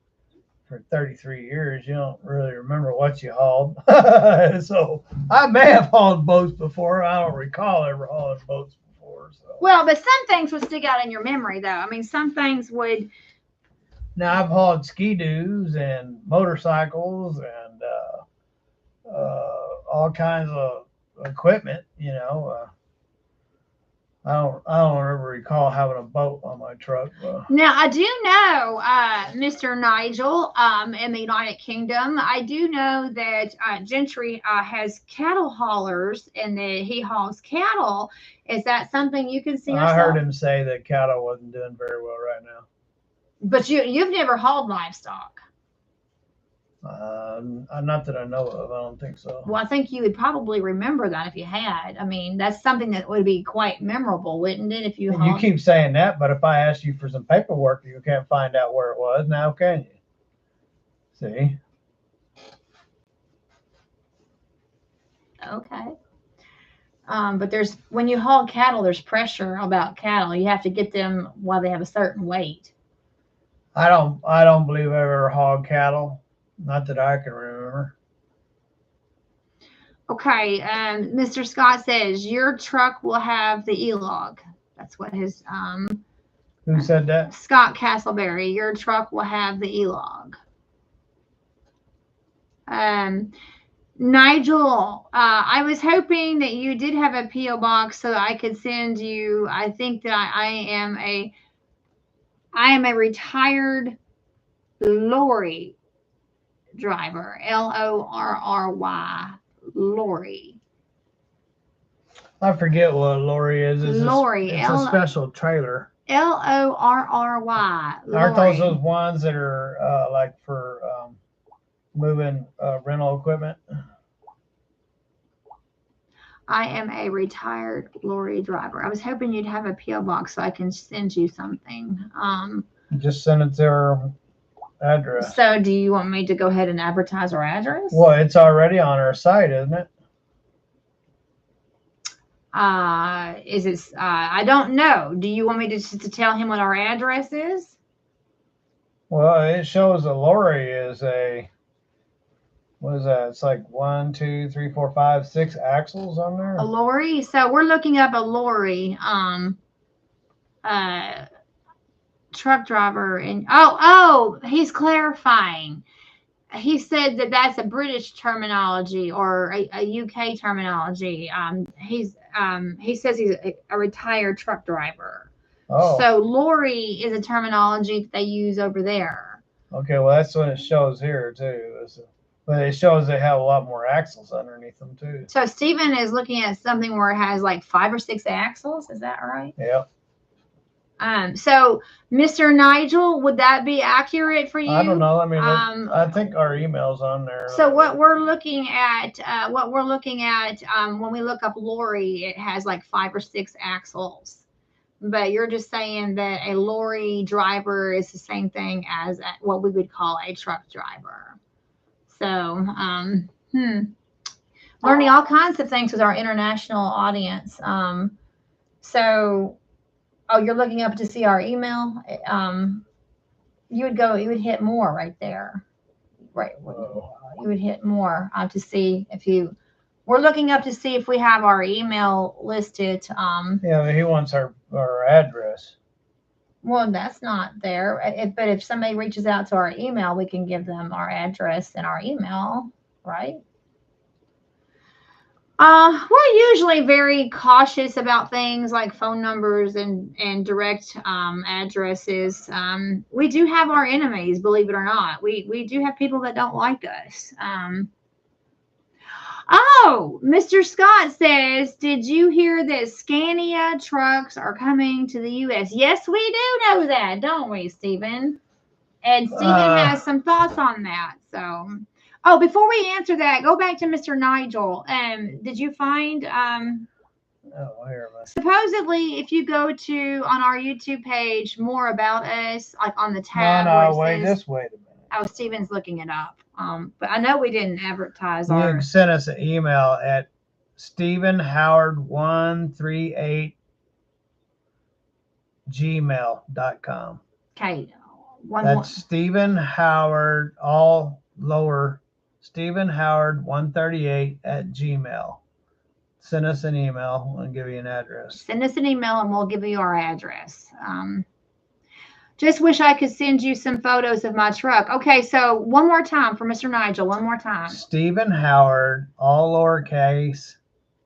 for 33 years, you don't really remember what you hauled. So I may have hauled boats before. I don't recall ever hauling boats before. So. Well, but some things would stick out in your memory, though. I mean, some things would. Now, I've hauled ski-doos and motorcycles and all kinds of equipment, you know. I don't ever recall having a boat on my truck. Now I do know, Mr. Nigel, in the United Kingdom, I do know that Gentry has cattle haulers and that he hauls cattle. Is that something you can see yourself? I heard him say that cattle wasn't doing very well right now. But you've never hauled livestock. Not that I know of. I don't think so. Well, I think you would probably remember that if you had. I mean, that's something that would be quite memorable, wouldn't it? If you hauled... You keep saying that, but if I asked you for some paperwork, you can't find out where it was. Now, can you? See? Okay. But when you haul cattle, there's pressure about cattle. You have to get them while they have a certain weight. I don't believe I ever hauled cattle. Not that I can remember. Okay, Mr. Scott says your truck will have the E-log. That's what his Who said that? Scott Castleberry. Your truck will have the E-log. Nigel, I was hoping that you did have a P.O. box so I could send you. I think that I am a retired lorry driver. Lorry. Lorry. I forget what a lorry is. It's lorry. It's a special trailer. Lorry. Aren't those ones that are like for moving rental equipment? I am a retired lorry driver. I was hoping you'd have a P.O. box so I can send you something. Just send it to our address. So do you want me to go ahead and advertise our address? Well, it's already on our site, isn't it? Is it? I don't know. Do you want me to tell him what our address is? Well, it shows a lorry is a... What is that? It's like 1, 2, 3, 4, 5, 6 axles on there. A lorry. So we're looking up a lorry. Truck driver, and he's clarifying. He said that that's a British terminology or a UK terminology. He says he's a retired truck driver. Oh. So lorry is a terminology that they use over there. Okay, well that's what it shows here too. But it shows they have a lot more axles underneath them too. So Stephen is looking at something where it has like 5 or 6 axles. Is that right? Yeah. So Mr. Nigel, would that be accurate for you? I don't know. I mean, I think our email's on there. So what we're looking at, when we look up lorry, it has like 5 or 6 axles. But you're just saying that a lorry driver is the same thing as what we would call a truck driver. So, learning all kinds of things with our international audience. You're looking up to see our email. You would hit more right there. Right. You would hit more to see we're looking up to see if we have our email listed. Yeah, but he wants our address. Well, that's not there. But if somebody reaches out to our email, we can give them our address and our email, right? We're usually very cautious about things like phone numbers and direct addresses. We do have our enemies, believe it or not. We do have people that don't like us. Oh, Mr. Scott says, did you hear that Scania trucks are coming to the U.S.? Yes, we do know that, don't we, Stephen? And Stephen has some thoughts on that. So, oh, before we answer that, go back to Mr. Nigel. Did you find supposedly if you go to on our YouTube page more about us, like on the tab? No, wait a minute. Oh, Stephen's looking it up. But I know we didn't advertise you our. You can send us an email at StephenHoward138 gmail.com. Okay. That's Stephen Howard, all lower, Stephen Howard138 at gmail. Send us an email and give you an address. Send us an email and we'll give you our address. Just wish I could send you some photos of my truck. Okay, so one more time for Mr. Nigel. One more time. Stephen Howard, all lowercase,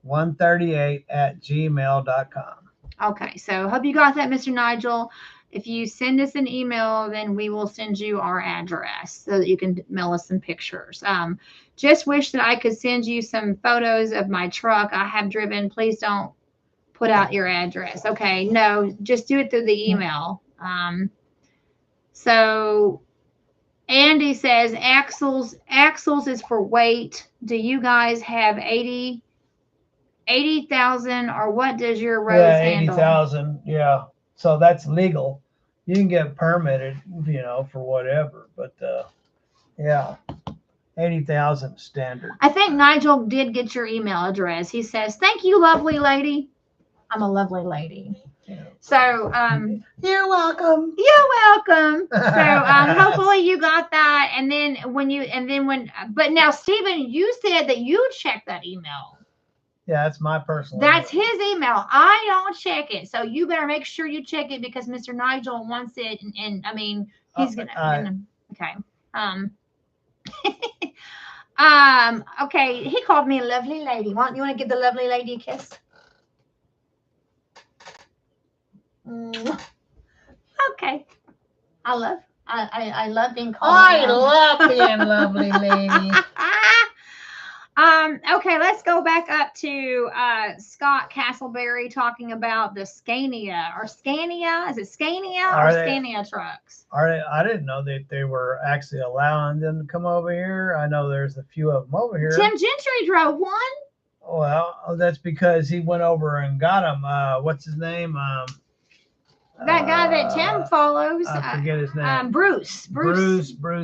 138 at gmail.com. Okay, so hope you got that, Mr. Nigel. If you send us an email, then we will send you our address so that you can mail us some pictures. Just wish that I could send you some photos of my truck I have driven. Please don't put out your address. Okay, no, just do it through the email. So Andy says axles is for weight. Do you guys have 80,000 or what does your roads handle? 80,000. Yeah. So that's legal. You can get permitted, for whatever, but yeah. 80,000 standard. I think Nigel did get your email address. He says, "Thank you, lovely lady." I'm a lovely lady. Yeah. So, you're welcome. You're welcome. So, hopefully you got that. But now, Stephen, you said that you checked that email. Yeah, that's my personal. That's email. His email. I don't check it. So you better make sure you check it because Mr. Nigel wants it. And I mean, he's gonna okay. Okay. He called me a lovely lady. You want to give the lovely lady a kiss? Okay. I love being called. I love being lovely lady. Okay, let's go back up to Scott Castleberry talking about the Scania or Scania. Is it Scania or Scania trucks? I didn't know that they were actually allowing them to come over here. I know there's a few of them over here. Tim Gentry drove one. Well, that's because he went over and got them. What's his name? That guy that Tim follows. I forget his name. Bruce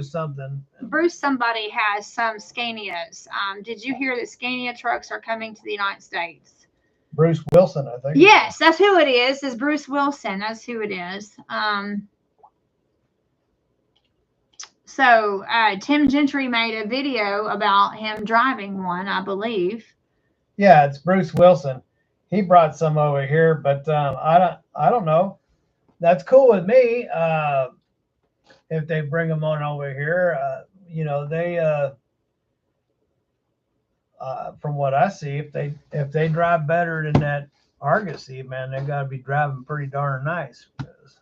something. Bruce somebody has some Scanias. Did you hear that Scania trucks are coming to the United States? Bruce Wilson, I think. Yes, that's who it is. Is Bruce Wilson. That's who it is. So Tim Gentry made a video about him driving one, I believe. Yeah, it's Bruce Wilson. He brought some over here, but I don't know. That's cool with me. If they bring them on over here, they from what I see, if they drive better than that Argosy, man, they got to be driving pretty darn nice. Because,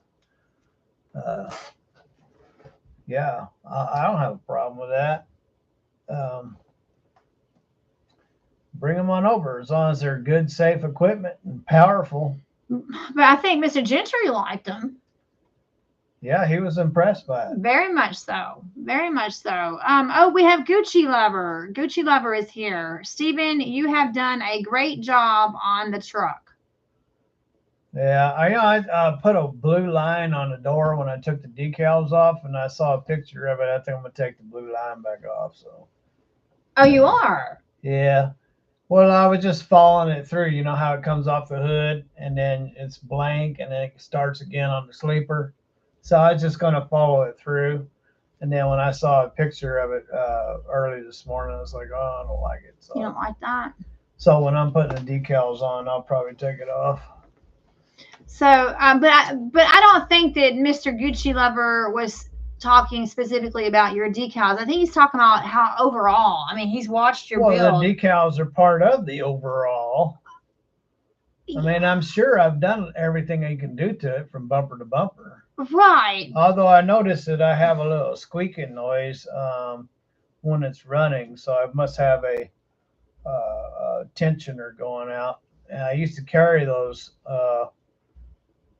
yeah, I don't have a problem with that. Bring them on over as long as they're good, safe equipment and powerful. But I think Mr. Gentry liked them. Yeah, he was impressed by it. Very much so. Very much so. Oh, we have Gucci Lover. Gucci Lover is here. Stephen, you have done a great job on the truck. Yeah, I put a blue line on the door when I took the decals off, and I saw a picture of it. I think I'm going to take the blue line back off. So. Oh, you are? Yeah. Well, I was just following it through. You know how it comes off the hood and then it's blank and then it starts again on the sleeper. So I was just going to follow it through. And then when I saw a picture of it early this morning, I was like, oh, I don't like it. So, you don't like that? So when I'm putting the decals on, I'll probably take it off. So, but I don't think that Mr. Gucci Lover was talking specifically about your decals. I think he's talking about how overall. I mean, he's watched your build. The decals are part of the overall. I mean, I'm sure I've done everything I can do to it from bumper to bumper. Right. Although I noticed that I have a little squeaking noise when it's running, so I must have a tensioner going out. And I used to carry those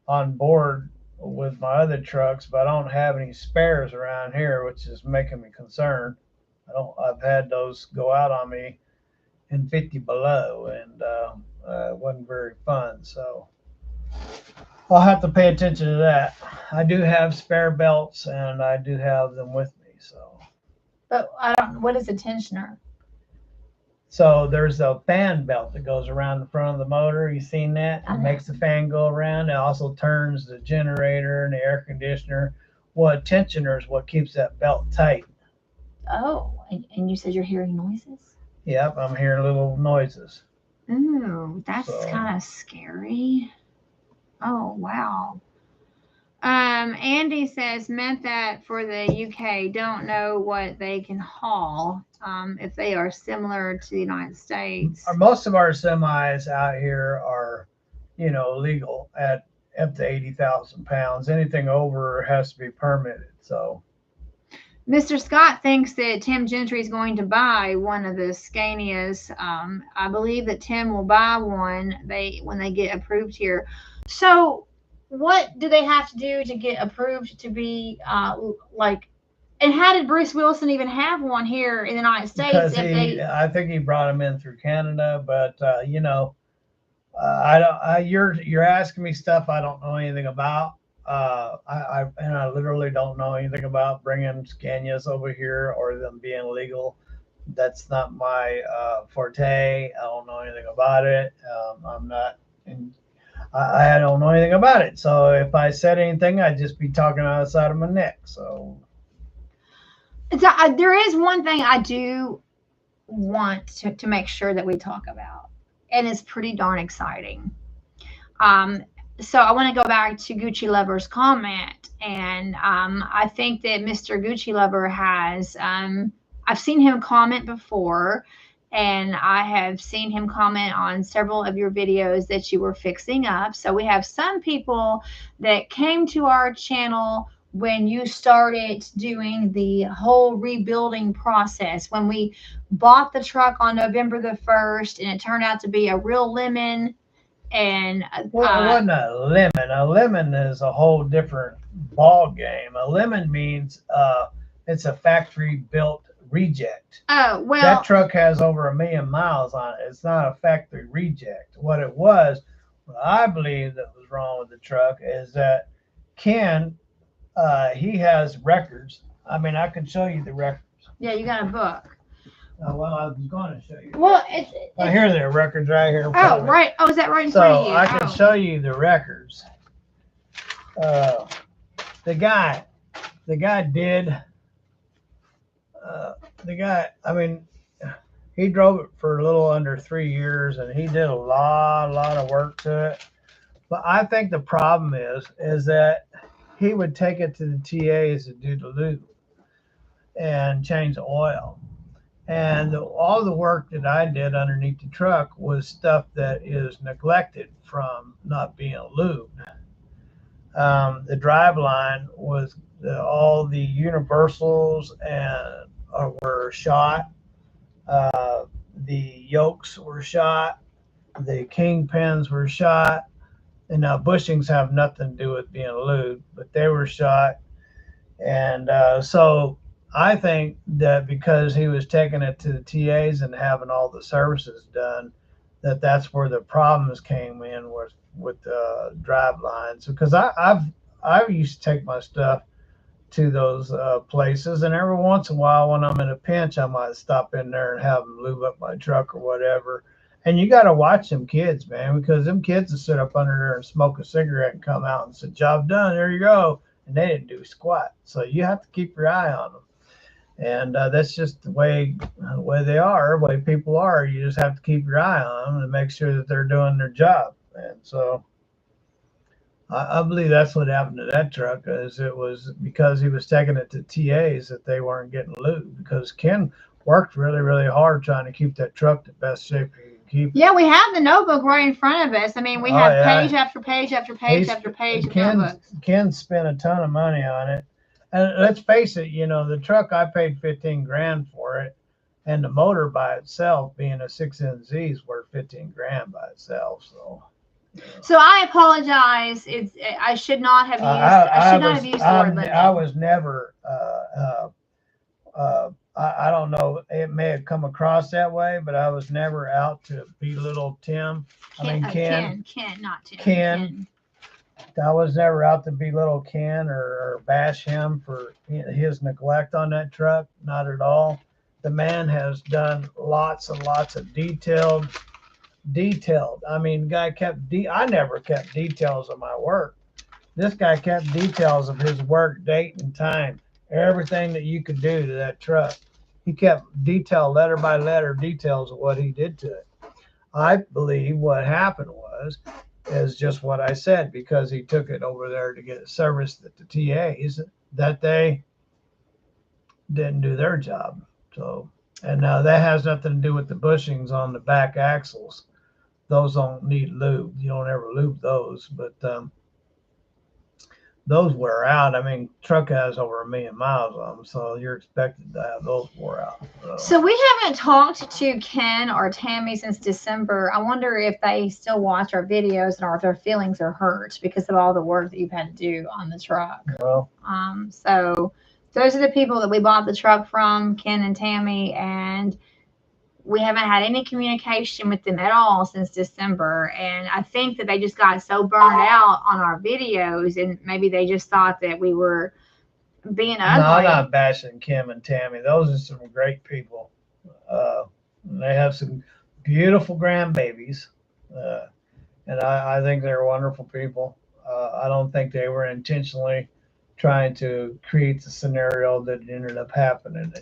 on board with my other trucks, but I don't have any spares around here, which is making me concerned. I've had those go out on me in 50 below, and it wasn't very fun. So I'll have to pay attention to that. I do have spare belts, and I do have them with me. So. But I don't. What is a tensioner? So there's a fan belt that goes around the front of the motor. You seen that? It makes the fan go around. It also turns the generator and the air conditioner. Well, a tensioner is what keeps that belt tight. Oh, and you said you're hearing noises? Yep, I'm hearing little noises. Ooh, that's kind of scary. Oh, wow. Andy says, meant that for the UK, don't know what they can haul if they are similar to the United States. Most of our semis out here are, legal at up to 80,000 pounds. Anything over has to be permitted. So. Mr. Scott thinks that Tim Gentry is going to buy one of the Scanias. I believe that Tim will buy one when they get approved here. So what do they have to do to get approved to be like? And how did Bruce Wilson even have one here in the United States? Because I think he brought them in through Canada, but you're asking me stuff I don't know anything about. I literally don't know anything about bringing Scanias over here or them being legal. That's not my forte. I don't know anything about it. I don't know anything about it. So if I said anything, I'd just be talking out the side of my neck. So there is one thing I do want to make sure that we talk about, and it's pretty darn exciting. So I want to go back to Gucci Lover's comment, and I think that Mr. Gucci Lover has, I've seen him comment before, and I have seen him comment on several of your videos that you were fixing up. So we have some people that came to our channel when you started doing the whole rebuilding process, when we bought the truck on November the 1st, and it turned out to be a real lemon. And well, it wasn't a lemon. A lemon is a whole different ball game. A lemon means it's a factory built reject. Oh, well, that truck has over 1 million miles on it. It's not a factory reject. What I believe that was wrong with the truck is that Ken, he has records. I mean, I can show you the records. Yeah, you got a book. Well, I was going to show you. Well, here there are records right here. Oh, right. Oh, is that right in front of you? So I can show you the records. The guy did. I mean, he drove it for a little under 3 years, and he did a lot of work to it. But I think the problem is that he would take it to the TAs to do the lube and change the oil. And all the work that I did underneath the truck was stuff that is neglected from not being lubed. The drive line was all the universals and were shot. The yokes were shot. The kingpins were shot. And now bushings have nothing to do with being lubed, but they were shot. And so I think that because he was taking it to the TAs and having all the services done, that's where the problems came in with the drive lines. Because I used to take my stuff to those places, and every once in a while when I'm in a pinch, I might stop in there and have them lube up my truck or whatever. And you got to watch them kids, man, because them kids will sit up under there and smoke a cigarette and come out and say, job done, there you go. And they didn't do squat. So you have to keep your eye on them. And that's just the way they are, the way people are. You just have to keep your eye on them and make sure that they're doing their job. And so I believe that's what happened to that truck. Is it was because he was taking it to TAs that they weren't getting lubed, because Ken worked really, really hard trying to keep that truck the best shape he can keep it. Yeah, we have the notebook right in front of us. I mean, we Oh have page yeah, after page after page he's after page of Ken. notebooks. Ken spent a ton of money on it, and let's face it, the truck, I paid 15 grand for it, and the motor by itself, being a 6NZ, is worth 15 grand by itself. So. So I apologize. It's I should not have used I should not have used the word I limited. was never I don't know, it may have come across that way, but I was never out to belittle Tim. Ken, not Tim. Ken. I was never out to belittle Ken or bash him for his neglect on that truck. Not at all. The man has done lots and lots of detailed. I mean, guy I never kept details of my work. This guy kept details of his work, date and time, everything that you could do to that truck. He kept detail, letter by letter, details of what he did to it. I believe what happened is just what I said, because he took it over there to get it serviced at the TAs, that they didn't do their job. So, and now that has nothing to do with the bushings on the back axles. Those don't need lube. You don't ever lube those, but those wear out. I mean, truck has over 1,000,000 miles on them, so you're expected to have those wore out. So we haven't talked to Ken or Tammy since December. I wonder if they still watch our videos or if their feelings are hurt because of all the work that you've had to do on the truck. Well, so those are the people that we bought the truck from, Ken and Tammy, and we haven't had any communication with them at all since December. And I think that they just got so burned out on our videos, and maybe they just thought that we were being ugly. No, I'm not bashing Kim and Tammy. Those are some great people. They have some beautiful grandbabies, and I think they're wonderful people. I don't think they were intentionally trying to create the scenario that ended up happening.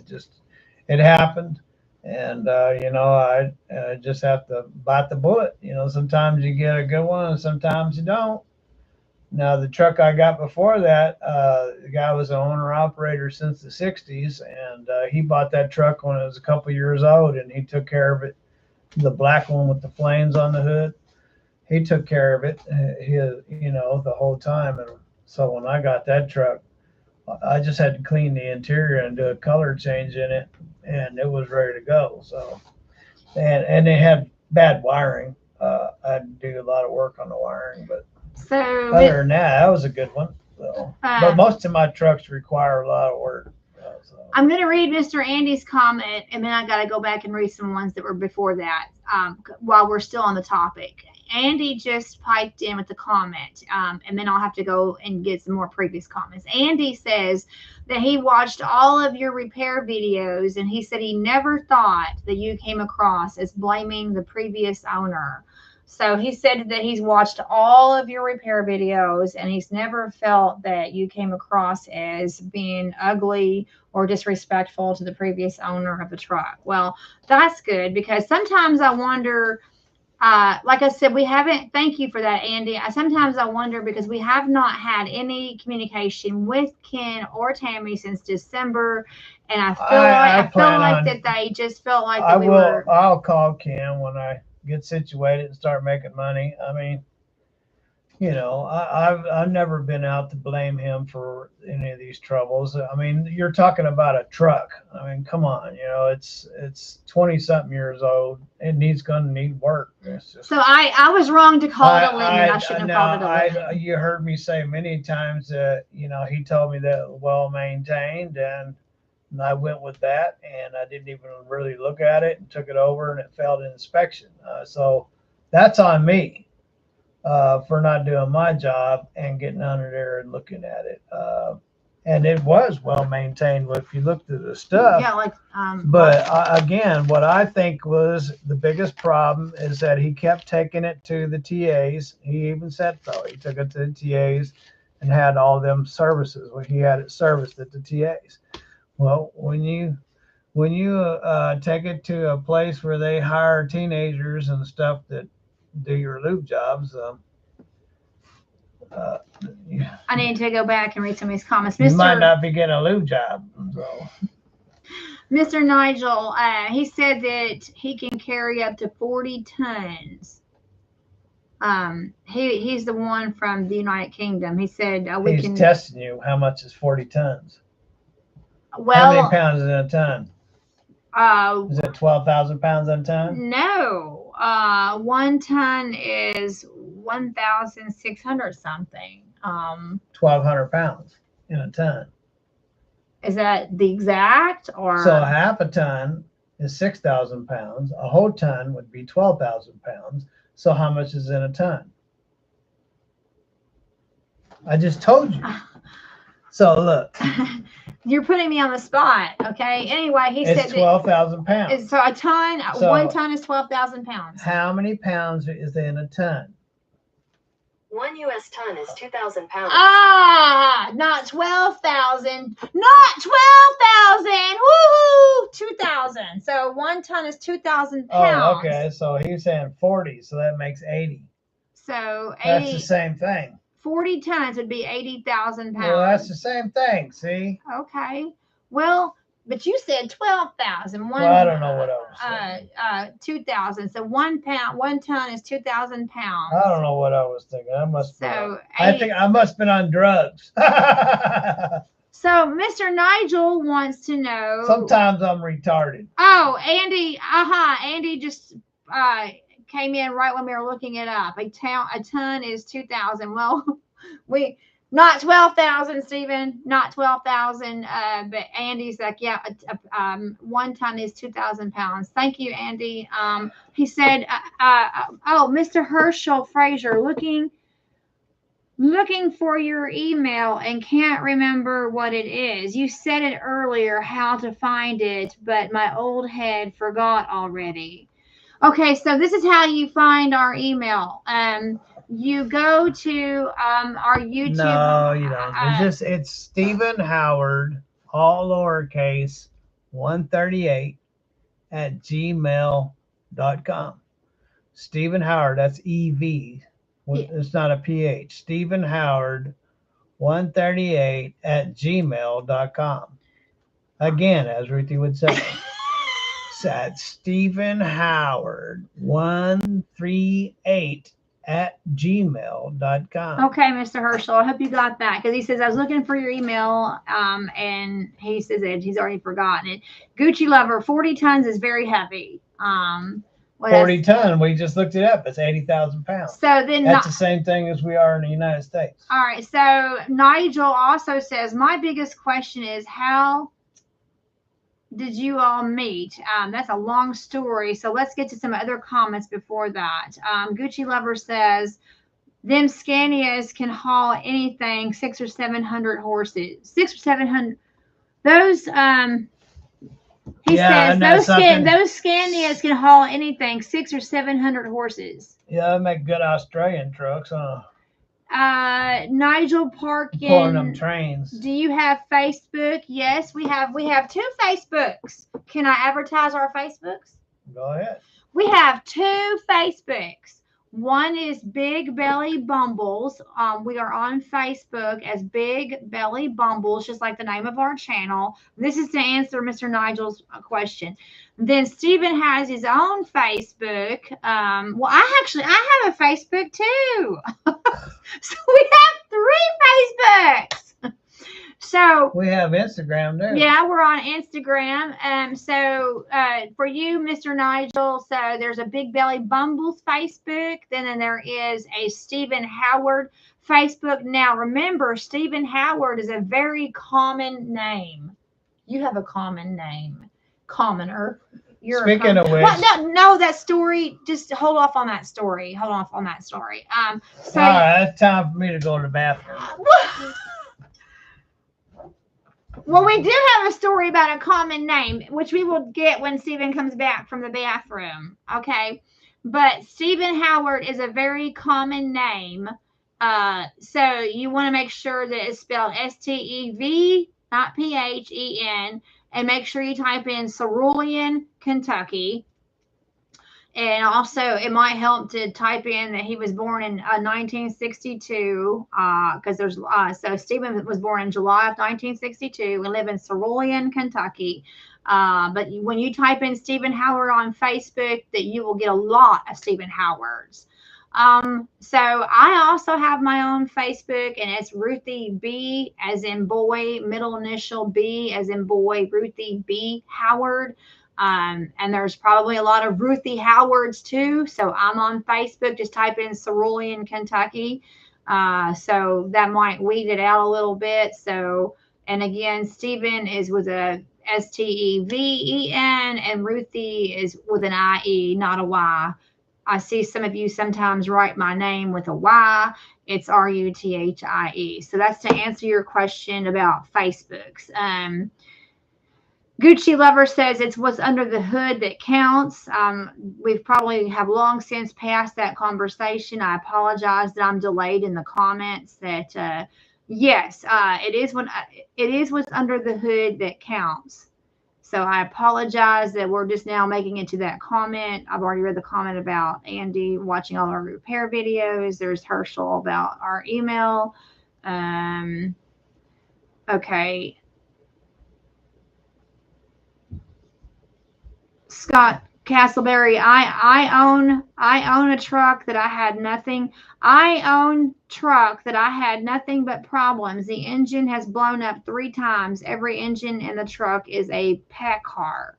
It happened, and I just have to bite the bullet. Sometimes you get a good one, and sometimes you don't. Now, the truck I got before that, the guy was an owner operator since the 60s, and he bought that truck when it was a couple years old, and he took care of it. The black one with the flames on the hood, he took care of it, the whole time. And so when I got that truck, I just had to clean the interior and do a color change in it, and it was ready to go. So, and they had bad wiring. I had to do a lot of work on the wiring, but other than that was a good one. So, but most of my trucks require a lot of work. So. I'm going to read Mr. Andy's comment, and then I got to go back and read some ones that were before that while we're still on the topic. Andy just piped in with the comment, and then I'll have to go and get some more previous comments. Andy says that he watched all of your repair videos, and he said he never thought that you came across as blaming the previous owner. So he said that he's watched all of your repair videos, and he's never felt that you came across as being ugly or disrespectful to the previous owner of the truck. Well, that's good, because sometimes I wonder, like I said, we haven't, thank you for that, Andy. Sometimes I wonder, because we have not had any communication with Ken or Tammy since December. And I feel like that they just felt like I'll call Ken when I get situated and start making money. I mean, I've never been out to blame him for any of these troubles. I mean, you're talking about a truck. I mean, come on, it's 20-something years old. It's gonna need work. So I was wrong to call it a limit. I shouldn't have called it a limit. You heard me say many times that he told me that it was well maintained, and I went with that, and I didn't even really look at it and took it over, and it failed inspection. So that's on me for not doing my job and getting under there and looking at it. And it was well maintained if you looked at the stuff. Yeah, but again, what I think was the biggest problem is that he kept taking it to the TAs. He even said so. He took it to the TAs and had all them services. He had it serviced at the TAs. Well, when you take it to a place where they hire teenagers and stuff that do your lube jobs, I need to go back and read some of these comments. You might not be getting a lube job. So. Mr. Nigel, he said that he can carry up to 40 tons. He's the one from the United Kingdom. He said he's testing you. How much is 40 tons? Well, how many pounds is in a ton? Is it 12,000 pounds a ton? No. 1 ton is 1,600 something. 1,200 pounds in a ton. Is that the exact or? So half a ton is 6,000 pounds. A whole ton would be 12,000 pounds. So how much is in a ton? I just told you. So look. You're putting me on the spot, okay? Anyway, he said 12,000 pounds. So a ton, so 1 ton is 12,000 pounds. How many pounds is in a ton? 1 U.S. ton is 2,000 pounds. Ah, not 12,000. Not 12,000. Woohoo! 2,000. So 1 ton is 2,000 pounds. Oh, okay. So he's saying 40. So that makes 80. So 80. That's the same thing. 40 tons would be 80,000 pounds. Well, that's the same thing. See? Okay. Well, but you said 12,000. Well, I don't know what I was saying. 2,000. So 1 ton is 2,000 pounds. I don't know what I was thinking. I must. So I think I must have been on drugs. So Mr. Nigel wants to know. Sometimes I'm retarded. Oh, Andy. Andy just came in right when we were looking it up. A ton is 2,000. Well, we. Not 12,000, Stephen. Not 12,000. But Andy's like, yeah, 1 ton is 2,000 pounds. Thank you, Andy. He said, oh, Mr. Herschel Fraser, looking for your email and can't remember what it is. You said it earlier, how to find it, but my old head forgot already. Okay, so this is how you find our email. You go to our YouTube. No, you don't. It's Stephen Howard, all lowercase, 138 at gmail.com. Stephen Howard, that's EV. It's not a PH. Stephen Howard, 138 at gmail.com. Again, as Ruthie would say. That's Stephen Howard, 138 at gmail.com. Okay, Mr. Herschel, I hope you got that, because he says I was looking for your email, and he says that he's already forgotten it. Gucci Lover, 40 tons is very heavy. 40 ton, we just looked it up. It's 80,000 pounds. So then that's the same thing as we are in the United States. All right. So Nigel also says, my biggest question is, how did you all meet? That's a long story. So let's get to some other comments before that. Gucci Lover says, them Scanias can haul anything, 600 or 700 horses. 600 or 700. Those, he says, those Scanias can haul anything, 600 or 700 horses. Yeah, they make good Australian trucks, huh? Nigel Parkin, pulling them trains. Do you have Facebook? Yes, we have 2 Facebooks. Can I advertise our Facebooks? Go ahead. We have 2 Facebooks. One is Big Belly Bumbles. We are on Facebook as Big Belly Bumbles, just like the name of our channel. This is to answer Mr. Nigel's question. Then Stephen has his own Facebook. Well, I have a Facebook too. So we have 3 Facebooks. So we have Instagram too. Yeah, we're on Instagram. So for you, Mr. Nigel, so there's a Big Belly Bumbles Facebook. Then there is a Stephen Howard Facebook. Now remember, Stephen Howard is a very common name. You have a common name, commoner. Speaking of which, no, that story. Just hold off on that story. So all right, it's time for me to go to the bathroom. Well, we do have a story about a common name, which we will get when Stephen comes back from the bathroom. Okay. But Stephen Howard is a very common name. So you want to make sure that it's spelled S-T-E-V, not P-H-E-N, and make sure you type in Cerulean, Kentucky. And also, it might help to type in that he was born in 1962, because there's so Stephen was born in July of 1962. We live in Cerulean, Kentucky. But when you type in Stephen Howard on Facebook, that you will get a lot of Stephen Howards. So I also have my own Facebook, and it's Ruthie B as in boy, middle initial B as in boy, Ruthie B Howard. And there's probably a lot of Ruthie Howards too. So I'm on Facebook. Just type in Cerulean, Kentucky. So that might weed it out a little bit. So, and again, Stephen is with a Steven, and Ruthie is with an IE, not a Y. I see some of you sometimes write my name with a Y. It's RUTHIE. So that's to answer your question about Facebooks. Gucci Lover says it's what's under the hood that counts. We've probably have long since passed that conversation. I apologize that I'm delayed in the comments. That yes, it is what's under the hood that counts. So I apologize that we're just now making it to that comment. I've already read the comment about Andy watching all our repair videos. There's Herschel about our email. Okay. Scott Castleberry, I own a truck that I had nothing. I own truck that I had nothing but problems. The engine has blown up 3 times. Every engine in the truck is a PACCAR.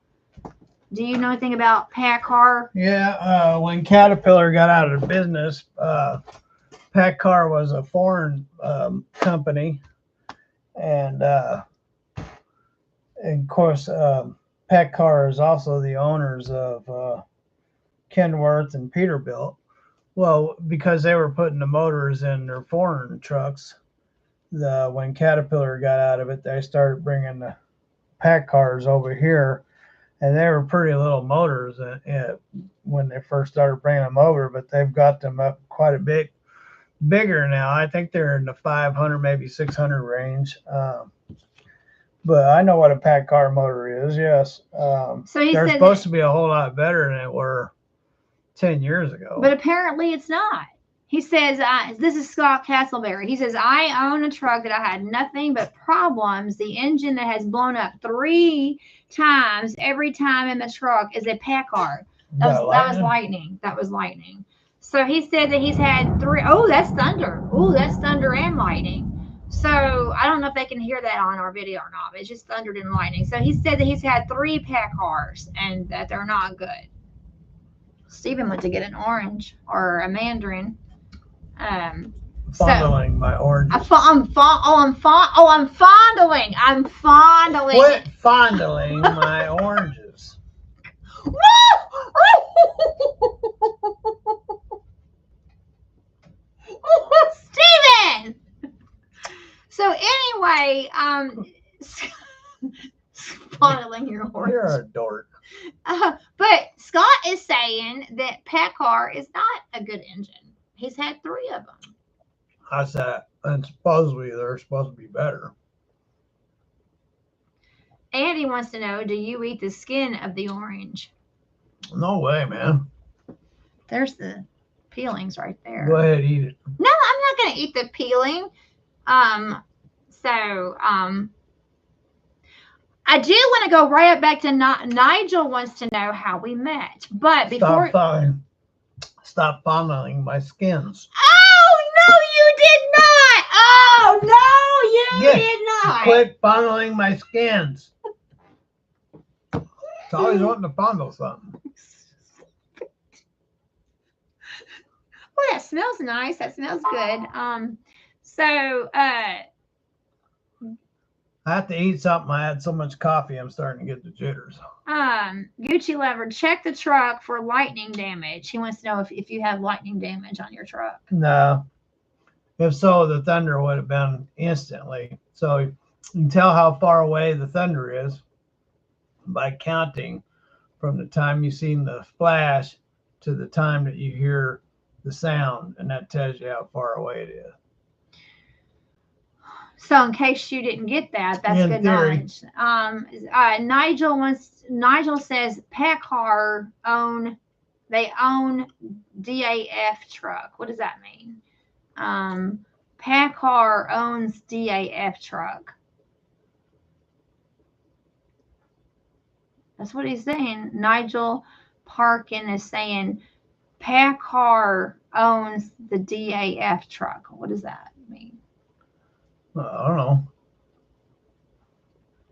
Do you know anything about PACCAR? Yeah, when Caterpillar got out of business, PACCAR was a foreign company, and of course. PACCAR is also the owners of Kenworth and Peterbilt. Well, because they were putting the motors in their foreign trucks, when Caterpillar got out of it, they started bringing the PACCARs over here, and they were pretty little motors when they first started bringing them over, but they've got them up quite a bit bigger now. I think they're in the 500, maybe 600 range. But I know what a PACCAR motor is, yes. So they're supposed to be a whole lot better than it were 10 years ago. But apparently it's not. He says, this is Scott Castleberry. He says, I own a truck that I had nothing but problems. The engine that has blown up 3 times, every time in the truck is a PACCAR. That was lightning. That was lightning. So he said that he's had 3. Oh, that's thunder. Oh, that's thunder and lightning. So I don't know if they can hear that on our video or not, but it's just thundered and lightning. So he said that he's had 3 PACCARs and that they're not good. Stephen went to get an orange or a mandarin. Fondling my oranges. I'm fondling. I'm fondling. Quit fondling my oranges. Stephen! So anyway, fondling your orange. You're a dork. But Scott is saying that PACCAR is not a good engine. He's had 3 of them. How's that? And supposedly they're supposed to be better. Andy wants to know, do you eat the skin of the orange? No way, man. There's the peelings right there. Go ahead, eat it. No, I'm not going to eat the peeling. I do want to go right up back to Nigel wants to know how we met. But before... Stop fondling my skins. Oh, no, you did not. Oh, no, you did not. Quit fondling my skins. It's always wanting to fondle something. Oh, that smells nice. That smells good. I have to eat something. I had so much coffee, I'm starting to get the jitters. Gucci Lover, check the truck for lightning damage. He wants to know if you have lightning damage on your truck. No. If so, the thunder would have been instantly. So you can tell how far away the thunder is by counting from the time you seen the flash to the time that you hear the sound, and that tells you how far away it is. So in case you didn't get that, that's good knowledge. Nigel says PACCAR own They own DAF truck. What does that mean? PACCAR owns DAF truck. That's what he's saying. Nigel Parkin is saying PACCAR owns the DAF truck. What does that mean? I don't know.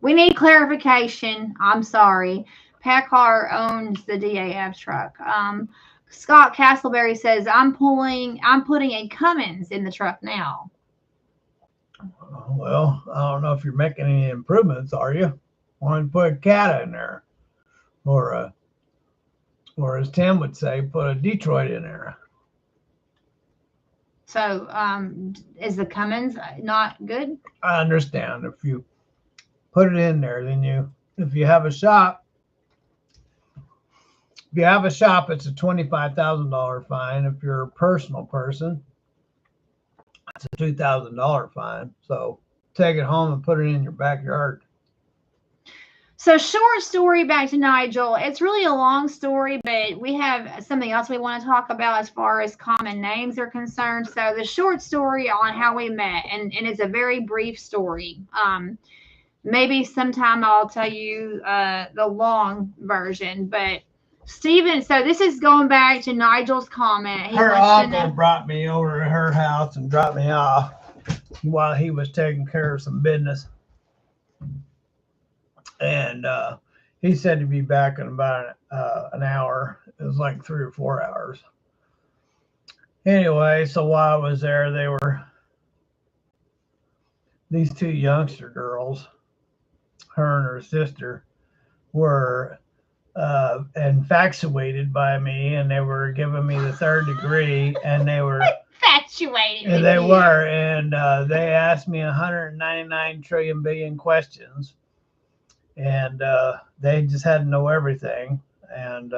We need clarification. I'm sorry. PACCAR owns the DAF truck. Scott Castleberry says, I'm putting a Cummins in the truck now. Well, I don't know if you're making any improvements, are you? Why don't you put a Cata in there? Or as Tim would say, put a Detroit in there. So is the Cummins not good? I understand. If you put it in there, then if you have a shop, it's a $25,000 fine. If you're a personal person, it's a $2,000 fine. So take it home and put it in your backyard. So short story, back to Nigel. It's really a long story, but we have something else we want to talk about as far as common names are concerned. So the short story on how we met, and it's a very brief story. Maybe sometime I'll tell you the long version, but Stephen, so this is going back to Nigel's comment. Her uncle brought me over to her house and dropped me off while he was taking care of some business. And he said to be back in about an hour. It was like 3 or 4 hours. Anyway, so while I was there, these two youngster girls, her and her sister, were infatuated by me, and they were giving me the 3rd degree, and they were infatuated. And they were, and they asked me 199 trillion billion questions. And they just had to know everything. And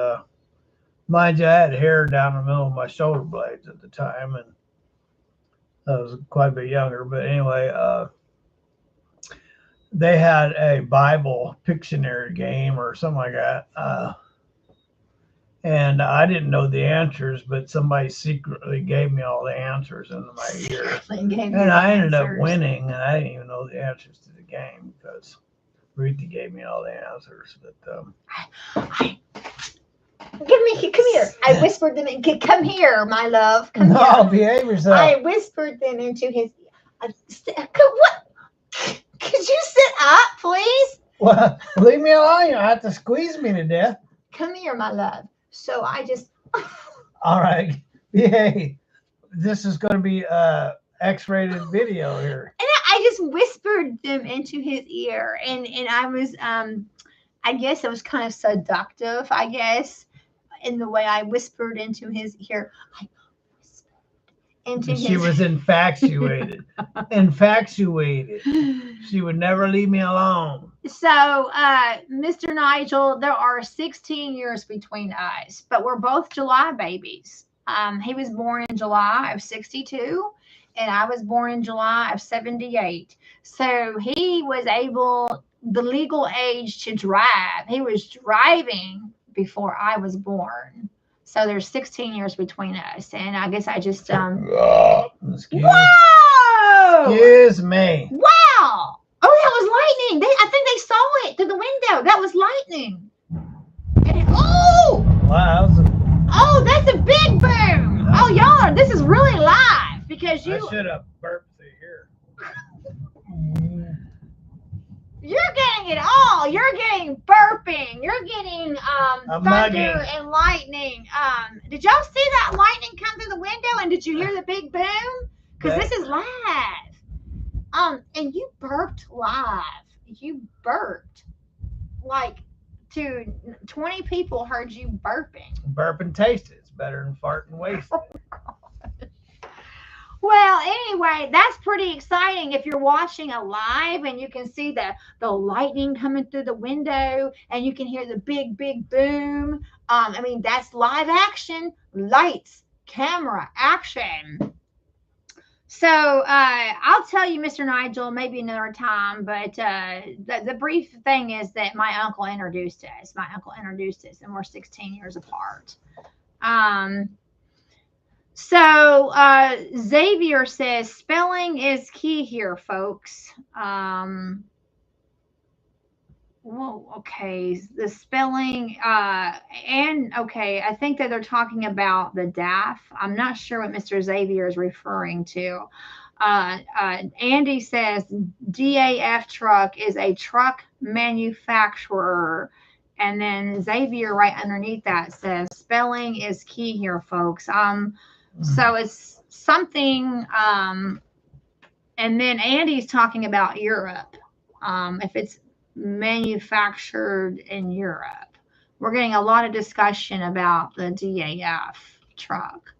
mind you, I had hair down the middle of my shoulder blades at the time, and I was quite a bit younger. But anyway, they had a Bible Pictionary game or something like that. And I didn't know the answers, but somebody secretly gave me all the answers into my ear. And I ended up winning, and I didn't even know the answers to the game because Ruthie gave me all the answers, but come here. I whispered them in. Come here, my love. Come no, here. Behave yourself. I whispered them into his. What? Could you sit up, please? Well, leave me alone. You don't have to squeeze me to death. Come here, my love. So I just. All right, behave. This is going to be X-rated video here. And I just whispered them into his ear, and I was I guess it was kind of seductive, I guess, in the way I whispered into his ear. I whispered into She was infatuated. Infatuated. She would never leave me alone. So, Mr. Nigel, there are 16 years between us, but we're both July babies. He was born in July of 62. And I was born in July of 78. So he was the legal age to drive. He was driving before I was born. So there's 16 years between us. And I guess I just, Whoa! Whoa! Excuse me. Wow! Oh, that was lightning. I think they saw it through the window. That was lightning. Wow. Oh, that's a big boom. Oh, y'all, this is really live. Because I should have burped through here. You're getting it all. You're getting burping. You're getting thunder and lightning. Did y'all see that lightning come through the window? And did you hear the big boom? Because this is live. And you burped live. You burped. Like 20 people heard you burping. Burping tasted. It's better than farting wasted. Well, anyway, that's pretty exciting if you're watching a live and you can see the lightning coming through the window and you can hear the big, big boom. I mean, that's live action, lights, camera, action. So I'll tell you, Mr. Nigel, maybe another time, but the brief thing is that my uncle introduced us. My uncle introduced us, and we're 16 years apart. So Xavier says spelling is key here, folks. Well, okay, the spelling, and okay, I think that they're talking about the DAF. I'm not sure what Mr. Xavier is referring to. Andy says DAF truck is a truck manufacturer. And then Xavier right underneath that says spelling is key here, folks. So it's something, and then Andy's talking about Europe. If it's manufactured in Europe, we're getting a lot of discussion about the DAF truck.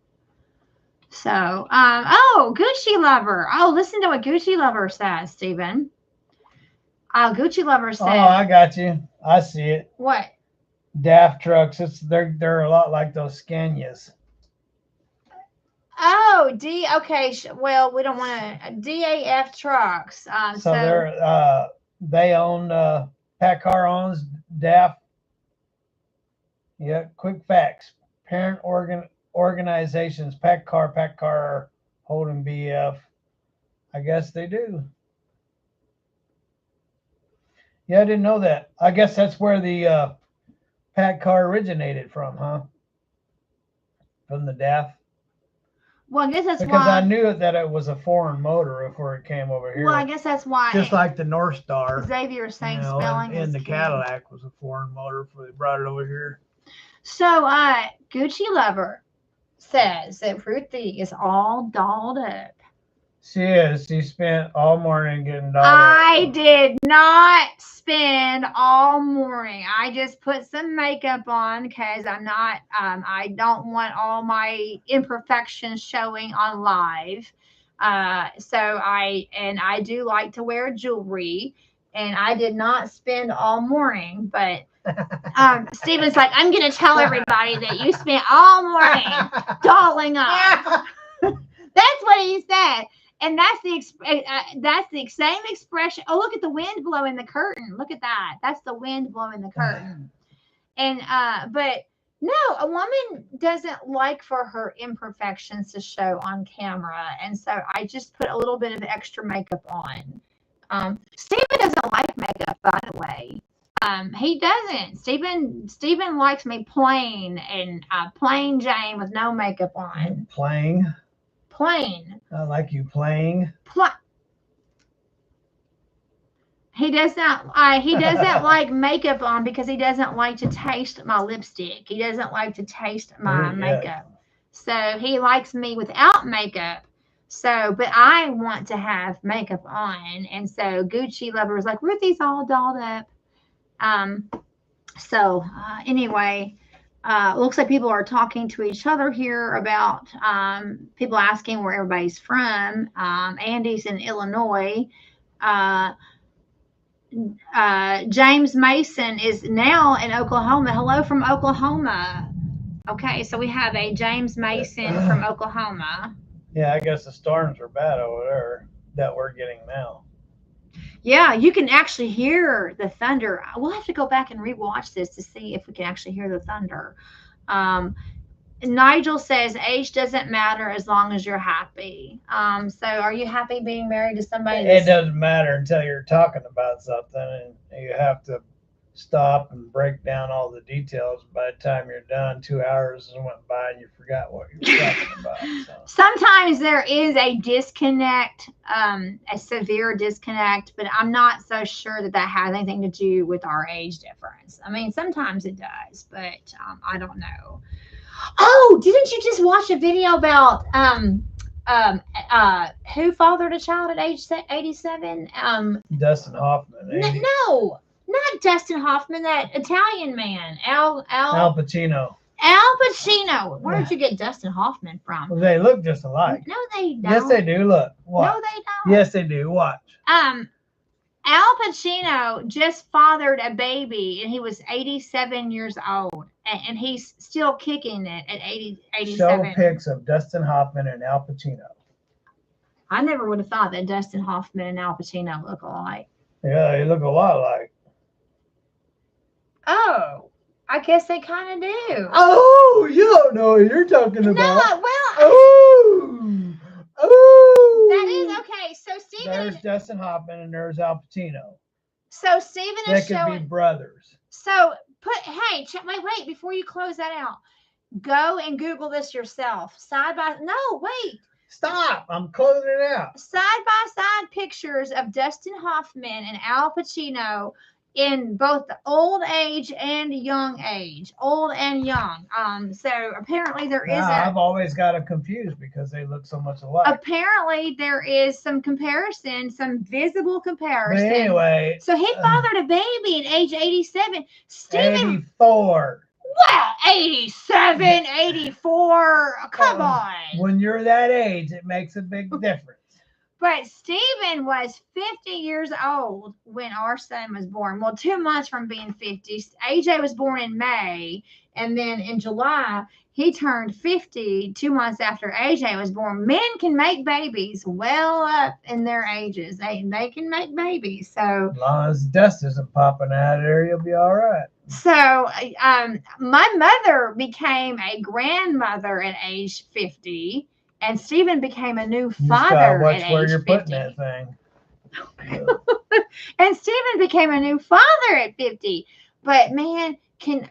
So, oh, Gucci Lover. Oh, listen to what Gucci Lover says, Stephen. Gucci Lover says. Oh, I got you. I see it. What? DAF trucks. They're a lot like those Scanias. Oh, okay. Well, we don't want to DAF trucks. So they're they own PACCAR owns DAF. Yeah, quick facts. Parent organizations PACCAR, Holden BF. I guess they do. Yeah, I didn't know that. I guess that's where the PACCAR originated from, huh? From the DAF. Well, I guess that's because why. I knew that it was a foreign motor before it came over here. Well, I guess that's why. Just like the North Star. Xavier is saying spelling and the key. Cadillac was a foreign motor before they brought it over here. So, Gucci Lover says that Ruthie is all dolled up. She is. She spent all morning getting dolled I up. did not spend all morning. I just put some makeup on because I'm not, I don't want all my imperfections showing on live. So I do like to wear jewelry, and I did not spend all morning, but Stephen's like, I'm going to tell everybody that you spent all morning dolling up. That's what he said. And that's the same expression. Oh, look at the wind blowing the curtain. Look at that. That's the wind blowing the curtain. And but no, a woman doesn't like for her imperfections to show on camera. And so I just put a little bit of extra makeup on. Stephen doesn't like makeup, by the way. He doesn't. Stephen likes me plain and plain Jane with no makeup on. Plain. I like you playing. He does not. He doesn't like makeup on because he doesn't like to taste my lipstick. He doesn't like to taste my makeup. So he likes me without makeup. So, but I want to have makeup on, and so Gucci Lover was like, Ruthie's all dolled up. Anyway. Looks like people are talking to each other here about people asking where everybody's from. Andy's in Illinois. James Mason is now in Oklahoma. Hello from Oklahoma. Okay, so we have a James Mason from Oklahoma. Yeah, I guess the storms are bad over there that we're getting now. Yeah, you can actually hear the thunder. We'll have to go back and rewatch this to see if we can actually hear the thunder. Nigel says age doesn't matter as long as you're happy. So are you happy being married to somebody? It doesn't matter until you're talking about something and you have to stop and break down all the details. By the time you're done, 2 hours went by and you forgot what you were talking about. So. Sometimes there is a disconnect, a severe disconnect, but I'm not so sure that that has anything to do with our age difference. I mean, sometimes it does, but I don't know. Oh, didn't you just watch a video about who fathered a child at age 87? Dustin Hoffman. No, not Dustin Hoffman. That Italian man, Al Pacino. Al Pacino. Where did you get Dustin Hoffman from? Well, they look just alike. No, they don't. Yes, they do. Look. Watch. No, they don't. Yes, they do. Watch. Al Pacino just fathered a baby, and he was 87 years old, and he's still kicking it at 87. Show pics of Dustin Hoffman and Al Pacino. I never would have thought that Dustin Hoffman and Al Pacino look alike. Yeah, they look a lot alike. Oh, I guess they kind of do. Oh, you don't know what you're talking No, about. well, Oh, oh. that is okay. So Stephen, There's Dustin Hoffman and there's Al Pacino. so Stephen They is could be showing. brothers. So hey, wait before you close that out. Go and Google this yourself. No, wait. Stop! I'm closing it out. Side by side pictures of Dustin Hoffman and Al Pacino in both the old age and young age, old and young. So apparently there is I've always got them confused because they look so much alike. Apparently there is some comparison, some visible comparison. But anyway, so he fathered a baby at age 87. Stephen, 84. Wow, 87, 84. Come on. When you're that age, it makes a big difference. But Stephen was 50 years old when our son was born. Well, 2 months from being 50. AJ was born in May, and then in July, he turned 50 2 months after AJ was born. Men can make babies well up in their ages. They can make babies. So as long as dust isn't popping out of there, you'll be all right. So my mother became a grandmother at age 50, and Stephen became a new father watch at where age you're 50. putting that thing. And Stephen became a new father at 50. But man, can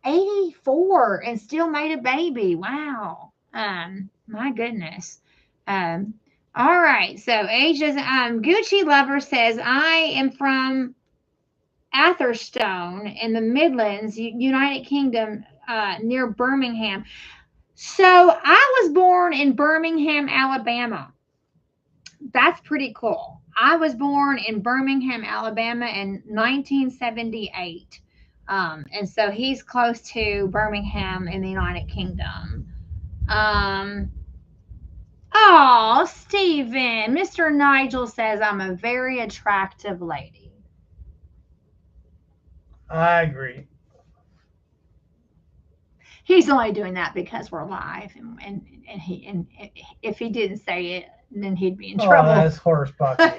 84 and still made a baby. Wow. My goodness. All right. So ages. Gucci Lover says, I am from Atherstone in the Midlands, United Kingdom, near Birmingham. So I was born in Birmingham, Alabama. That's pretty cool. I was born in Birmingham, Alabama in 1978. And so he's close to Birmingham in the United Kingdom. Oh, Stephen, Mr. Nigel says I'm a very attractive lady. I agree. He's only doing that because we're live, and if he didn't say it, then he'd be in trouble. That's horse pocket.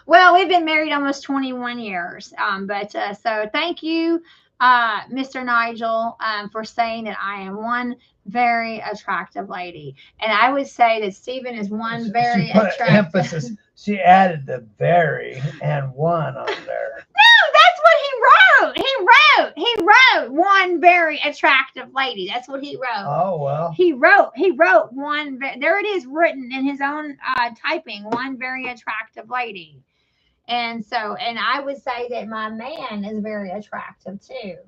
Well, we've been married almost 21 years. So thank you, Mr. Nigel, for saying that I am one very attractive lady. And I would say that Stephen is one very she put attractive. Emphasis. She added the very and one on there. No, that's what he wrote. He wrote one very attractive lady. That's what he wrote. Oh, well. He wrote one. There it is written in his own typing. One very attractive lady. And I would say that my man is very attractive too.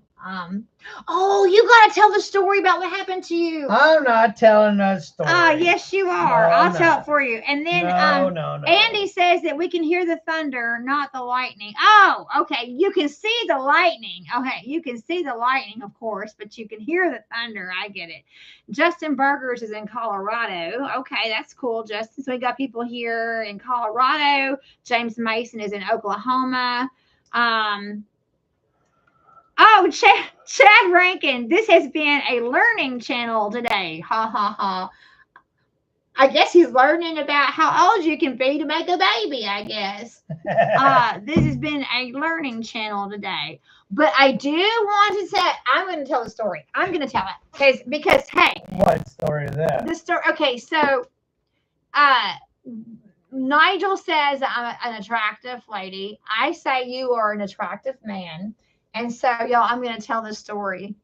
Oh, you got to tell the story about what happened to you. I'm not telling that story. Yes, you are. No, I'll tell it for you. And then no. Andy says that we can hear the thunder, not the lightning. Oh, okay. You can see the lightning. Okay, you can see the lightning, of course, but you can hear the thunder. I get it. Justin Burgers is in Colorado. Okay, that's cool, Justin. So we got people here in Colorado. James Mason is in Oklahoma. Oh, Chad Rankin, this has been a learning channel today. Ha, ha, ha. I guess he's learning about how old you can be to make a baby, I guess. This has been a learning channel today. But I do want to say, I'm going to tell the story. I'm going to tell it. Because, hey. What story is that? The story. Okay, so Nigel says I'm an attractive lady. I say you are an attractive man. And so, y'all, I'm going to tell this story.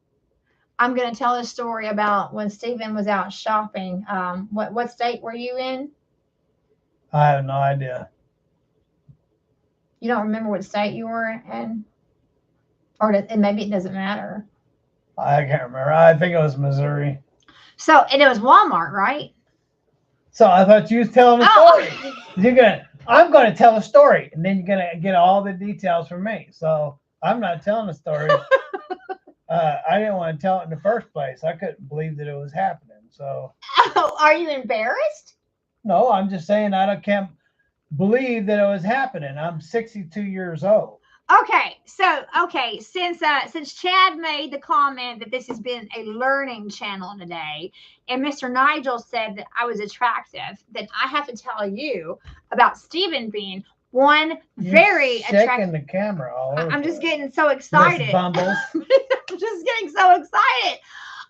I'm going to tell this story about when Stephen was out shopping. What state were you in? I have no idea. You don't remember what state you were in? And maybe it doesn't matter. I can't remember. I think it was Missouri. So, and it was Walmart, right? So I thought you was telling the story. I'm going to tell a story, and then you're going to get all the details from me. So I'm not telling the story. I didn't want to tell it in the first place. I couldn't believe that it was happening. So. Oh, are you embarrassed? No, I'm just saying can't believe that it was happening. I'm 62 years old. Okay, since Chad made the comment that this has been a learning channel today, and Mr. Nigel said that I was attractive, then I have to tell you about Stephen being one very shaking attractive. the camera all over. I'm just getting so Miss excited. Bumbles. I'm just getting so excited.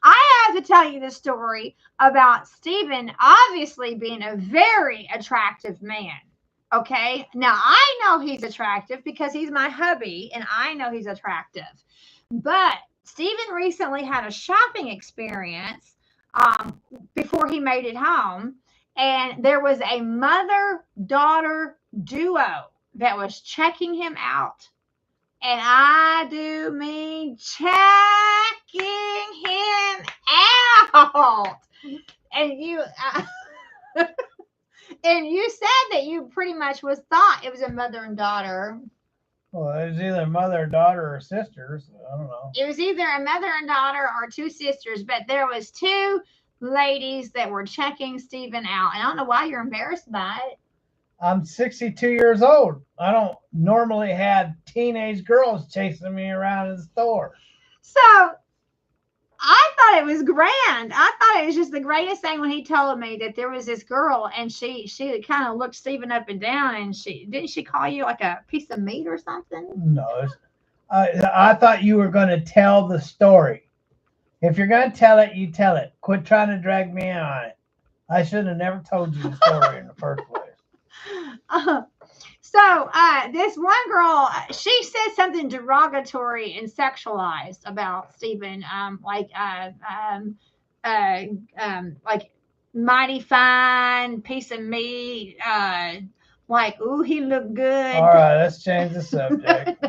I have to tell you the story about Stephen obviously being a very attractive man. Okay. Now I know he's attractive because he's my hubby and I know he's attractive. But Stephen recently had a shopping experience before he made it home. And there was a mother-daughter duo that was checking him out. And I do mean checking him out. And you and you said that you pretty much thought it was a mother and daughter. Well, it was either mother, daughter, or sisters. I don't know. It was either a mother and daughter or two sisters, but there was two ladies that were checking Stephen out. And I don't know why you're embarrassed by it. I'm 62 years old. I don't normally have teenage girls chasing me around in the store. So I thought it was grand. I thought it was just the greatest thing when he told me that there was this girl and she kind of looked Stephen up and down and didn't she call you like a piece of meat or something? No, I thought you were going to tell the story. If you're going to tell it, you tell it. Quit trying to drag me in on it. I should have never told you the story in the first place. So this one girl, she said something derogatory and sexualized about Stephen, like mighty fine piece of meat, like, ooh, he looked good. All right, let's change the subject.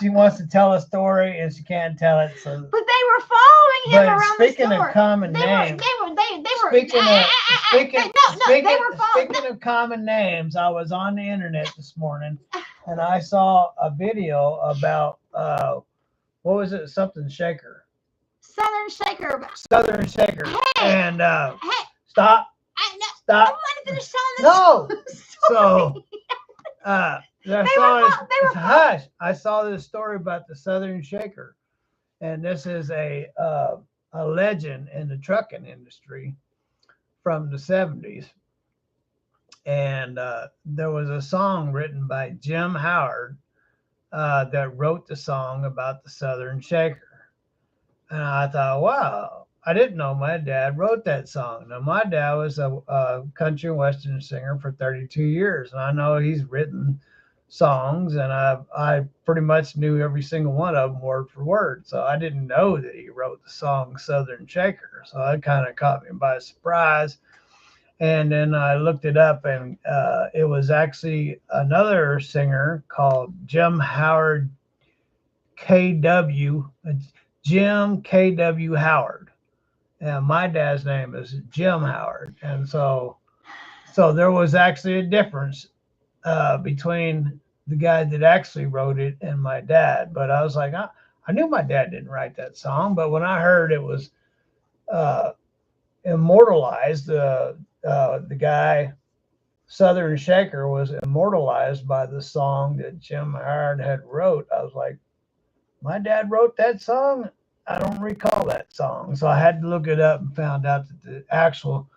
She wants to tell a story and she can't tell it. So, but they were following him around the store. Speaking of common names, speaking of common names, I was on the internet this morning and I saw a video about what was it? Something shaker. Southern shaker. Southern shaker. Hey, and hey, stop. Stop. I want to finish telling this. No. Story. So hush. I saw this story about the Southern Shaker, and this is a legend in the trucking industry from the 70s. And there was a song written by Jim Howard that wrote the song about the Southern Shaker. And I thought, wow, I didn't know my dad wrote that song. Now, my dad was a country and western singer for 32 years, and I know he's written songs, and I pretty much knew every single one of them word for word. So I didn't know that he wrote the song Southern Shaker. So that kind of caught me by surprise. And then I looked it up, and it was actually another singer called Jim Howard KW, Jim KW Howard. And my dad's name is Jim Howard. And so there was actually a difference between the guy that actually wrote it and my dad. But I was like, I knew my dad didn't write that song, but when I heard it was immortalized, the guy Southern Shaker was immortalized by the song that Jim Howard had wrote, I was like, my dad wrote that song? I don't recall that song. So I had to look it up and found out that the actual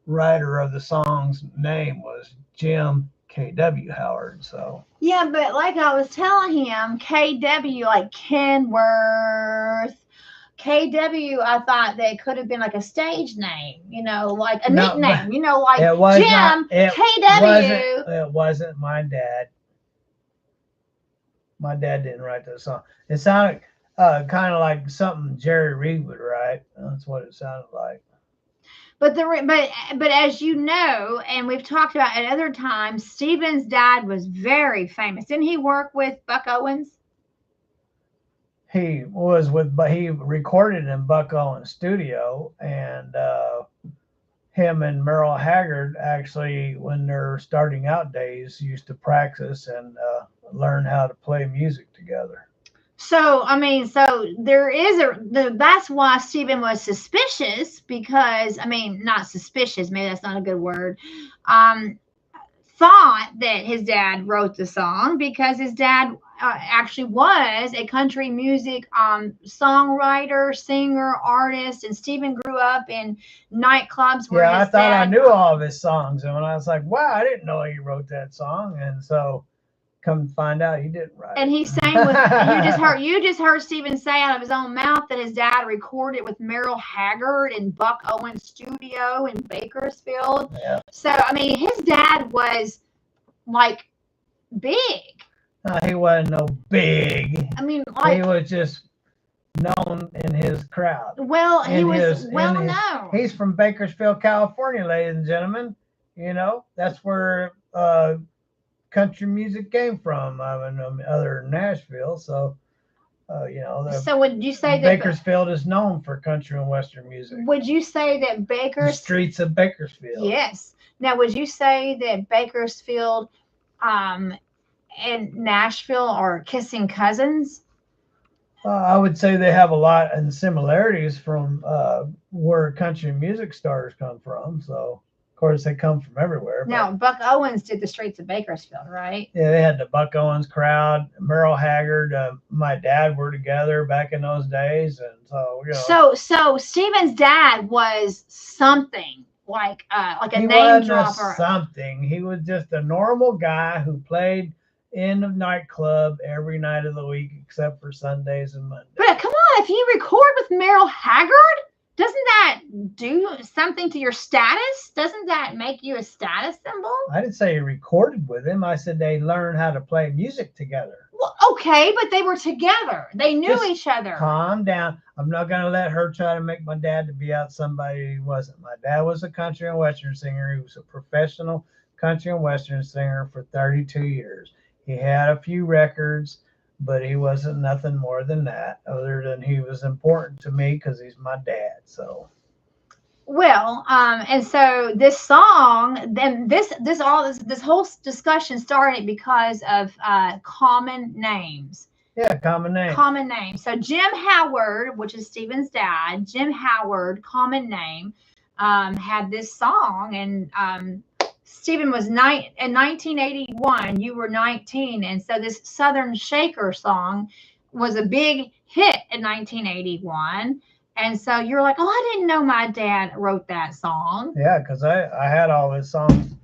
writer of the song's name was Jim KW Howard. So yeah, but like I was telling him, KW, like Kenworth, KW, I thought they could have been like a stage name, like a nickname, like Jim KW. It wasn't my dad. My dad didn't write that song. It sounded kind of like something Jerry Reed would write. That's what it sounded like. But as you know, and we've talked about at other times, Stephen's dad was very famous. Didn't he work with Buck Owens? He was but he recorded in Buck Owens' studio, and him and Merle Haggard actually, when their starting out days, used to practice and learn how to play music together. So, there is that's why Stephen was suspicious because, not suspicious, maybe that's not a good word, thought that his dad wrote the song because his dad actually was a country music songwriter, singer, artist, and Stephen grew up in nightclubs where I thought I knew all of his songs, and when I was like, wow, I didn't know he wrote that song. And so come to find out, he didn't write And it. he sang with you just heard Stephen say out of his own mouth that his dad recorded with Merle Haggard in Buck Owens' studio in Bakersfield. Yeah. So I mean, his dad was like big. He wasn't no big. I mean, like he was just known in his crowd. Well, he was well known. He's from Bakersfield, California, ladies and gentlemen. You know, that's where country music came from. Other than Nashville, so you know. So would you say that Bakersfield is known for country and western music? Would you say that The streets of Bakersfield? Yes. Now, would you say that Bakersfield and Nashville are kissing cousins? I would say they have a lot in similarities from where country music stars come from. So, of course, they come from everywhere. Now, Buck Owens did the streets of Bakersfield, right? Yeah, they had the Buck Owens crowd. Merle Haggard, my dad were together back in those days, and so you know. So Stephen's dad was something like a he name dropper. Something. He was just a normal guy who played in the nightclub every night of the week except for Sundays and Mondays. But come on, if you record with Merle Haggard, doesn't that do something to your status? Doesn't that make you a status symbol? I didn't say he recorded with him. I said they learned how to play music together. Well, okay, but they were together. They knew each other. Calm down. I'm not going to let her try to make my dad to be out somebody he wasn't. My dad was a country and western singer. He was a professional country and western singer for 32 years. He had a few records, but he wasn't nothing more than that, other than he was important to me because he's my dad. So, well, and so this song, then this whole discussion started because of common names. Yeah, common name. Common name. So Jim Howard, which is Stephen's dad, Jim Howard, common name, had this song, and Stephen was in 1981. You were 19, and so this Southern Shaker song was a big hit in 1981. And so you're like, oh, I didn't know my dad wrote that song. Yeah, because I had all his songs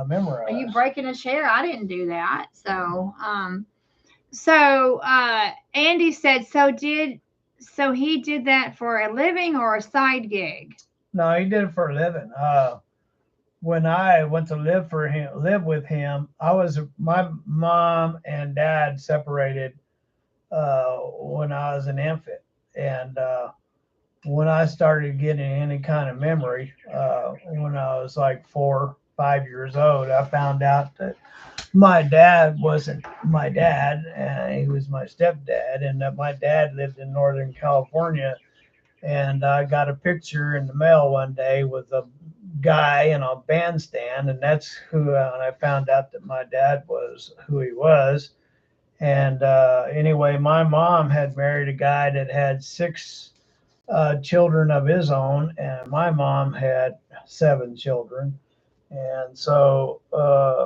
memorized. Are you breaking a chair? I didn't do that. So Andy said, so he did that for a living or a side gig? No, he did it for a living. When I went to live with him, my mom and dad separated when I was an infant, and when I started getting any kind of memory, when I was like 4 or 5 years old, I found out that my dad wasn't my dad, and he was my stepdad, and that my dad lived in Northern California. And I got a picture in the mail one day with a guy in a bandstand, and that's who, and I found out that my dad was who he was. And anyway, my mom had married a guy that had 6 children of his own, and my mom had 7 children. And so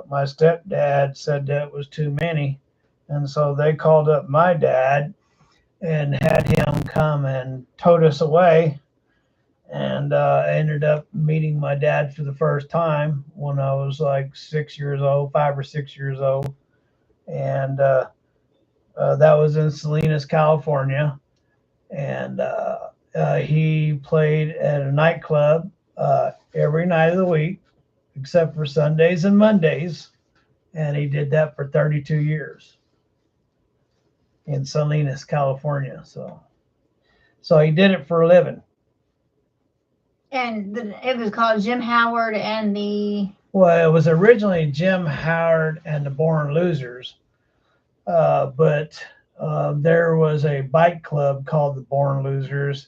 my stepdad said that was too many, and so they called up my dad and had him come and towed us away. And I ended up meeting my dad for the first time when I was like 6 years old, 5 or 6 years old. And that was in Salinas, California. And he played at a nightclub every night of the week, except for Sundays and Mondays. And he did that for 32 years in Salinas, California. So he did it for a living. And it was called Jim Howard and the... Well, it was originally Jim Howard and the Born Losers, but there was a bike club called the Born Losers,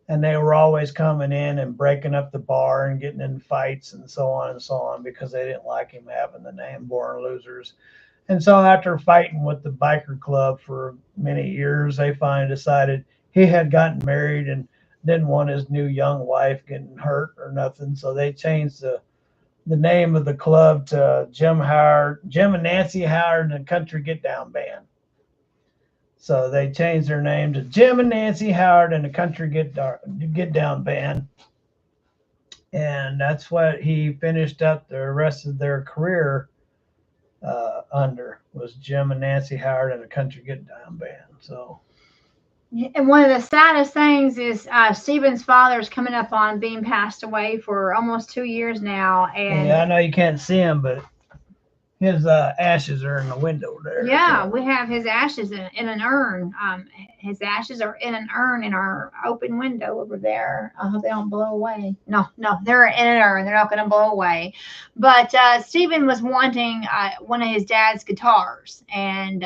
and they were always coming in and breaking up the bar and getting in fights and so on because they didn't like him having the name Born Losers. And so after fighting with the biker club for many years, they finally decided he had gotten married and didn't want his new young wife getting hurt or nothing. So they changed the name of the club to Jim and Nancy Howard and the Country Get Down Band. So they changed their name to Jim and Nancy Howard and the Country Get Down Band. And that's what he finished up the rest of their career under was Jim and Nancy Howard and the Country Get Down Band. So. And one of the saddest things is Stephen's father is coming up on being passed away for almost 2 years now. And yeah, I know you can't see him, but his ashes are in the window there. Yeah, we have his ashes in an urn. His ashes are in an urn in our open window over there. I hope they don't blow away. No, they're in an urn. They're not going to blow away. But Stephen was wanting one of his dad's guitars, and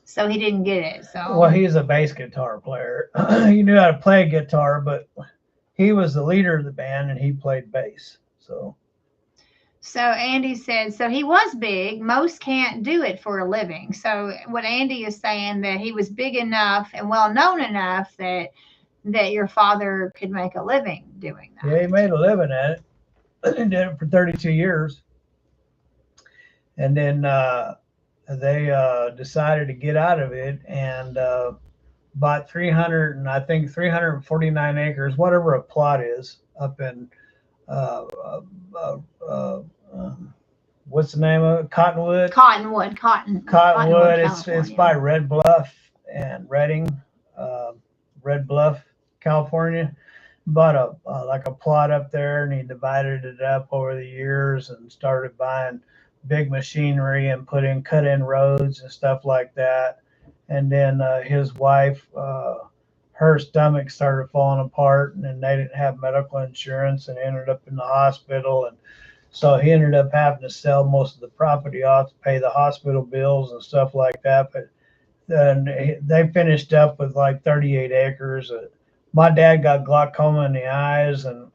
so he didn't get it. So well, he's a bass guitar player. He knew how to play guitar, but he was the leader of the band, and he played bass. So Andy said, so he was big. Most can't do it for a living. So what Andy is saying, that he was big enough and well known enough that your father could make a living doing that. Yeah, he made a living at it. He did it for 32 years. And then they decided to get out of it and bought 349 acres, whatever a plot is, up in what's the name of it? Cottonwood. Cottonwood. It's by Red Bluff and Redding, Red Bluff, California. Bought a plot up there, and he divided it up over the years and started buying big machinery and cut in roads and stuff like that. And then his wife, her stomach started falling apart, and then they didn't have medical insurance and ended up in the hospital. And so he ended up having to sell most of the property off to pay the hospital bills and stuff like that. But then they finished up with like 38 acres. My dad got glaucoma in the eyes, and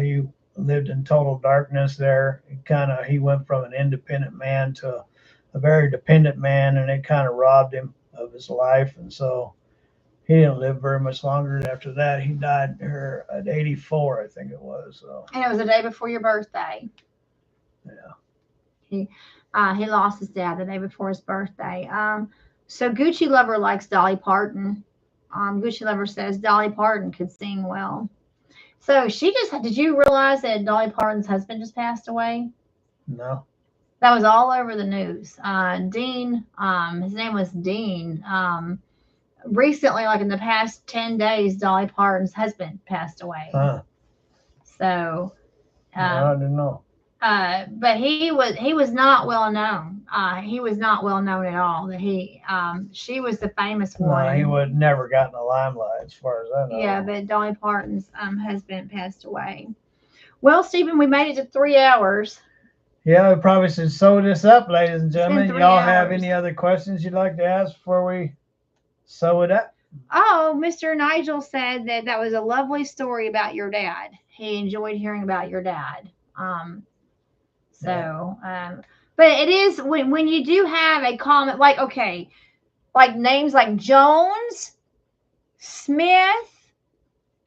he lived in total darkness there. He went from an independent man to a very dependent man, and it kind of robbed him of his life. And so he didn't live very much longer after that. He died at 84, I think it was. So. And it was the day before your birthday. Yeah. He lost his dad the day before his birthday. So Gucci Lover likes Dolly Parton. Gucci Lover says Dolly Parton could sing well. So did you realize that Dolly Parton's husband just passed away? No. That was all over the news. Dean, his name was Dean. Recently, like in the past 10 days, Dolly Parton's husband passed away. Huh. So, no, I didn't know. But he was not well known. He was not well known at all. That she was the famous one. No, he would never gotten the limelight, as far as I know. Yeah, but Dolly Parton's husband passed away. Well, Stephen, we made it to 3 hours. Yeah, we probably should sew this up, ladies and gentlemen. Y'all have hours. any other questions you'd like to ask before we sew it up? Oh, Mr. Nigel said that was a lovely story about your dad. He enjoyed hearing about your dad. But it is when you do have a comment, like names like Jones, Smith,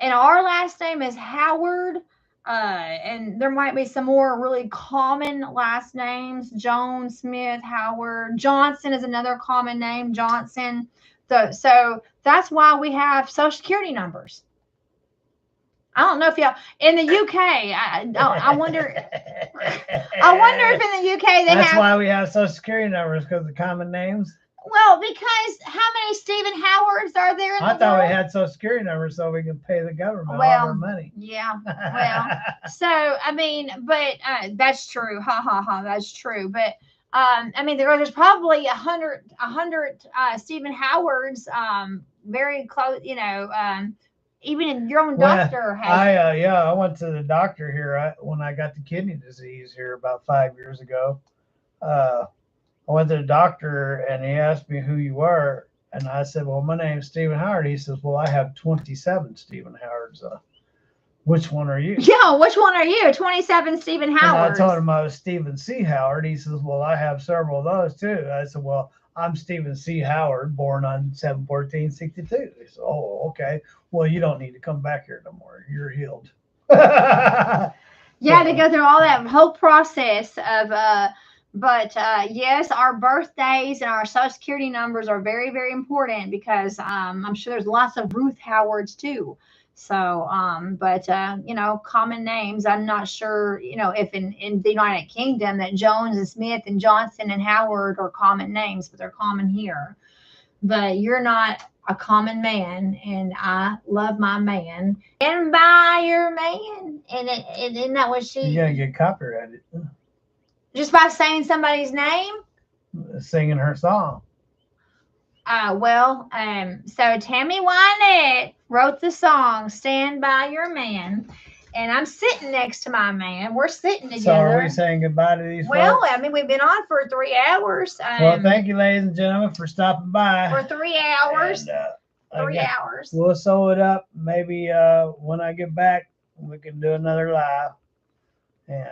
and our last name is Howard. And there might be some more really common last names: Jones, Smith, Howard. Johnson is another common name, Johnson. So that's why we have Social Security numbers. I don't know if y'all in the UK. I wonder. I wonder if in the UK they have. That's why we have Social Security numbers, because of common names. Well, because how many Stephen Howards are there in the world? I thought we had Social Security numbers so we could pay the government all our money. Yeah. Well, so I mean, but that's true. Ha ha ha. That's true. But I mean, there's probably 100 Stephen Howards, very close. Even in your own doctor has. I went to the doctor here when I got the kidney disease here about 5 years ago. I went to the doctor and he asked me who you were, and I said, well, my name's Stephen Howard. He says, well, I have 27 Stephen Howards. Which one are you? Yeah, which one are you? 27 Stephen Howard. And I told him I was Stephen C. Howard. He says, well, I have several of those too. I said, well, I'm Stephen C. Howard, born on 7/14/62. He said, oh, okay. Well, you don't need to come back here no more. You're healed. Yeah, to go through all that whole process of but yes, our birthdays and our Social Security numbers are very, very important, because I'm sure there's lots of Ruth Howards too. So, but common names. I'm not sure, if in the United Kingdom that Jones and Smith and Johnson and Howard are common names, but they're common here. But you're not a common man, and I love my man. And by your man, and isn't that what she? You're gonna get copyrighted Just by saying somebody's name. singing her song. So Tammy Wynette wrote the song "Stand by Your Man," and I'm sitting next to my man. We're sitting together. So are we saying goodbye to these Well, folks? I mean, we've been on for 3 hours. Well, thank you, ladies and gentlemen, for stopping by. For 3 hours. And, 3 hours. We'll sew it up. Maybe when I get back, we can do another live. And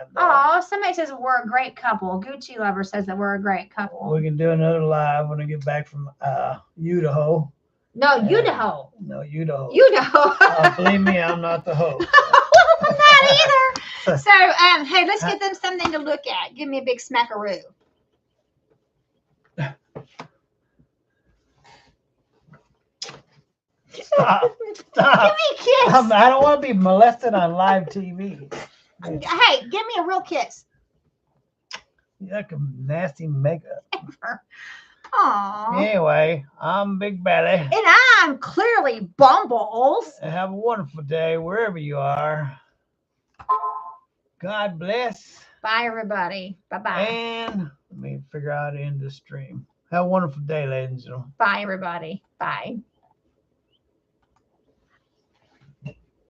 Somebody says we're a great couple. Gucci Lover says that we're a great couple. we can do another live when I get back from Idaho. No, Idaho. No, Idaho. Idaho. Believe me, I'm not the host. I'm not either. So, hey, let's get them something to look at. Give me a big smackaroo. Stop. Give me a kiss. I don't want to be molested on live TV. Hey, give me a real kiss. Yuck, nasty makeup. Aww. Anyway, I'm Big Belly. And I'm clearly Bumbles. Have a wonderful day wherever you are. God bless. Bye, everybody. Bye-bye. And let me figure out how to end this stream. Have a wonderful day, ladies and gentlemen. Bye, everybody. Bye.